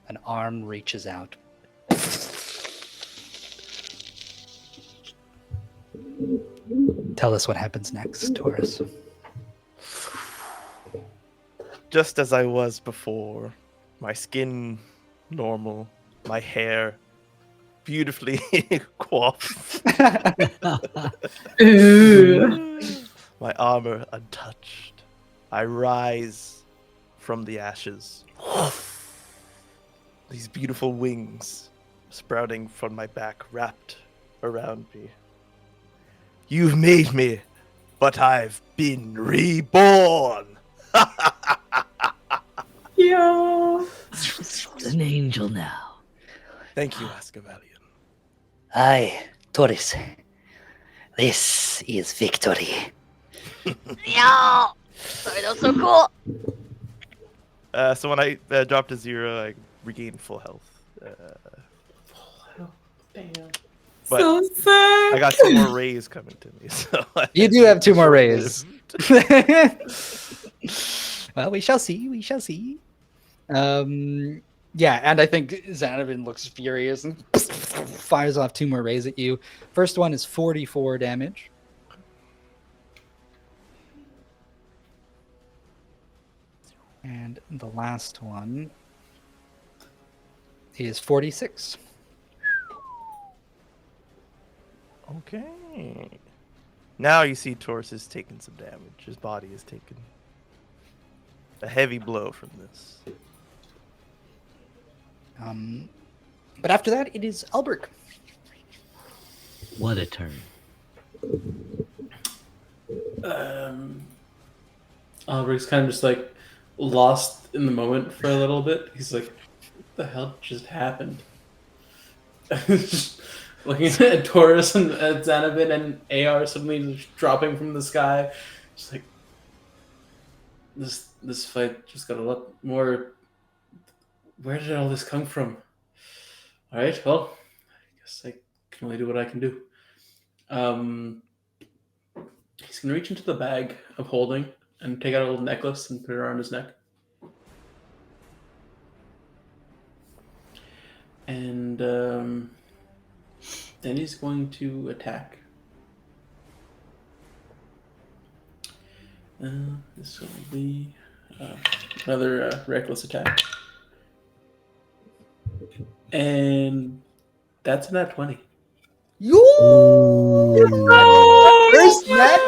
an arm reaches out. Tell us what happens next, Taurus. Just as I was before, my skin normal, my hair beautifully coiffed, Ooh. my armor untouched. I rise from the ashes. These beautiful wings sprouting from my back, wrapped around me. You've made me, but I've been reborn. Yo. An angel now. Thank you, Ascavalion. Aye, Taurus. This is victory. Yeah. Sorry, that was so cool. So when I drop to 0, I regain full health. Damn. But So sad. I got 2 more rays coming to me. So You do have 2 more rays. short-lived. Well, we shall see. We shall see. Yeah, and I think Xanabin looks furious and fires off 2 more rays at you. First one is 44 damage. And the last one is 46. Okay. Now you see Taurus is taking some damage. His body is taking a heavy blow from this. But after that, it is Albrecht. What a turn. Albrecht's kind of just like lost in the moment for a little bit. He's like, what the hell just happened? Just looking at Taurus and at Xanabin and AR suddenly just dropping from the sky. Just like, this fight just got a lot more. Where did all this come from? All right, well, I guess I can only do what I can do. He's gonna reach into the bag of holding and take out a little necklace and put it around his neck. And then he's going to attack This will be another reckless attack. And that's not 20. First net?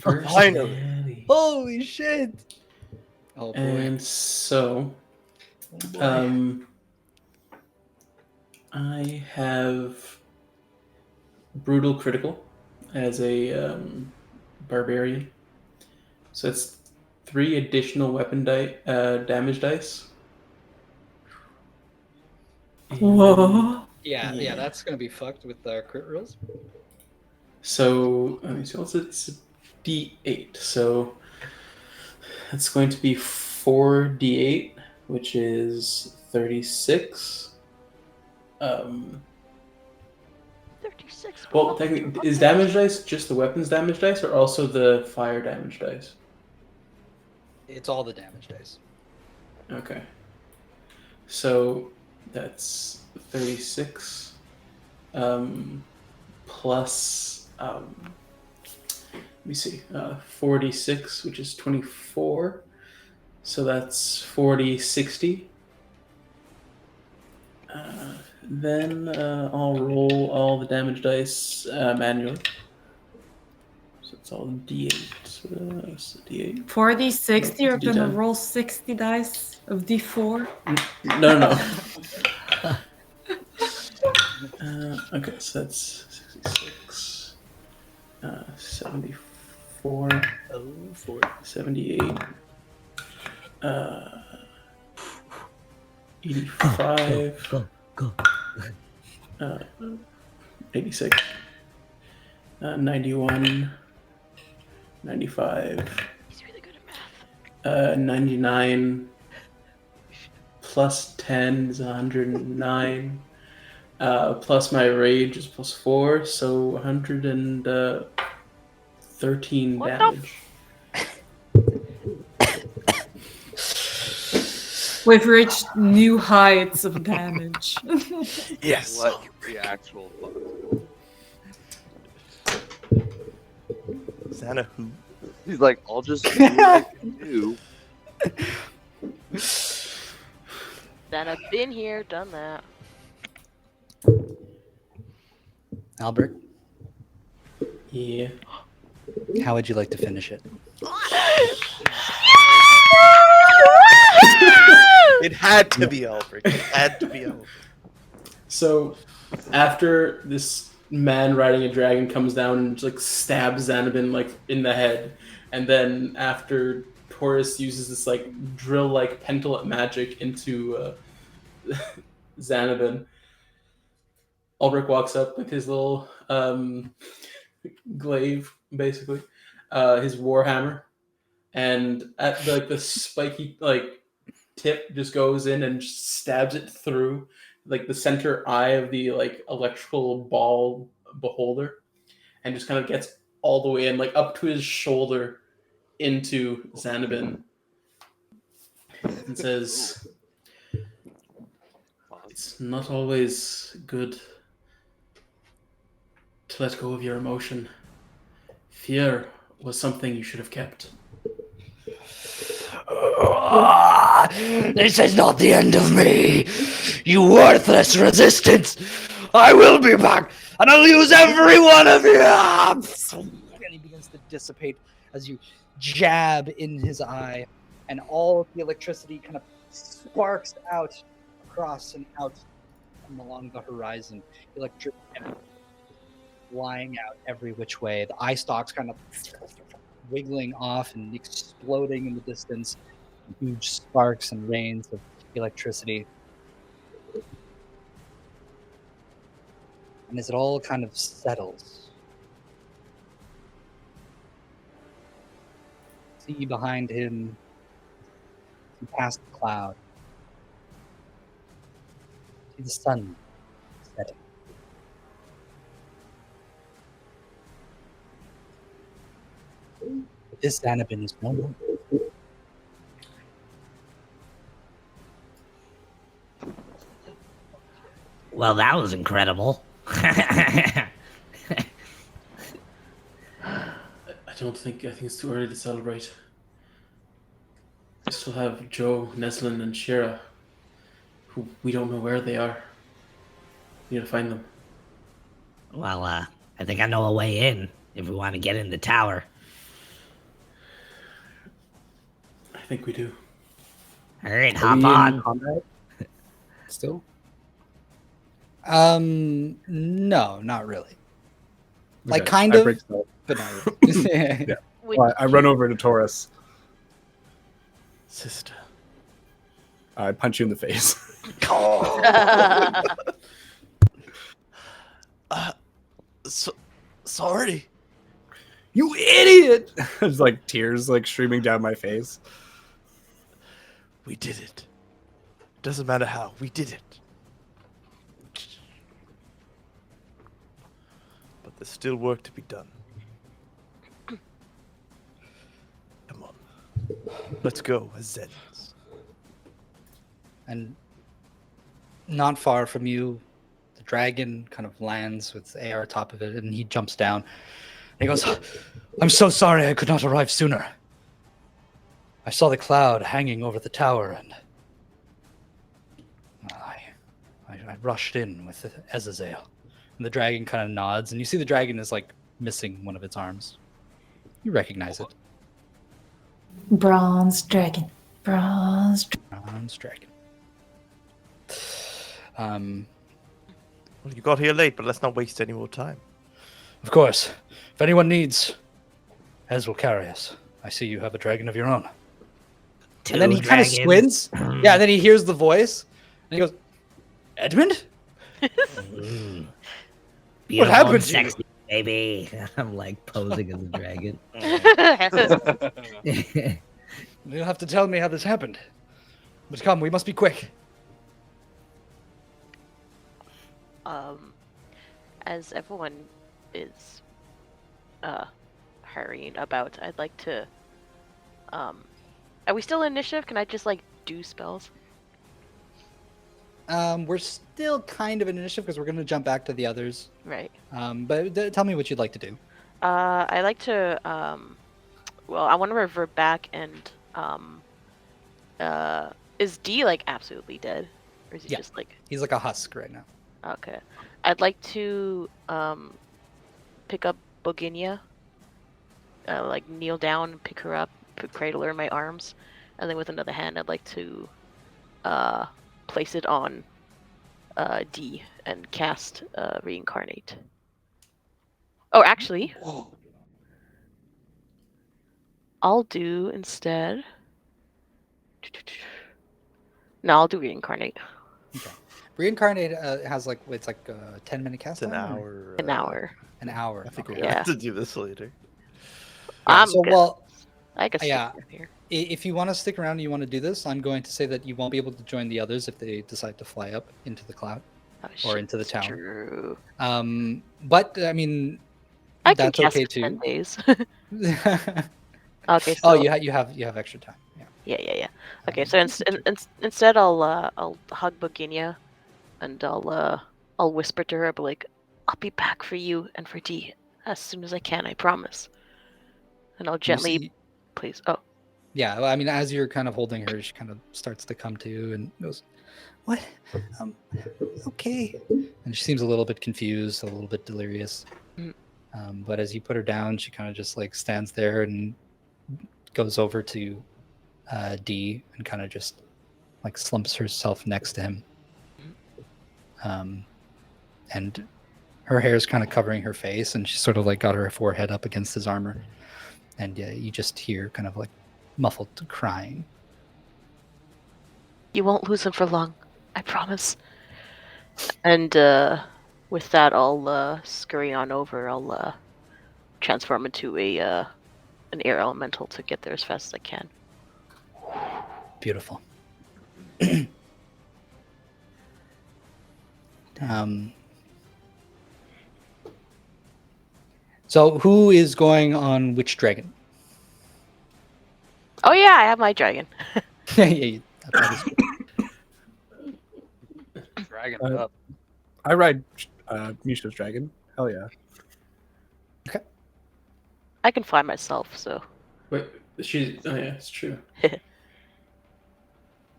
First Finally. natty. Holy shit! Oh boy. And so, Oh, boy. I have brutal critical as a barbarian. So it's 3 additional weapon damage dice. Whoa. Yeah, that's gonna be fucked with the crit rolls. So let me see. It's a D8. So it's going to be 4d8, which is 36. 36. Well, technically, is damage dice just the weapons damage dice, or also the fire damage dice? It's all the damage dice. Okay. So that's 36 plus let me see, 46, which is 24. So that's 40, 60. Then I'll roll all the damage dice manually. So it's all D8. So D8. For these 60, you're gonna D10. roll 60 dice of D4. No. Okay, so that's 66, 74, 78, 85, Go. 86, 91, 95, He's really good at math. 99, plus 10 is 109. Plus my rage is plus 4, so 113 What the damage. We've reached new heights of damage. Yes. What the actual fuck? Xana who? He's like, I'll just do what I can do. Then I've been here, done that. Albert, Yeah. how would you like to finish it? It had to be Albert. It had to be Albert. So after this man riding a dragon comes down and just, like, stabs Xanabin like in the head, and then after Taurus uses this like drill-like pentulate magic into Xanabin, Ulrich walks up with his little glaive, basically, his warhammer, and at the spiky tip just goes in and just stabs it through the center eye of the electrical ball beholder, and just kind of gets all the way in, up to his shoulder into Xanabin, and says, "It's not always good to let go of your emotion. Fear was something you should have kept." This is not the end of me, you worthless resistance. I will be back, and I'll use every one of you. And he begins to dissipate as you jab in his eye, and all of the electricity kind of sparks out across and out from along the horizon. Electricity flying out every which way. The eye stalks kind of wiggling off and exploding in the distance. Huge sparks and rains of electricity. And as it all kind of settles, see behind him, past the cloud, see the sun setting. But this Xanabin is no more. Well, that was incredible. I I think it's too early to celebrate. We still have Joe, Neslin, and Shira, who we don't know where they are. We need to find them. Well, I think I know a way in if we want to get in the tower. I think we do. All right, Are hop we in on. combat still? No, not really. Like Okay, kind I of, break stealth. but not really. Yeah. Would Well, I run over to Taurus. Sister. I punch you in the face. Sorry. You idiot! There's like tears like streaming down my face. We did it. Doesn't matter how. We did it. But there's still work to be done. Come on. Let's go as Zens. And not far from you, the dragon kind of lands with air atop of it, and he jumps down. And he goes, "I'm so sorry I could not arrive sooner. I saw the cloud hanging over the tower, and I rushed in with Azazel." And the dragon kind of nods, and you see the dragon is like missing one of its arms. You recognize it. Bronze dragon. Bronze dragon. Well, you got here late, but let's not waste any more time. Of course, if anyone needs, Ez will carry us. I see you have a dragon of your own. Two And then he kind of dragons. squints. Yeah, and then he hears the voice, and he goes, "Edmund? Beautiful happened and to you?" sexy, baby. I'm like posing as a dragon. You'll have to tell me how this happened. But come, we must be quick." As everyone is hurrying about, I'd like to are we still in initiative? Can I just like do spells? We're still kind of in initiative because we're going to jump back to the others. Right. But tell me what you'd like to do. I like to well, I want to revert back and is D like absolutely dead? Or is he Yeah. just like He's like a husk right now. okay. I'd like to pick up Boginia. Like kneel down, pick her up, cradle her in my arms, and then with another hand I'd like to place it on D and cast reincarnate. Oh, actually, I'll do instead. No, I'll do reincarnate. Reincarnate has like it's like a 10-minute cast. It's an time, or- hour. An hour. An hour. I think Okay. we're gonna have Yeah. to do this later. I'm so good. well, I guess yeah. here. If you want to stick around and you want to do this, I'm going to say that you won't be able to join the others if they decide to fly up into the cloud Oh, or shit, into the that's town. True. But I mean, I can that's cast okay for 10 too. days. Okay. So, Oh, you have extra time. Yeah. Yeah. Okay, so instead I'll hug Boginia, and I'll whisper to her, but like, "I'll be back for you and for D as soon as I can. I promise." And I'll gently, see- please. Oh, Yeah, well, I mean, as you're kind of holding her, she kind of starts to come to and goes, "What? Okay." And she seems a little bit confused, a little bit delirious. Mm. But as you put her down, she kind of just like stands there and goes over to D and kind of just like slumps herself next to him. And her hair is kind of covering her face, and she's sort of like got her forehead up against his armor. And you just hear kind of like muffled crying. you won't lose him for long. I promise. And with that, I'll scurry on over. I'll transform into an air elemental to get there as fast as I can. Beautiful. So who is going on which dragon? Oh yeah, I have my dragon. Yeah, that is good. Dragon up. I ride Misha's dragon. Hell yeah. I can fly myself, so. Wait, she's. Oh yeah, it's true.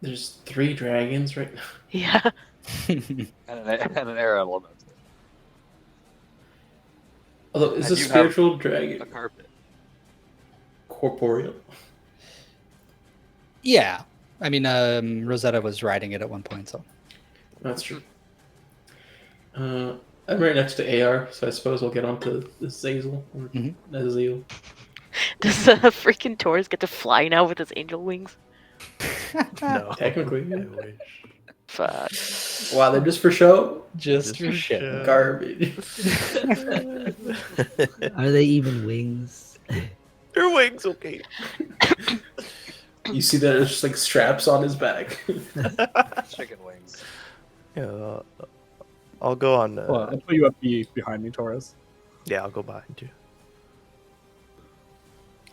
There's 3 dragons right now. Yeah. And an air element. Although, is And a you have spiritual a dragon carpet. corporeal? Yeah. I mean, Rosetta was riding it at one point, so. That's true. I'm right next to AR, so I suppose I'll get onto the Zazel or Azil. Does freaking Taurus get to fly now with his angel wings? No. Technically, yeah. I wish. Fuck. Wow, they're just for show? Just for for shit. show. Garbage. Are they even wings? Your wings, okay. You see that there's just like straps on his back. Chicken wings. Yeah, I'll go on. Well, I'll put you up behind me, Taurus. Yeah, I'll go behind you.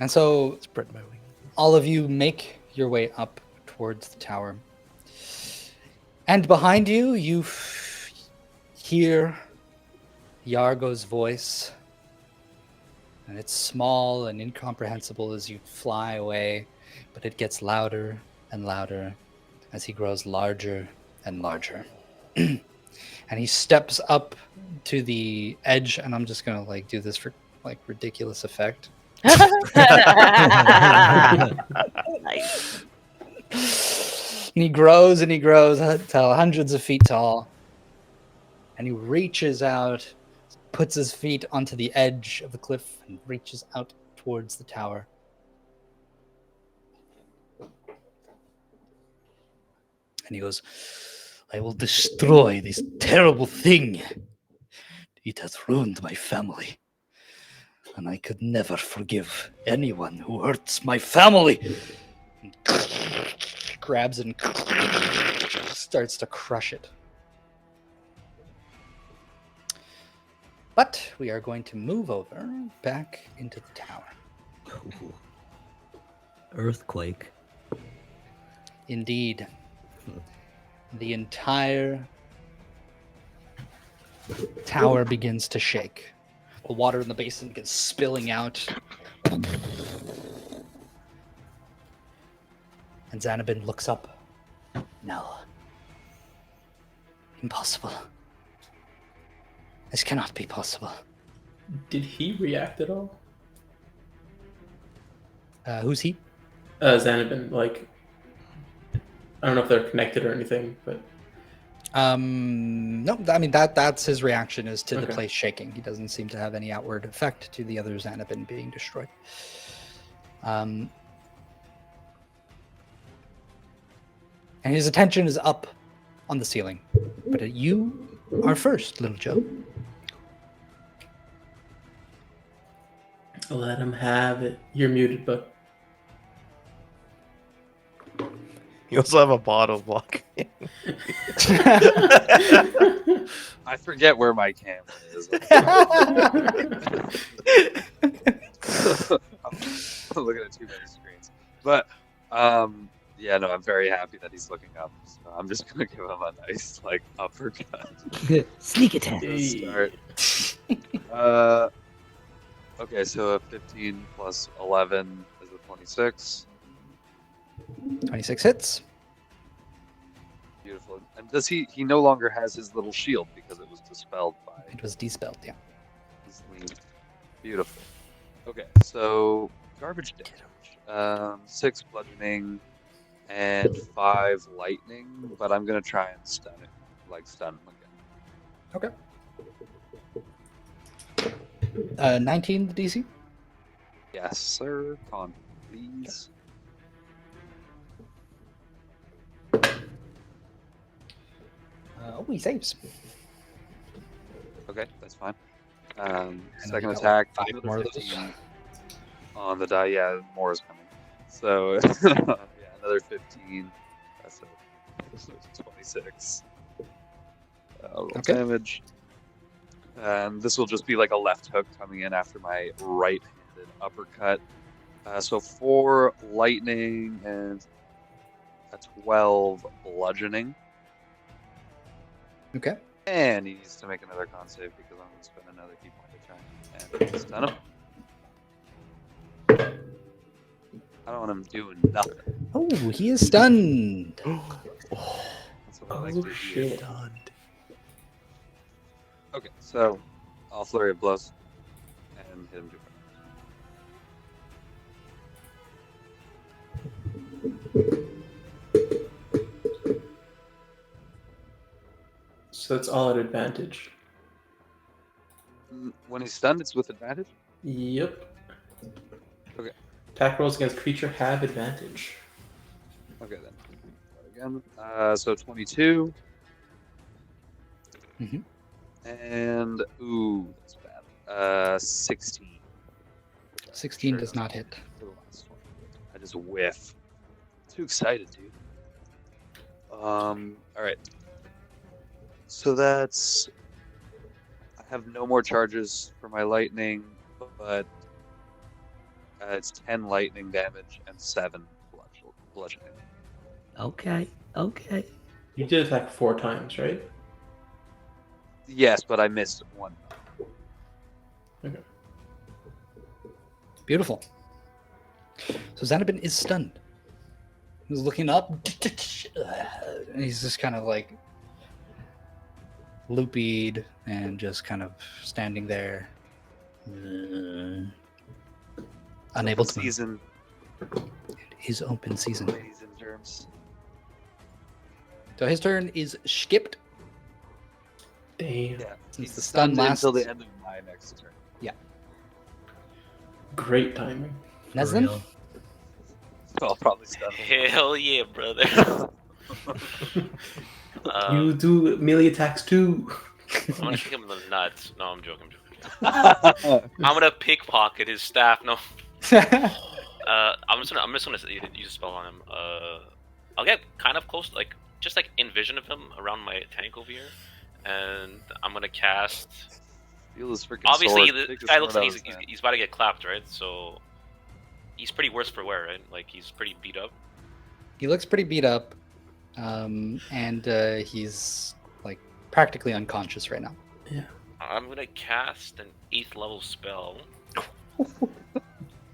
And so Spread my wings. all of you make your way up towards the tower. And behind you, you hear Yargo's voice. And it's small and incomprehensible as you fly away, but it gets louder and louder as he grows larger and larger. And he steps up to the edge, and I'm just gonna like do this for like ridiculous effect. Nice. And he grows till hundreds of feet tall. And he reaches out, puts his feet onto the edge of the cliff, and reaches out towards the tower. And he goes, I will destroy this terrible thing. It has ruined my family. And I could never forgive anyone who hurts my family. And grabs and starts to crush it. But we are going to move over back into the tower. Earthquake. Indeed. The entire tower begins to shake. The water in the basin begins spilling out. And Xanabin looks up. No. Impossible. This cannot be possible. Did he react at all? Who's he? Xanabin, like, I don't know if they're connected or anything, but No, I mean that's his reaction is to the Okay. place shaking. He doesn't seem to have any outward effect to the other Xanabin being destroyed. And his attention is up on the ceiling. But you are first, little Joe. let him have it. You're muted, but You also have a bottle block. I forget where my camera is. I'm looking at too many screens. But yeah, no, I'm very happy that he's looking up. So I'm just gonna give him a nice like uppercut. Sneak attack. to start. Okay, so a 15 plus 11 is a 26. 26 hits. Beautiful. And does he no longer has his little shield because it was dispelled by It was dispelled, yeah. his lead. Beautiful. Okay, so garbage damage. 6 bludgeoning and 5 lightning, but I'm gonna try and stun him again. Okay. 19 the DC. Yes, sir. Con, please. Oh, he saves. Okay, that's fine. know Second you got, attack, like, 5 another more of those. 15 on the die. Yeah, more is coming. So yeah, another 15. That's a 26. Roll Okay. damage. And this will just be like a left hook coming in after my right-handed uppercut. So 4 lightning and a 12 bludgeoning. Okay. And he needs to make another con save because I'm going to spend another key point to try and stun him. I don't want him doing nothing. Oh, he is stunned. That's what I like Oh to hear. shit. Okay, so I'll flurry of blows and hit him 2 points. So it's all at advantage. When he's stunned, it's with advantage? Yep. Okay. Attack rolls against creature have advantage. Okay, then. Again. So 22. Mhm. And, ooh, that's bad. 16. 16 does not hit. For the last one. I just whiff. Too excited, dude. Alright. So that's... I have no more charges for my lightning, but it's 10 lightning damage and 7 bludgeoning. Okay. Okay. You did attack 4 times, right? Yes, but I missed one. Okay. Beautiful. So Xanabin is stunned. He's looking up. And he's just kind of like loopied and just kind of standing there. Unable to move. Season, His open season. ladies and germs. So his turn is skipped. Damn. Yeah, Since he's the stun lasts until the end of my next turn. Great timing. For Neslin? real. I'll probably stun him. Hell yeah, brother. You do melee attacks too. I'm gonna kick him in the nuts. No, I'm joking. I'm gonna pickpocket his staff. No. I'm just gonna use a spell on him. I'll get kind of close, like just like in vision of him around my tank over here, and I'm gonna cast. Feel his freaking Obviously, sword. the Take guy sword looks out like of his hand. he's about to get clapped, right? So he's pretty worse for wear, right? Like he's pretty beat up. He looks pretty beat up. And he's like practically unconscious right now. I'm gonna cast an 8th level spell.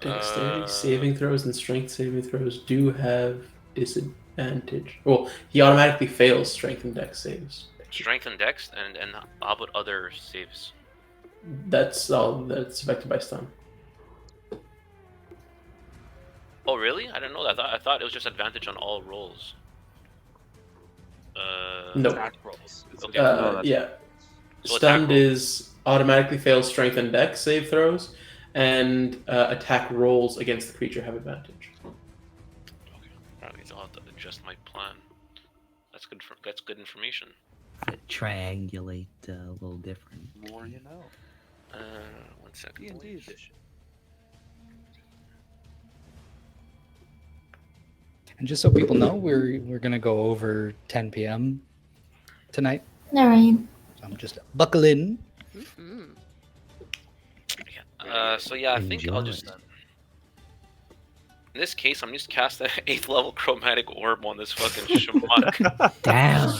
Dexterity saving throws and strength saving throws do have disadvantage. Well, he automatically fails strength and dex saves. Strength and Dex, and how about other saves? That's all. That's affected by stun. Oh, really? I didn't know that. I thought it was just advantage on all rolls. No. Attack rolls. It's Okay. Yeah. So Stunned attack rolls. is automatically fails strength and dex save throws, and attack rolls against the creature have advantage. Okay. Alright, I'll have to adjust my plan. That's good. That's good information. Triangulate a little different. More you know. 1 second. D&D edition. And just so people know, we're gonna go over 10 p.m. tonight. All right. So I'm just buckle in. Mhm. So yeah, I think I'll Enjoy. just. In this case, I'm just cast an 8th level chromatic orb on this fucking schmuck. Damn.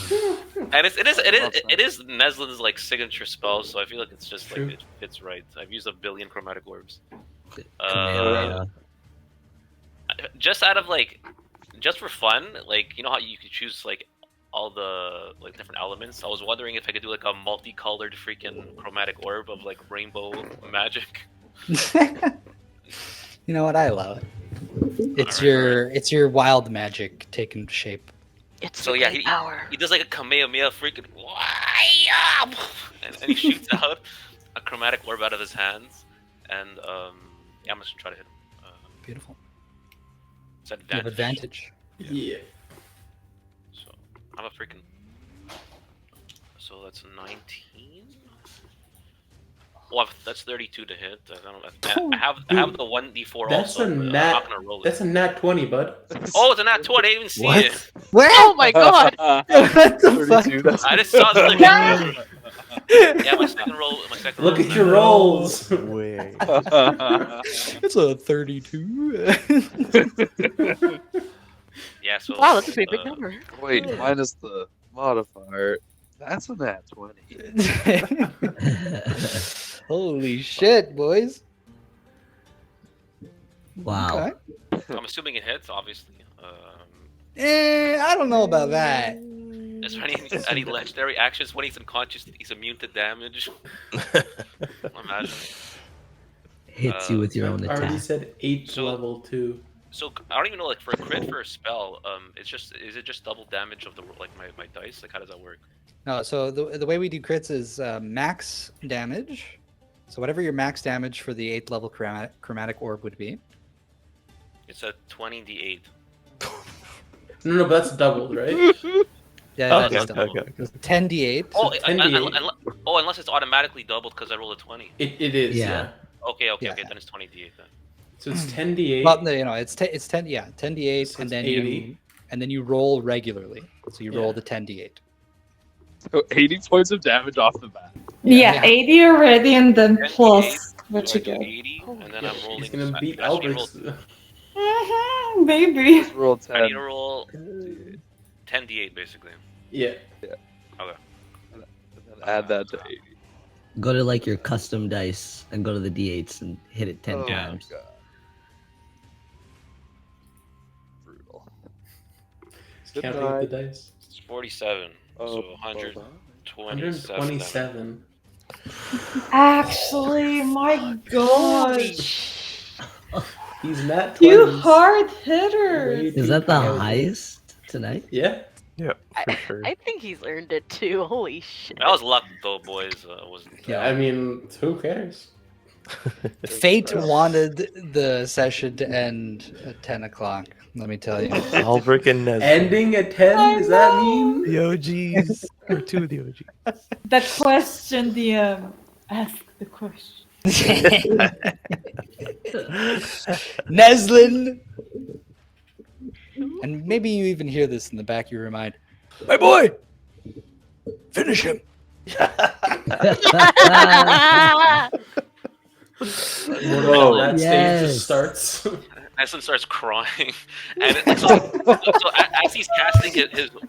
And it is Neslin's like signature spell, so I feel like it's just like True. it fits right. I've used 1 billion chromatic orbs. Kamehameha. Just out of like, just for fun, like you know how you could choose like all the like different elements. I was wondering if I could do like a multicolored freaking chromatic orb of like rainbow magic. You know what? I allow it. It's Alright, your wild magic taking shape. It's So the yeah, great power. he does like a Kamehameha freaking and he shoots out a chromatic orb out of his hands, and yeah, I'm just gonna try to hit him. Beautiful. It's You have advantage. advantage. Yeah. So I'm a freaking. So that's 19. Well, that's 32 to hit. I have the 1d4 That's also. a I'm nat. not gonna roll That's it. a nat 20, bud. Oh, it's a nat 20. I didn't even see What? it. Oh my god! What the fuck? 32, that's I just saw the yeah, my second roll. Look is at a your nat- rolls. Way. It's a 32. Yeah, so Wow, that's a pretty big number. Wait, minus the modifier. That's a nat 20. Holy shit, boys. Wow. Okay. I'm assuming it hits, obviously. I don't know about that. Is there any legendary actions when he's unconscious? He's immune to damage. Imagine. Hits you with your own I already attack. said 8th So- level too. So I don't even know, like for a crit for a spell, is it just double damage of the like my dice? Like how does that work? No, so the way we do crits is max damage. So whatever your max damage for the 8th level chromatic orb would be. It's a 20d8. No, but that's doubled, right? Yeah, Okay, that is okay, double. okay. 10d8. Oh, 10d8. Unless it's automatically doubled because I rolled a 20. It is, Yeah. yeah. Okay, Yeah. then it's 20d8 then. So it's 10d8. Well, no, it's 10, yeah, 10d8, So and it's then 80. you roll regularly. So you roll Yeah. the 10d8. So 80 points of damage off the bat. Yeah, 80 already, and then 10d8, plus what so you I do get. 80, and then Yeah, I'm rolling. he's gonna beat I actually rolled- Albert's. Baby. Just roll 10. I need to roll 10d8 basically. Yeah. Add that to 80. Go to like your custom dice and go to the d8s and hit it 10 Oh, times. God. Brutal. Just counting up the dice. It's 47, Oh, so 127. 127. Actually, my god. He's not You hard hitters. Is that the highest tonight? Yeah. Yeah, for sure. I think he's earned it too. Holy shit. That was luck though, boys. Wasn't. Yeah, I mean, who cares? Fate wanted the session to end at 10 o'clock, let me tell you. Albrecht and Nez. Ending at 10? Does that mean? The OGs. Or two of the OGs. The question, DM. Ask the question. Neslin! And maybe you even hear this in the back of your mind. My boy! Finish him! Whoa, that stage Yes. just starts. Nesson starts crying, and so as he's casting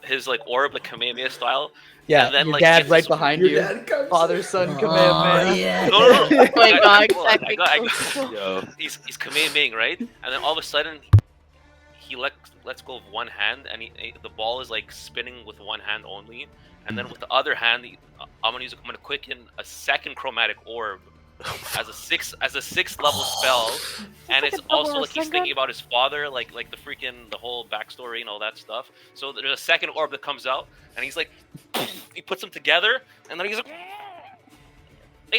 his like orb, like Kamehameha style. Yeah, And then, your like, dad gets right his- behind Your you. dad comes. Father, son, Oh, Kamehameha. yeah. No. Oh my god, I exactly. got- Yo. He's Kamehameha, right? And then all of a sudden, he lets go of one hand, and the ball is like spinning with one hand only, and then with the other hand, I'm gonna quicken a second chromatic orb as a sixth level spell, and it's also like he's thinking about his father, like the whole backstory and all that stuff. So there's a second orb that comes out, and he's like, he puts them together, and then he's like, yeah!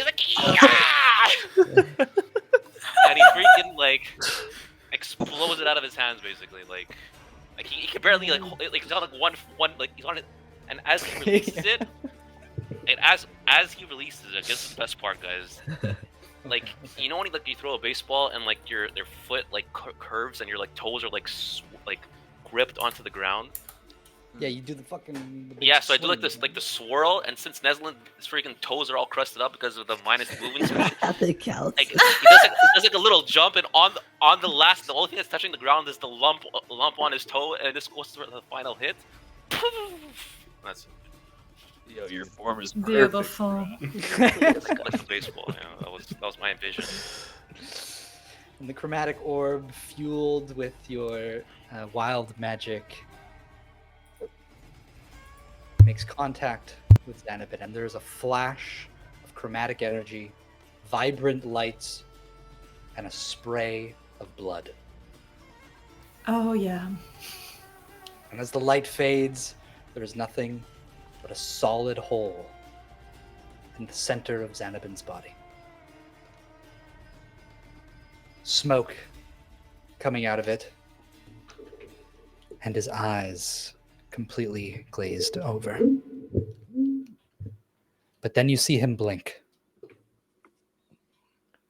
And he freaking like explodes it out of his hands, basically. Like he can barely like he's on like one like he's on it, and as he releases it. And as he releases it, this is the best part, guys. Like, you know when you throw a baseball and like your foot like curves and your like toes are like gripped onto the ground. Yeah, you do the fucking. big Yeah, so I do like swing. this the swirl, and since Neslin's freaking toes are all crusted up because of the minus moving speed, They count. like he does like a little jump, and on the only thing that's touching the ground is the lump on his toe, and this goes to the final hit. That's it. Yo, your form is perfect. Beautiful. Like the baseball, yeah, that was my vision. And the chromatic orb, fueled with your wild magic, makes contact with Xanabin, and there's a flash of chromatic energy, vibrant lights, and a spray of blood. Oh, yeah. And as the light fades, there is nothing but a solid hole in the center of Xanabin's body. Smoke coming out of it, and his eyes completely glazed over. But then you see him blink,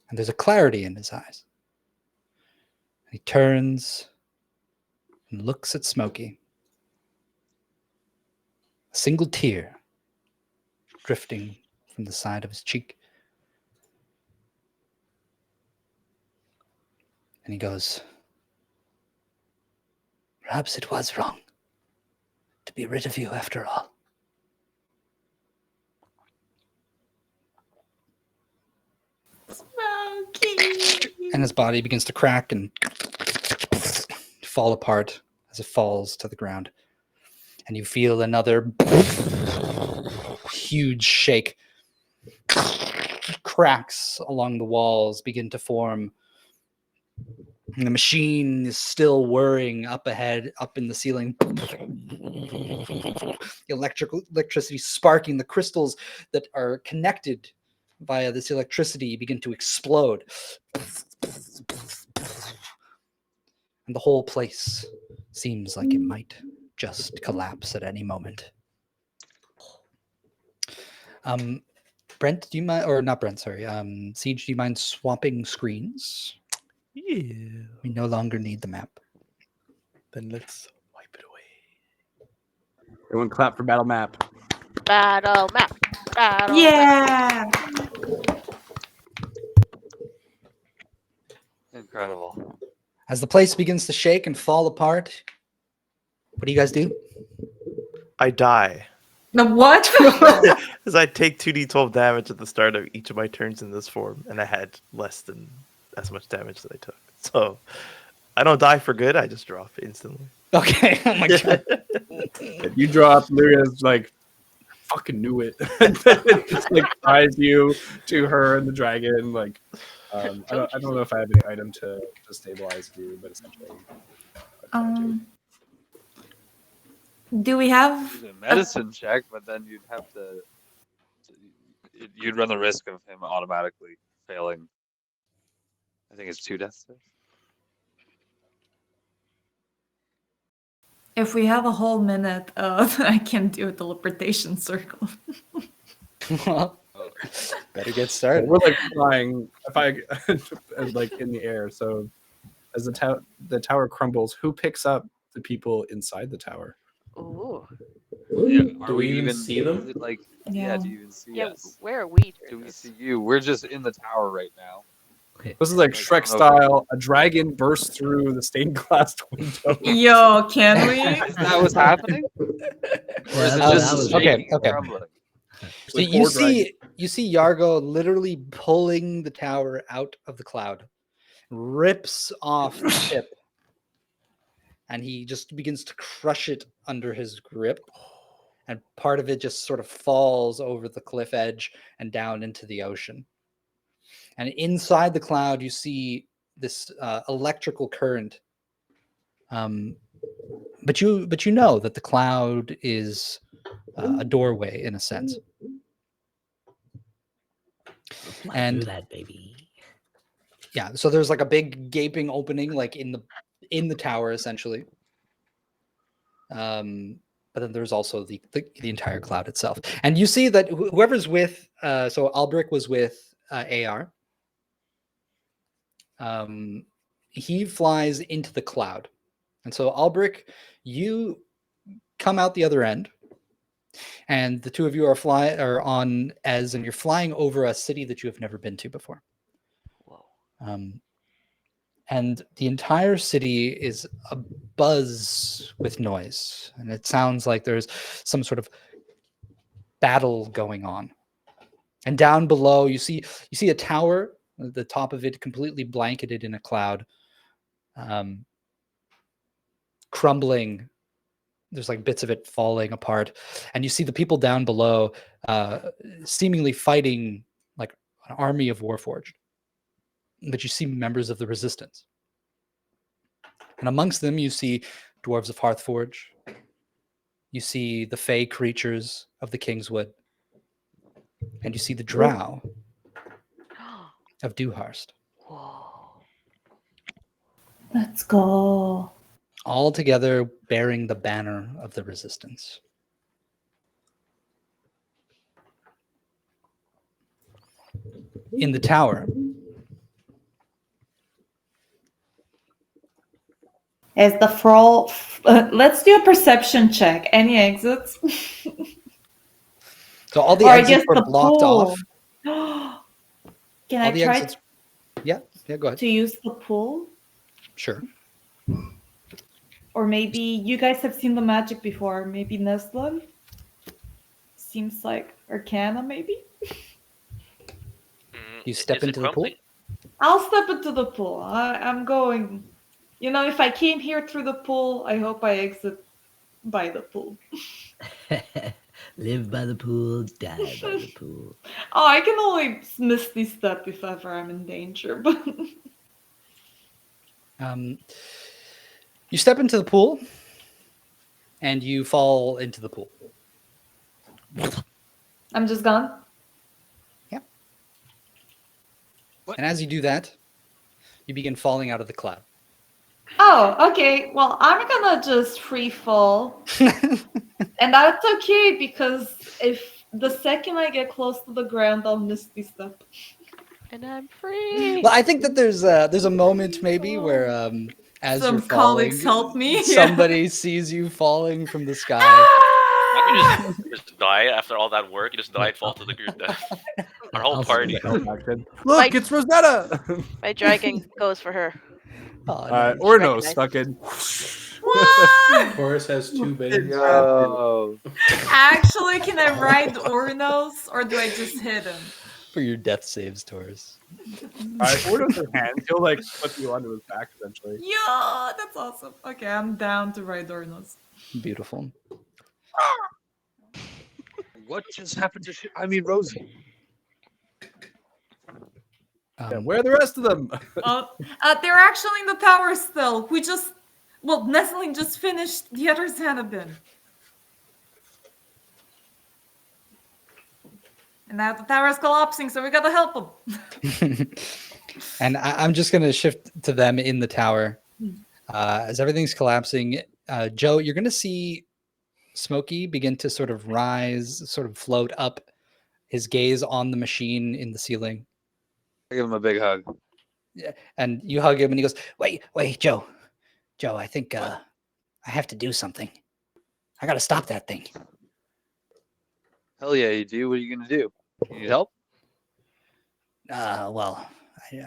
and there's a clarity in his eyes. And he turns and looks at Smokey. A single tear drifting from the side of his cheek. And he goes, "Perhaps it was wrong to be rid of you after all." Smokey. and his body begins to crack and fall apart as it falls to the ground. And you feel another huge shake. Cracks along the walls begin to form. And the machine is still whirring up ahead, up in the ceiling. Electricity sparking. The crystals that are connected via this electricity begin to explode. And the whole place seems like it might just collapse at any moment. Brent, do you mind, or not Brent, sorry, Siege, do you mind swapping screens? Yeah. We no longer need the map. Then let's wipe it away. Everyone clap for battle map. Battle map. Battle map. Yeah. Incredible. As the place begins to shake and fall apart, what do you guys do? I die. The what? Because I take 2d12 damage at the start of each of my turns in this form, and I had less than as much damage that I took. So I don't die for good, I just drop instantly. Okay. Oh my god. You drop, Lyria's like, fucking knew it. It just like ties you to her and the dragon. Like, I don't know if I have any item to stabilize you, but essentially. Do we have Use a medicine check, but then you'd have to. You'd run the risk of him automatically failing. I think it's 2 deaths. If we have a whole minute, I can do a teleportation circle. Well, better get started. We're like flying, if I like in the air. So as the tower crumbles, who picks up the people inside the tower? Ooh. Yeah, Do we even see them? Is it like, Yeah. do you even see Yeah, us? where are we? Do we see you? We're just in the tower right now. This is like Shrek style. A dragon bursts through the stained glass window. Yo, can we? Is that what's happening? Or is it that just was- okay, shaking and okay. crumbling? So you see Yargo literally pulling the tower out of the cloud, rips off the tip, and he just begins to crush it under his grip, and part of it just sort of falls over the cliff edge and down into the ocean. And inside the cloud, you see this electrical current. But you know that the cloud is a doorway in a sense. And do that, baby. Yeah, so there's like a big gaping opening, like in the tower, essentially. But then there's also the entire cloud itself, and you see that whoever's with, so Albric was with AR. He flies into the cloud, and so Albric, you come out the other end, and the two of you are on Ez, and you're flying over a city that you have never been to before. Whoa. And the entire city is a buzz with noise, and it sounds like there's some sort of battle going on. And down below, you see a tower, the top of it completely blanketed in a cloud, crumbling. There's like bits of it falling apart, and you see the people down below, seemingly fighting like an army of Warforged. But you see members of the resistance. And amongst them, you see dwarves of Hearthforge. You see the fey creatures of the Kingswood. And you see the drow of Dewharst. Whoa. Let's go. All together bearing the banner of the resistance. In the tower, Is the floor? Let's do a perception check. Any exits? so all the Or I exits guess were the blocked pool. off. Can All I the try exits. Yeah, go ahead. to use the pool? Sure. Or maybe you guys have seen the magic before. Maybe Nestlin? Seems like Arcana, maybe? You step Is it into the pool? crumbling? I'll step into the pool. I'm going. You know, if I came here through the pool, I hope I exit by the pool. Live by the pool, die by the pool. Oh, I can only misty step if ever I'm in danger, but You step into the pool, and you fall into the pool. I'm just gone. And as you do that, you begin falling out of the cloud. Oh, okay. Well, I'm gonna just free fall. And that's okay because if the second I get close to the ground, I'll misty step. And I'm free. Well, I think that there's a moment maybe where as Some you're falling, colleagues help me. somebody sees you falling from the sky. Ah! You just die after all that work. You just die and fall to the group death. Our whole I'll party. Look, it's Rosetta. My dragon goes for her. Oh, nice. Orno stuck in. What? Taurus has 2 veins. Yo. Actually, can I ride Ornos or do I just hit him? For your death saves, Taurus. Orno's her hand. He'll like put you onto his back eventually. Yeah, that's awesome. Okay, I'm down to ride Ornos. Beautiful. What just happened to Rosie? Yeah, where are the rest of them? They're actually in the tower still. Nestling just finished the other Xanabin. And now the tower is collapsing, so we gotta help them. And I'm just going to shift to them in the tower. As everything's collapsing, Joe, you're going to see Smokey begin to sort of rise, sort of float up, his gaze on the machine in the ceiling. I give him a big hug. Yeah, and you hug him, and he goes, "Wait, Joe, I think I have to do something. I got to stop that thing." Hell yeah, you do. What are you gonna do? You need help? Well,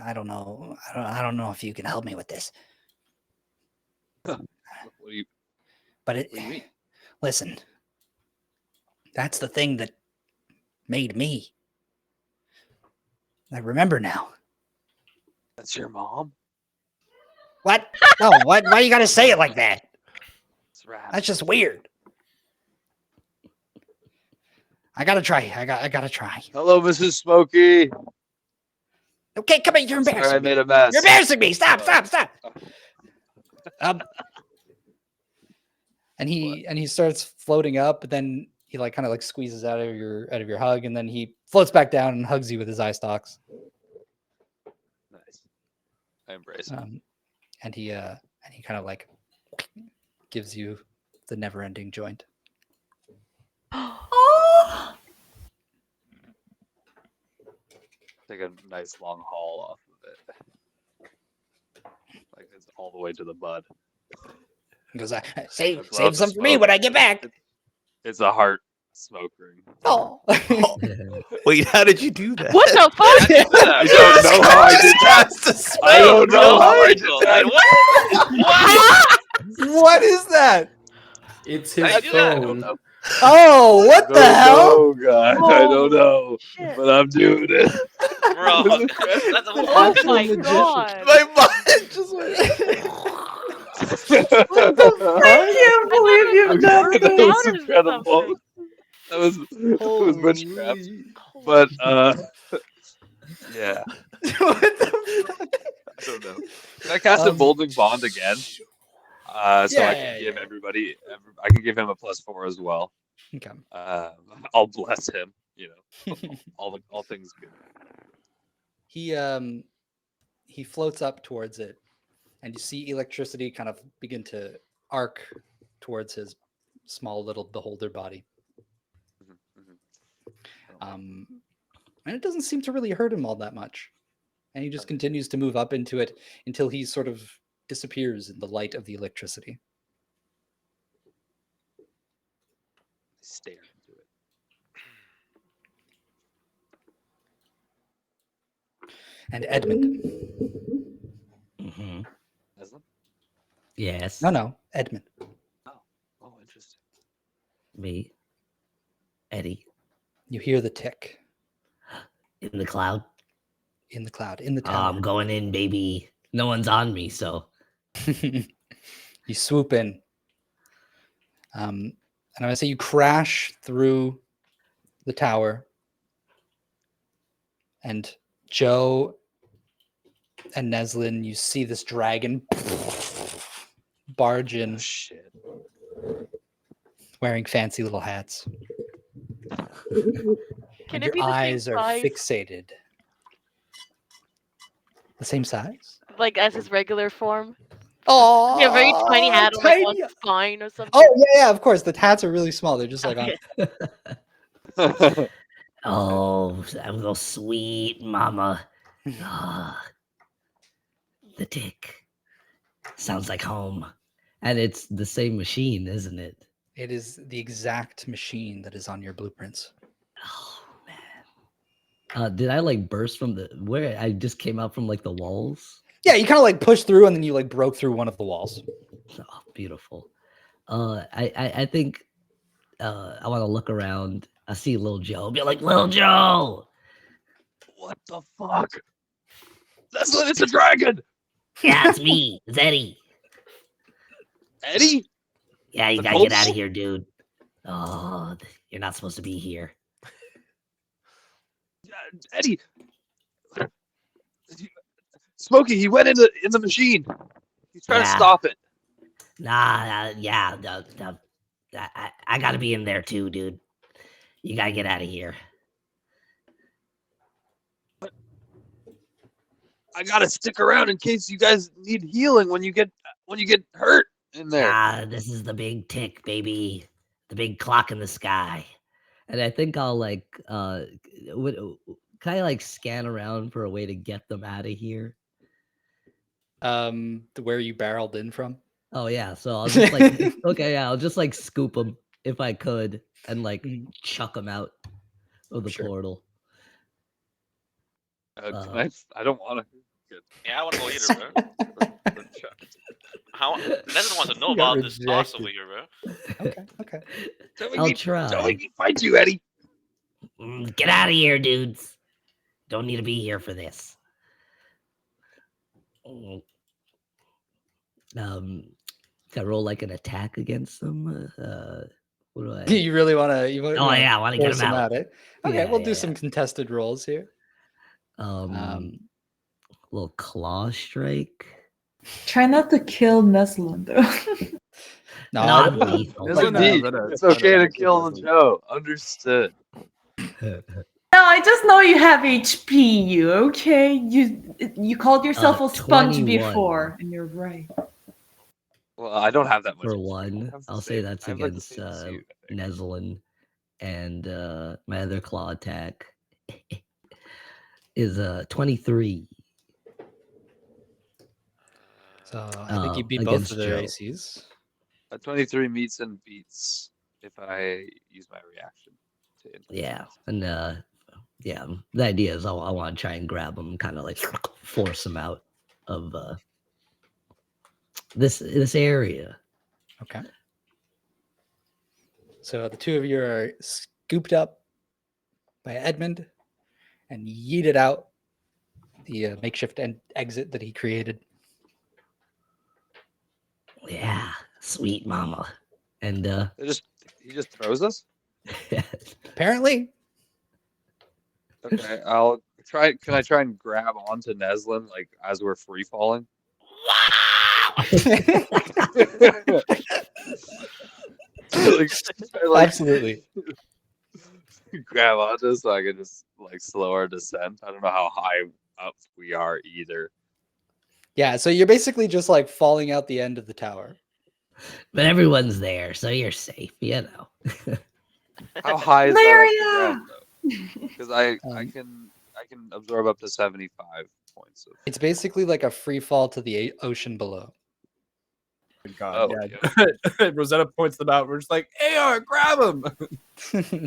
I don't know. I don't know if you can help me with this. What do you? But What do you mean? listen, that's the thing that made me. I remember now. That's your mom? What? No, what? Why you gotta say it like that? It's rad. That's just weird. I gotta try. I gotta try. Hello, Mrs. Smokey. Okay, come on. You're Sorry, I embarrassing me. made a mess. You're embarrassing me. Stop. And he starts floating up, but then he like kind of like squeezes out of your hug, and then he floats back down and hugs you with his eye stalks. Nice. I embrace it. And he kind of like gives you the never-ending joint. Oh! Take a nice long haul off of it. Like it's all the way to the bud. He goes, save love some for me smoke. when I get back. It's a heart smoke ring. Oh. Wait, how did you do that? What the fuck? I don't know how I did that. I don't know how I did that. What? What is that? It's I his do that. phone. Oh, what the hell? Oh god, I don't know, Shit. but I'm doing it. Bro, that's a Oh my god. My mind just went. I can't believe you've done That this. was incredible. That was witchcraft. But yeah. What the fuck? I don't know. Can I cast a Bolding Bond again? So I Yeah, can give everybody. I can give him a +4 as well. Okay. I'll bless him. You know, all things good. He floats up towards it, and you see electricity kind of begin to arc towards his small little beholder body. And it doesn't seem to really hurt him all that much. And he just continues to move up into it until he sort of disappears in the light of the electricity. Stare into it. And Edmund. Mm-hmm. Hasn't? Yes. No, Edmund. Oh, interesting. Me. Eddie. You hear the tick. In the cloud. in the cloud, in the I'm tower. going in, baby. No one's on me, so. You swoop in. And I'm gonna say you crash through the tower, and Joe and Neslin, you see this dragon barge in, Shit. wearing fancy little hats. Can And it your be the same eyes are size? fixated. The same size? Like as his regular form? Oh, Yeah, very tiny hat on like one tiny. spine or something. Oh yeah, of course. The hats are really small. They're just like on. Okay. Oh, that little sweet mama. Ah, the tick. Sounds like home. And it's the same machine, isn't it? It is the exact machine that is on your blueprints. Oh man. Did I like burst from the where I just came out from like the walls? Yeah, you kind of like pushed through and then you like broke through one of the walls. Oh, beautiful. I think I want to look around. I see Lil Joe. Be like, Lil Joe. What the fuck? That's what it's a dragon. Yeah, it's me. It's Eddie. Eddie? Yeah, you The gotta get out Colts? of here, dude. Oh, you're not supposed to be here. Eddie. Smokey, he went in the machine. He's trying to Yeah. stop it. Nah, yeah, I gotta be in there too, dude. You gotta get out of here. I gotta stick around in case you guys need healing when you get hurt in there. Ah, this is the big tick, baby. The big clock in the sky. And I think I'll like can I like scan around for a way to get them out of here? Where you barreled in from? Oh yeah, so I'll just like okay, yeah, I'll just like scoop them if I could and like chuck them out of the Sure. portal. I don't want to. Yeah, I want to go either, bro. How? Neslin wants to know You got about this toss rejected. over here, bro. Okay. I'll try. So we can fight you, Eddie. Get out of here, dudes. Don't need to be here for this. Can I roll like an attack against them? What do I? You really want to? Oh yeah, I want to get them out. Eh? Okay, Yeah, we'll yeah, do some contested rolls here. Little claw strike. Try not to kill Neslin though. No, Not lethal. It's okay to kill the Joe. Understood. No, I just know you have HP. You okay? You called yourself a sponge 21. before, and you're right. Well, I don't have that much. For experience. one, I have the I'll say same- that's I have, like, the against same suit, I think. Neslin, and my other claw attack is 23. So I think you beat both against of their Joe. ACs. A 23 meets and beats if I use my reaction. Yeah, and yeah, the idea is I want to try and grab them, kind of like force them out of this area. Okay. So the two of you are scooped up by Edmund and yeeted out the makeshift exit that he created. Yeah, sweet mama, and He just throws us. Apparently. Okay, I'll try. Can I try and grab onto Neslin like as we're free falling? Absolutely. Grab onto so I can just like slow our descent. I don't know how high up we are either. Yeah, so you're basically just like falling out the end of the tower. but everyone's there, so you're safe. You know. How high is that? Because I can absorb up to 75 points. It's basically like a free fall to the ocean below. God, Oh, yeah. Rosetta points them out. We're just like, AR, grab him.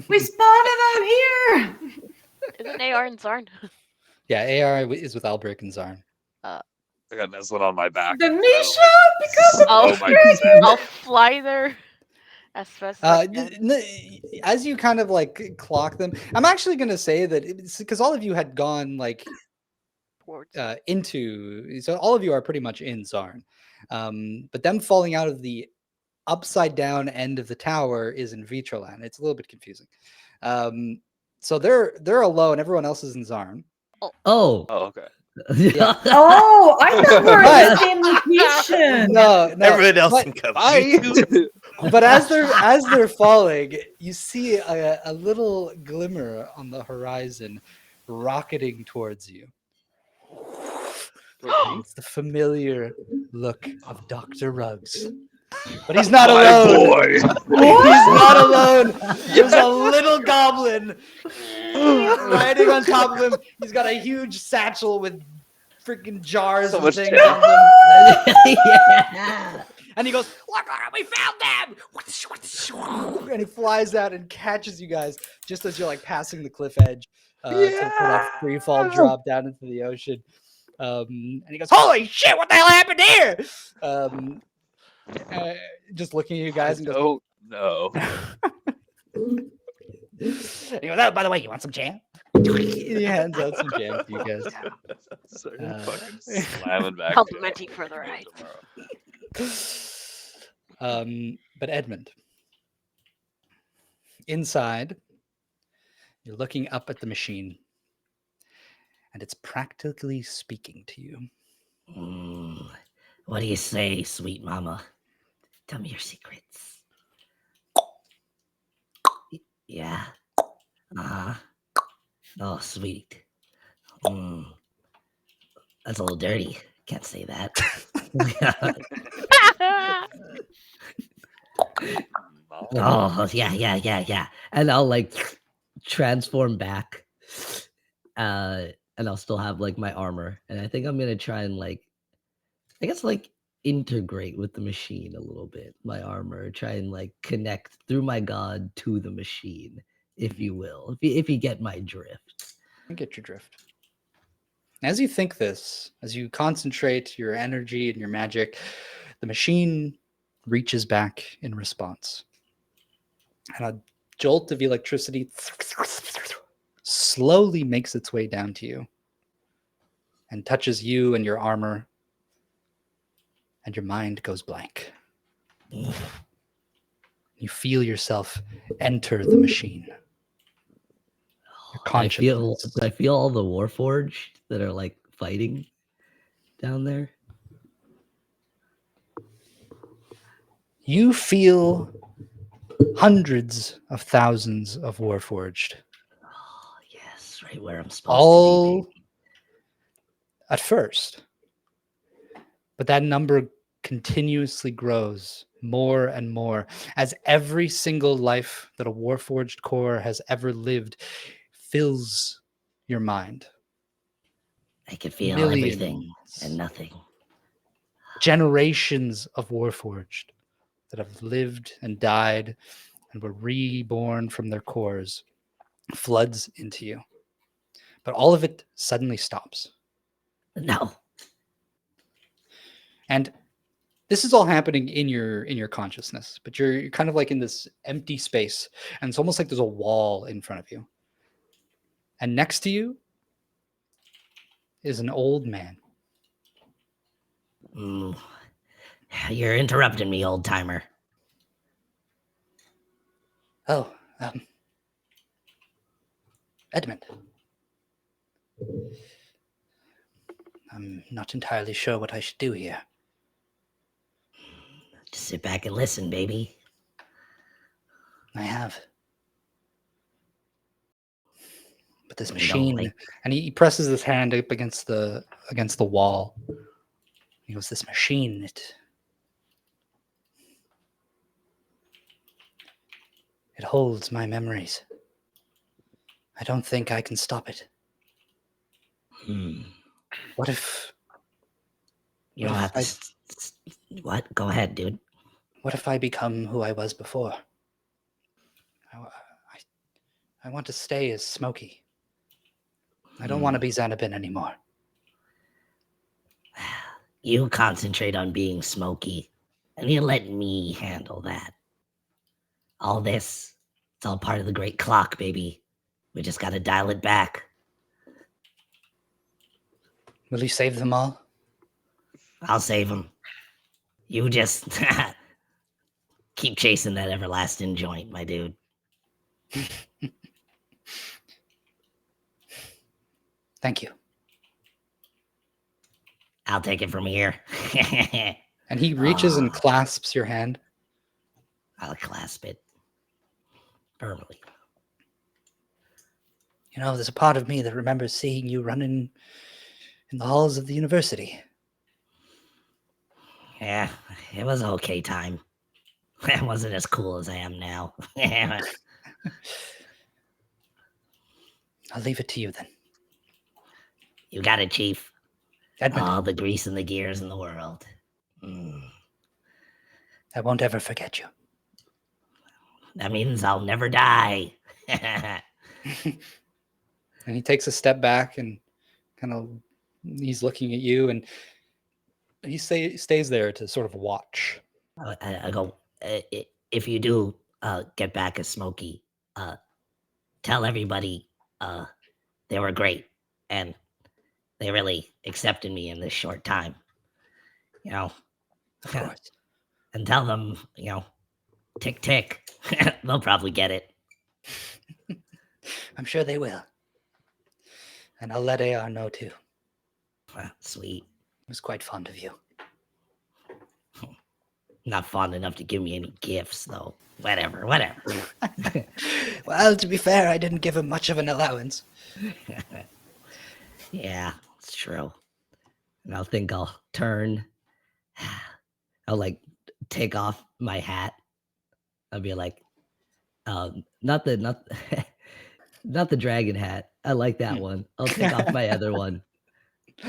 We spotted them here. Isn't AR and Xarn? Yeah, AR is with Albric and Xarn. I got Neslin on my back. The Misha because I'll, my descent. I'll fly there as fast as I can. As you kind of like clock them, I'm actually going to say that it's because all of you had gone like Towards. into. So all of you are pretty much in Xarn, but them falling out of the upside down end of the tower is in Vitroland. It's a little bit confusing. So they're alone. Everyone else is in Xarn. Oh. Oh, okay. Yeah. Oh, I thought we were in the But- same location. No, Everyone else but- can come. Bye. But as they're falling, you see a little glimmer on the horizon, rocketing towards you. It's the familiar look of Dr. Ruggs. But he's not alone. He's not alone. There's a little goblin riding on top of him. He's got a huge satchel with freaking jars So and much things jam. on them. Yeah. And he goes, "Look, we found them!" And he flies out and catches you guys just as you're like passing the cliff edge for that free fall drop down into the ocean. And he goes, "Holy shit! What the hell happened here?" Just looking at you guys and goes, "Oh no!" And he goes, "Oh, by the way, you want some jam?" He hands out some jam to you guys. Started fucking slamming back. Complimenting for the ride. But Edmund, inside, you're looking up at the machine, and it's practically speaking to you. What do you say, sweet mama? Tell me your secrets. Yeah. Oh, sweet. That's a little dirty. Can't say that. Oh, yeah. And I'll like transform back. And I'll still have like my armor. And I think I'm gonna try and like integrate with the machine a little bit. My armor, try and like connect through my god to the machine, if you will. If you get my drift. I get your drift. As you think this, as you concentrate your energy and your magic, the machine reaches back in response. And a jolt of electricity slowly makes its way down to you and touches you and your armor, and your mind goes blank. You feel yourself enter the machine. Your consciousness. I feel all the Warforged that are like fighting down there. You feel hundreds of thousands of Warforged. Oh, yes, right where I'm supposed to All be. at first. But that number continuously grows more and more as every single life that a Warforged core has ever lived fills your mind. I can feel Millions, everything and nothing. generations of Warforged that have lived and died and were reborn from their cores floods into you. But all of it suddenly stops. No. And this is all happening in your consciousness, but you're kind of like in this empty space, and it's almost like there's a wall in front of you. And next to you is an old man. You're interrupting me, old timer. Oh, Edmund. I'm not entirely sure what I should do here. Just sit back and listen, baby. I have. But this You don't machine, like- and he presses his hand up against the wall. He goes, "This machine, it holds my memories. I don't think I can stop it. What if You don't have to. What? Go ahead, dude. What if I become who I was before? I want to stay as Smokey. I don't want to be Xanabin anymore." You concentrate on being Smokey, and you let me handle that. All this, it's all part of the great clock, baby. We just gotta dial it back. Will you save them all? I'll save them. You just keep chasing that everlasting joint, my dude. Thank you. I'll take it from here. And he reaches and Ah. clasps your hand. I'll clasp it firmly. You know, there's a part of me that remembers seeing you running in the halls of the university. Yeah, it was an okay time. I wasn't as cool as I am now. I'll leave it to you then. You got it, Chief. Edmund, All the grease and the gears in the world. I won't ever forget you. That means I'll never die. And he takes a step back and kind of he's looking at you, and he stays there to sort of watch. I go, if you do get back a Smokey, tell everybody they were great and they really accepted me in this short time. You know, Of course. and tell them, you know, tick tick. They'll probably get it. I'm sure they will. And I'll let AR know too. Sweet. I was quite fond of you. Not fond enough to give me any gifts, though. Whatever. Well, to be fair, I didn't give him much of an allowance. Yeah, it's true. And I'll think I'll turn. I'll like take off my hat. I'll be like, not the dragon hat. I like that one. I'll take off my other one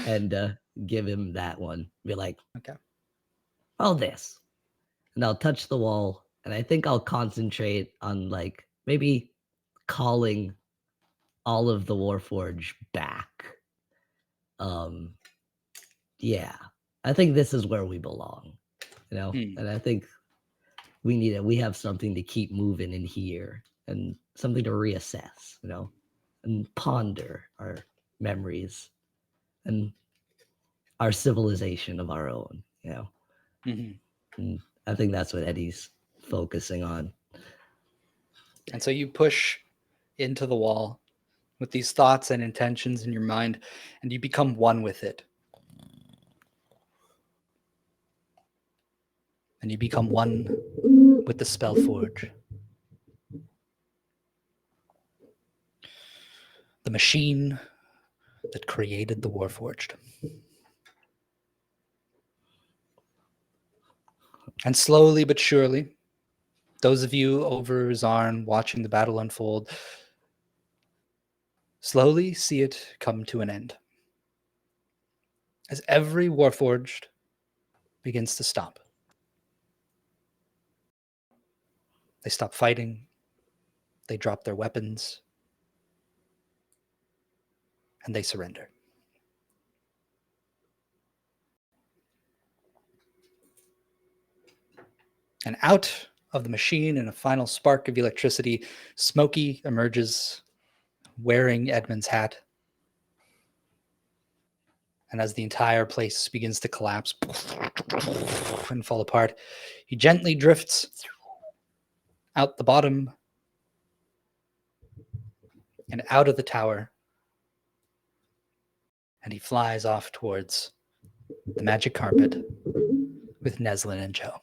and give him that one. Be like, okay, all this. And I'll touch the wall, and I think I'll concentrate on like maybe calling all of the Warforged back. Yeah, I think this is where we belong, you know. And I think we have something to keep moving in here, and something to reassess, you know, and ponder our memories and our civilization of our own, you know. And I think that's what Eddie's focusing on. And so you push into the wall with these thoughts and intentions in your mind, and you become one with it. And you become one with the Spellforge. The machine that created the Warforged. And slowly but surely, those of you over Xarn watching the battle unfold, slowly see it come to an end. As every Warforged begins to stop. They stop fighting. They drop their weapons. And they surrender. And out of the machine, in a final spark of electricity, Smokey emerges wearing Edmund's hat. And as the entire place begins to collapse and fall apart, he gently drifts out the bottom and out of the tower. And he flies off towards the magic carpet with Neslin and Joe.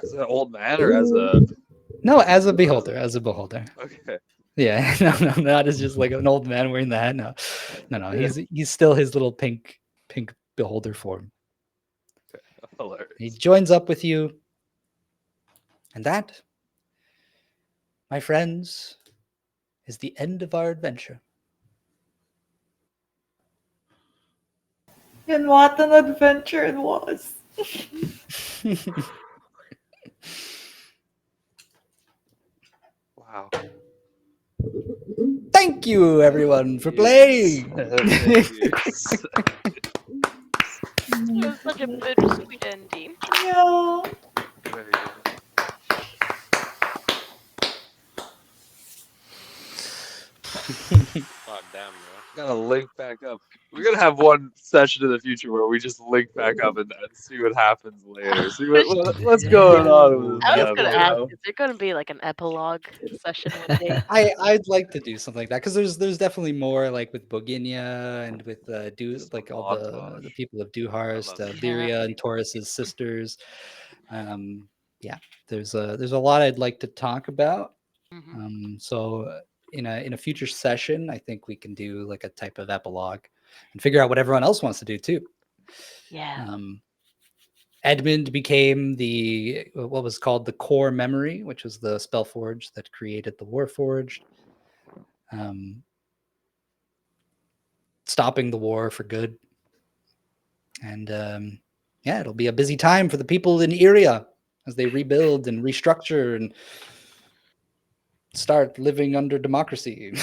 As an old man or as a... No, as a beholder, Okay. Yeah, no, not as just like an old man wearing the hat. No. He's still his little pink beholder form. Hilarious. He joins up with you. And that, my friends, is the end of our adventure. And what an adventure it was. Wow. Thank you, everyone, for playing. It was such a bittersweet ending. Yeah. Very good. Gotta link back up. We're gonna have one session in the future where we just link back up and see what happens later. See what's going on with I was them. gonna You ask, know? is there gonna be like an epilogue session one day? I'd like to do something like that because there's definitely more like with Boginia and with Just a like all the montage. people of I Dewhurst, love it. Irea and Taurus's sisters. Yeah, there's a lot I'd like to talk about. So in a future session, I think we can do like a type of epilogue and figure out what everyone else wants to do too. Yeah. Edmund became what was called the core memory, which was the spellforge that created the Warforged. Stopping the war for good. And yeah, it'll be a busy time for the people in Irea as they rebuild and restructure and start living under democracy.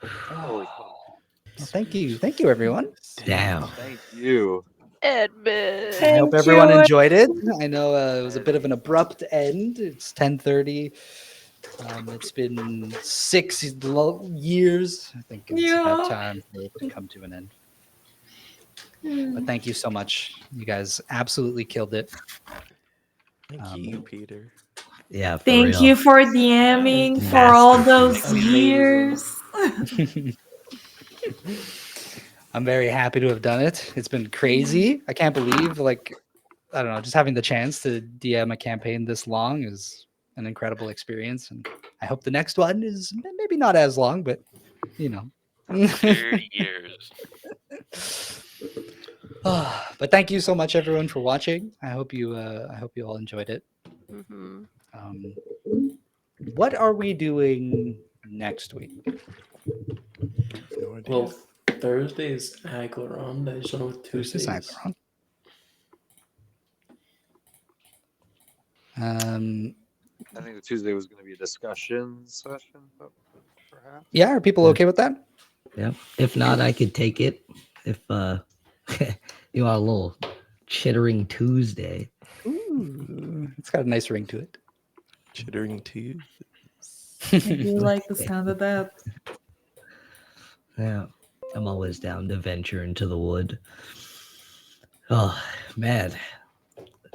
Holy fuck. Well, thank you, everyone. Damn. Thank you. Edmund. I hope everyone enjoyed it. I know it was a bit of an abrupt end. It's 10:30. It's been 6 years. I think it's about time for it to come to an end. But thank you so much. You guys absolutely killed it. Thank you, Peter. Yeah. For Thank real. you for DMing for all those years. I'm very happy to have done it. It's been crazy. I can't believe, like, I don't know, just having the chance to DM a campaign this long is an incredible experience. And I hope the next one is maybe not as long, but, you know. 30 years. But thank you so much, everyone, for watching. I hope you all enjoyed it. What are we doing next week? No idea. Well, Thursday is Aglaron. I just don't know what Tuesday is. Aglaron. I think the Tuesday was going to be a discussion session, but perhaps. Yeah, are people okay with that? Yeah. If not, I could take it. If you want a little chittering Tuesday. Ooh, it's got a nice ring to it. Chittering Tuesday. I do like the sound of that. Yeah, I'm always down to venture into the wood. Oh man,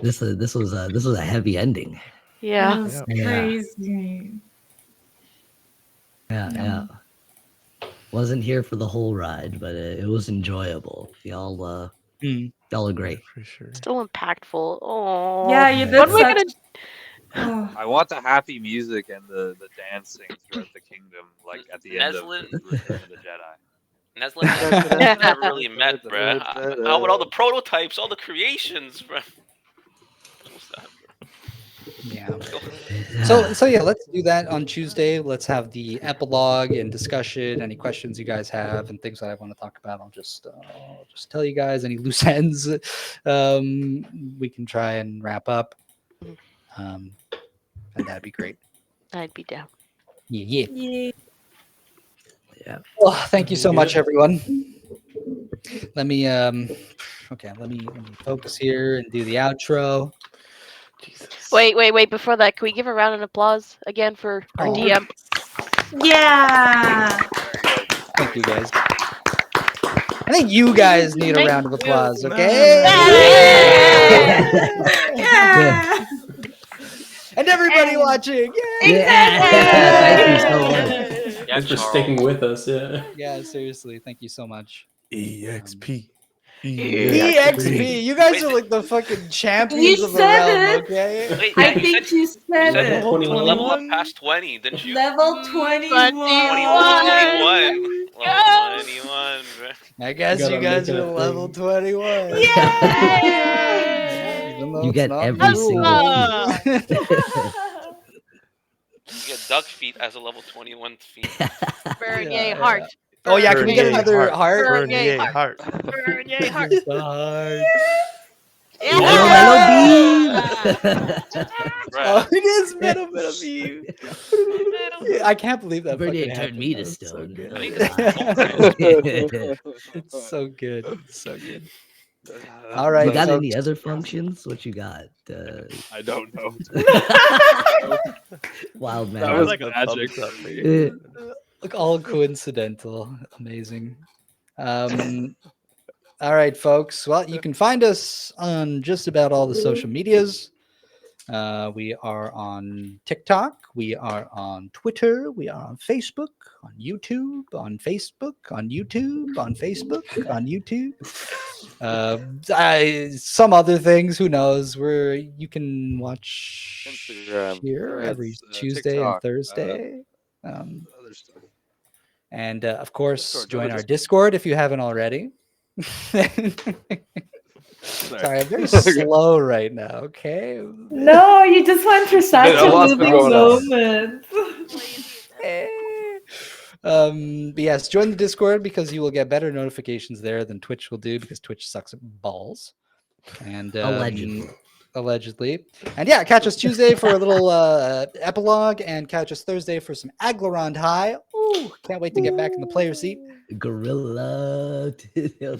this was a heavy ending. Yeah. That was Yeah. crazy. Yeah. Wasn't here for the whole ride, but it was enjoyable. Y'all are great. For sure. Still impactful. Oh. Yeah, you did What am I such- gonna? Oh. I want the happy music and the dancing throughout the kingdom, like at the end of Neslin. Return of the Jedi. Neslin never really met, bruh. How about all the prototypes, all the creations, bruh? What's that, Yeah. So yeah, let's do that on Tuesday. Let's have the epilogue and discussion. Any questions you guys have and things that I want to talk about, I'll just tell you guys. Any loose ends, we can try and wrap up. And that'd be great. I'd be down. Yeah. Yeah. Well, thank you so much, everyone. Let me let me focus here and do the outro. Jesus. Wait. Before that, can we give a round of applause again for our DM? Yeah. Thank you, guys. I think you guys need a round of applause, No. okay? Yeah. And everybody watching. Yay! Yeah. Thank you so much. Yeah, Thanks for Charles. sticking with us. Yeah. Yeah, seriously, thank you so much. EXP. EXP. You guys are like the fucking champions You of the said realm, it. okay? Wait, I yeah, you think said, you you said said it. 21. level up past 20, didn't you? Level 21. 21. Level 21, bruh. I guess Gotta you guys make it are a level thing. 21. Yay! Even though You it's get not every the single rules. You get duck feet as a level 21 feet. Burn Yeah, yay heart. Oh yeah, can we get Burn yay another heart? Burn yay Burn heart. heart. Burn yay heart. The heart. Oh, it is Metal Beam. I can't believe that Birdie fucking turned me to happened. That was so stone. good. I think it's It's so good. It's so good. All right, You got folks. any other functions? What you got? I don't know. Wild man. That was like a magic. thumbs up, maybe. Look, all coincidental. Amazing. All right, folks. Well, you can find us on just about all the social medias. We are on TikTok. We are on Twitter. We are on Facebook, on YouTube, on Facebook, on YouTube, on Facebook, on YouTube. Some other things. Who knows? Where you can watch Instagram, here every Threads, Tuesday and TikTok, Thursday. other stuff. And of course, Discord, join join the our Discord. Discord if you haven't already. Sorry. Sorry, I'm very slow right now. Okay. No, you just went through such A a lot's been moving going on. moment. But yes, join the Discord because you will get better notifications there than Twitch will do because Twitch sucks at balls. And allegedly. And yeah, catch us Tuesday for a little epilogue and catch us Thursday for some Aglarond High. Ooh, can't wait to get back in the player seat. Gorilla.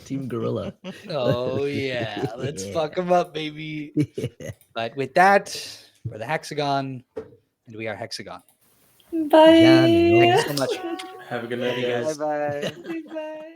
Team Gorilla. Oh yeah, let's fuck them up, baby. But with that, we're the Hexagon, and we are Hexagon. Bye. Johnny. Thank you so much. Have a good night, you guys. Bye bye. Bye.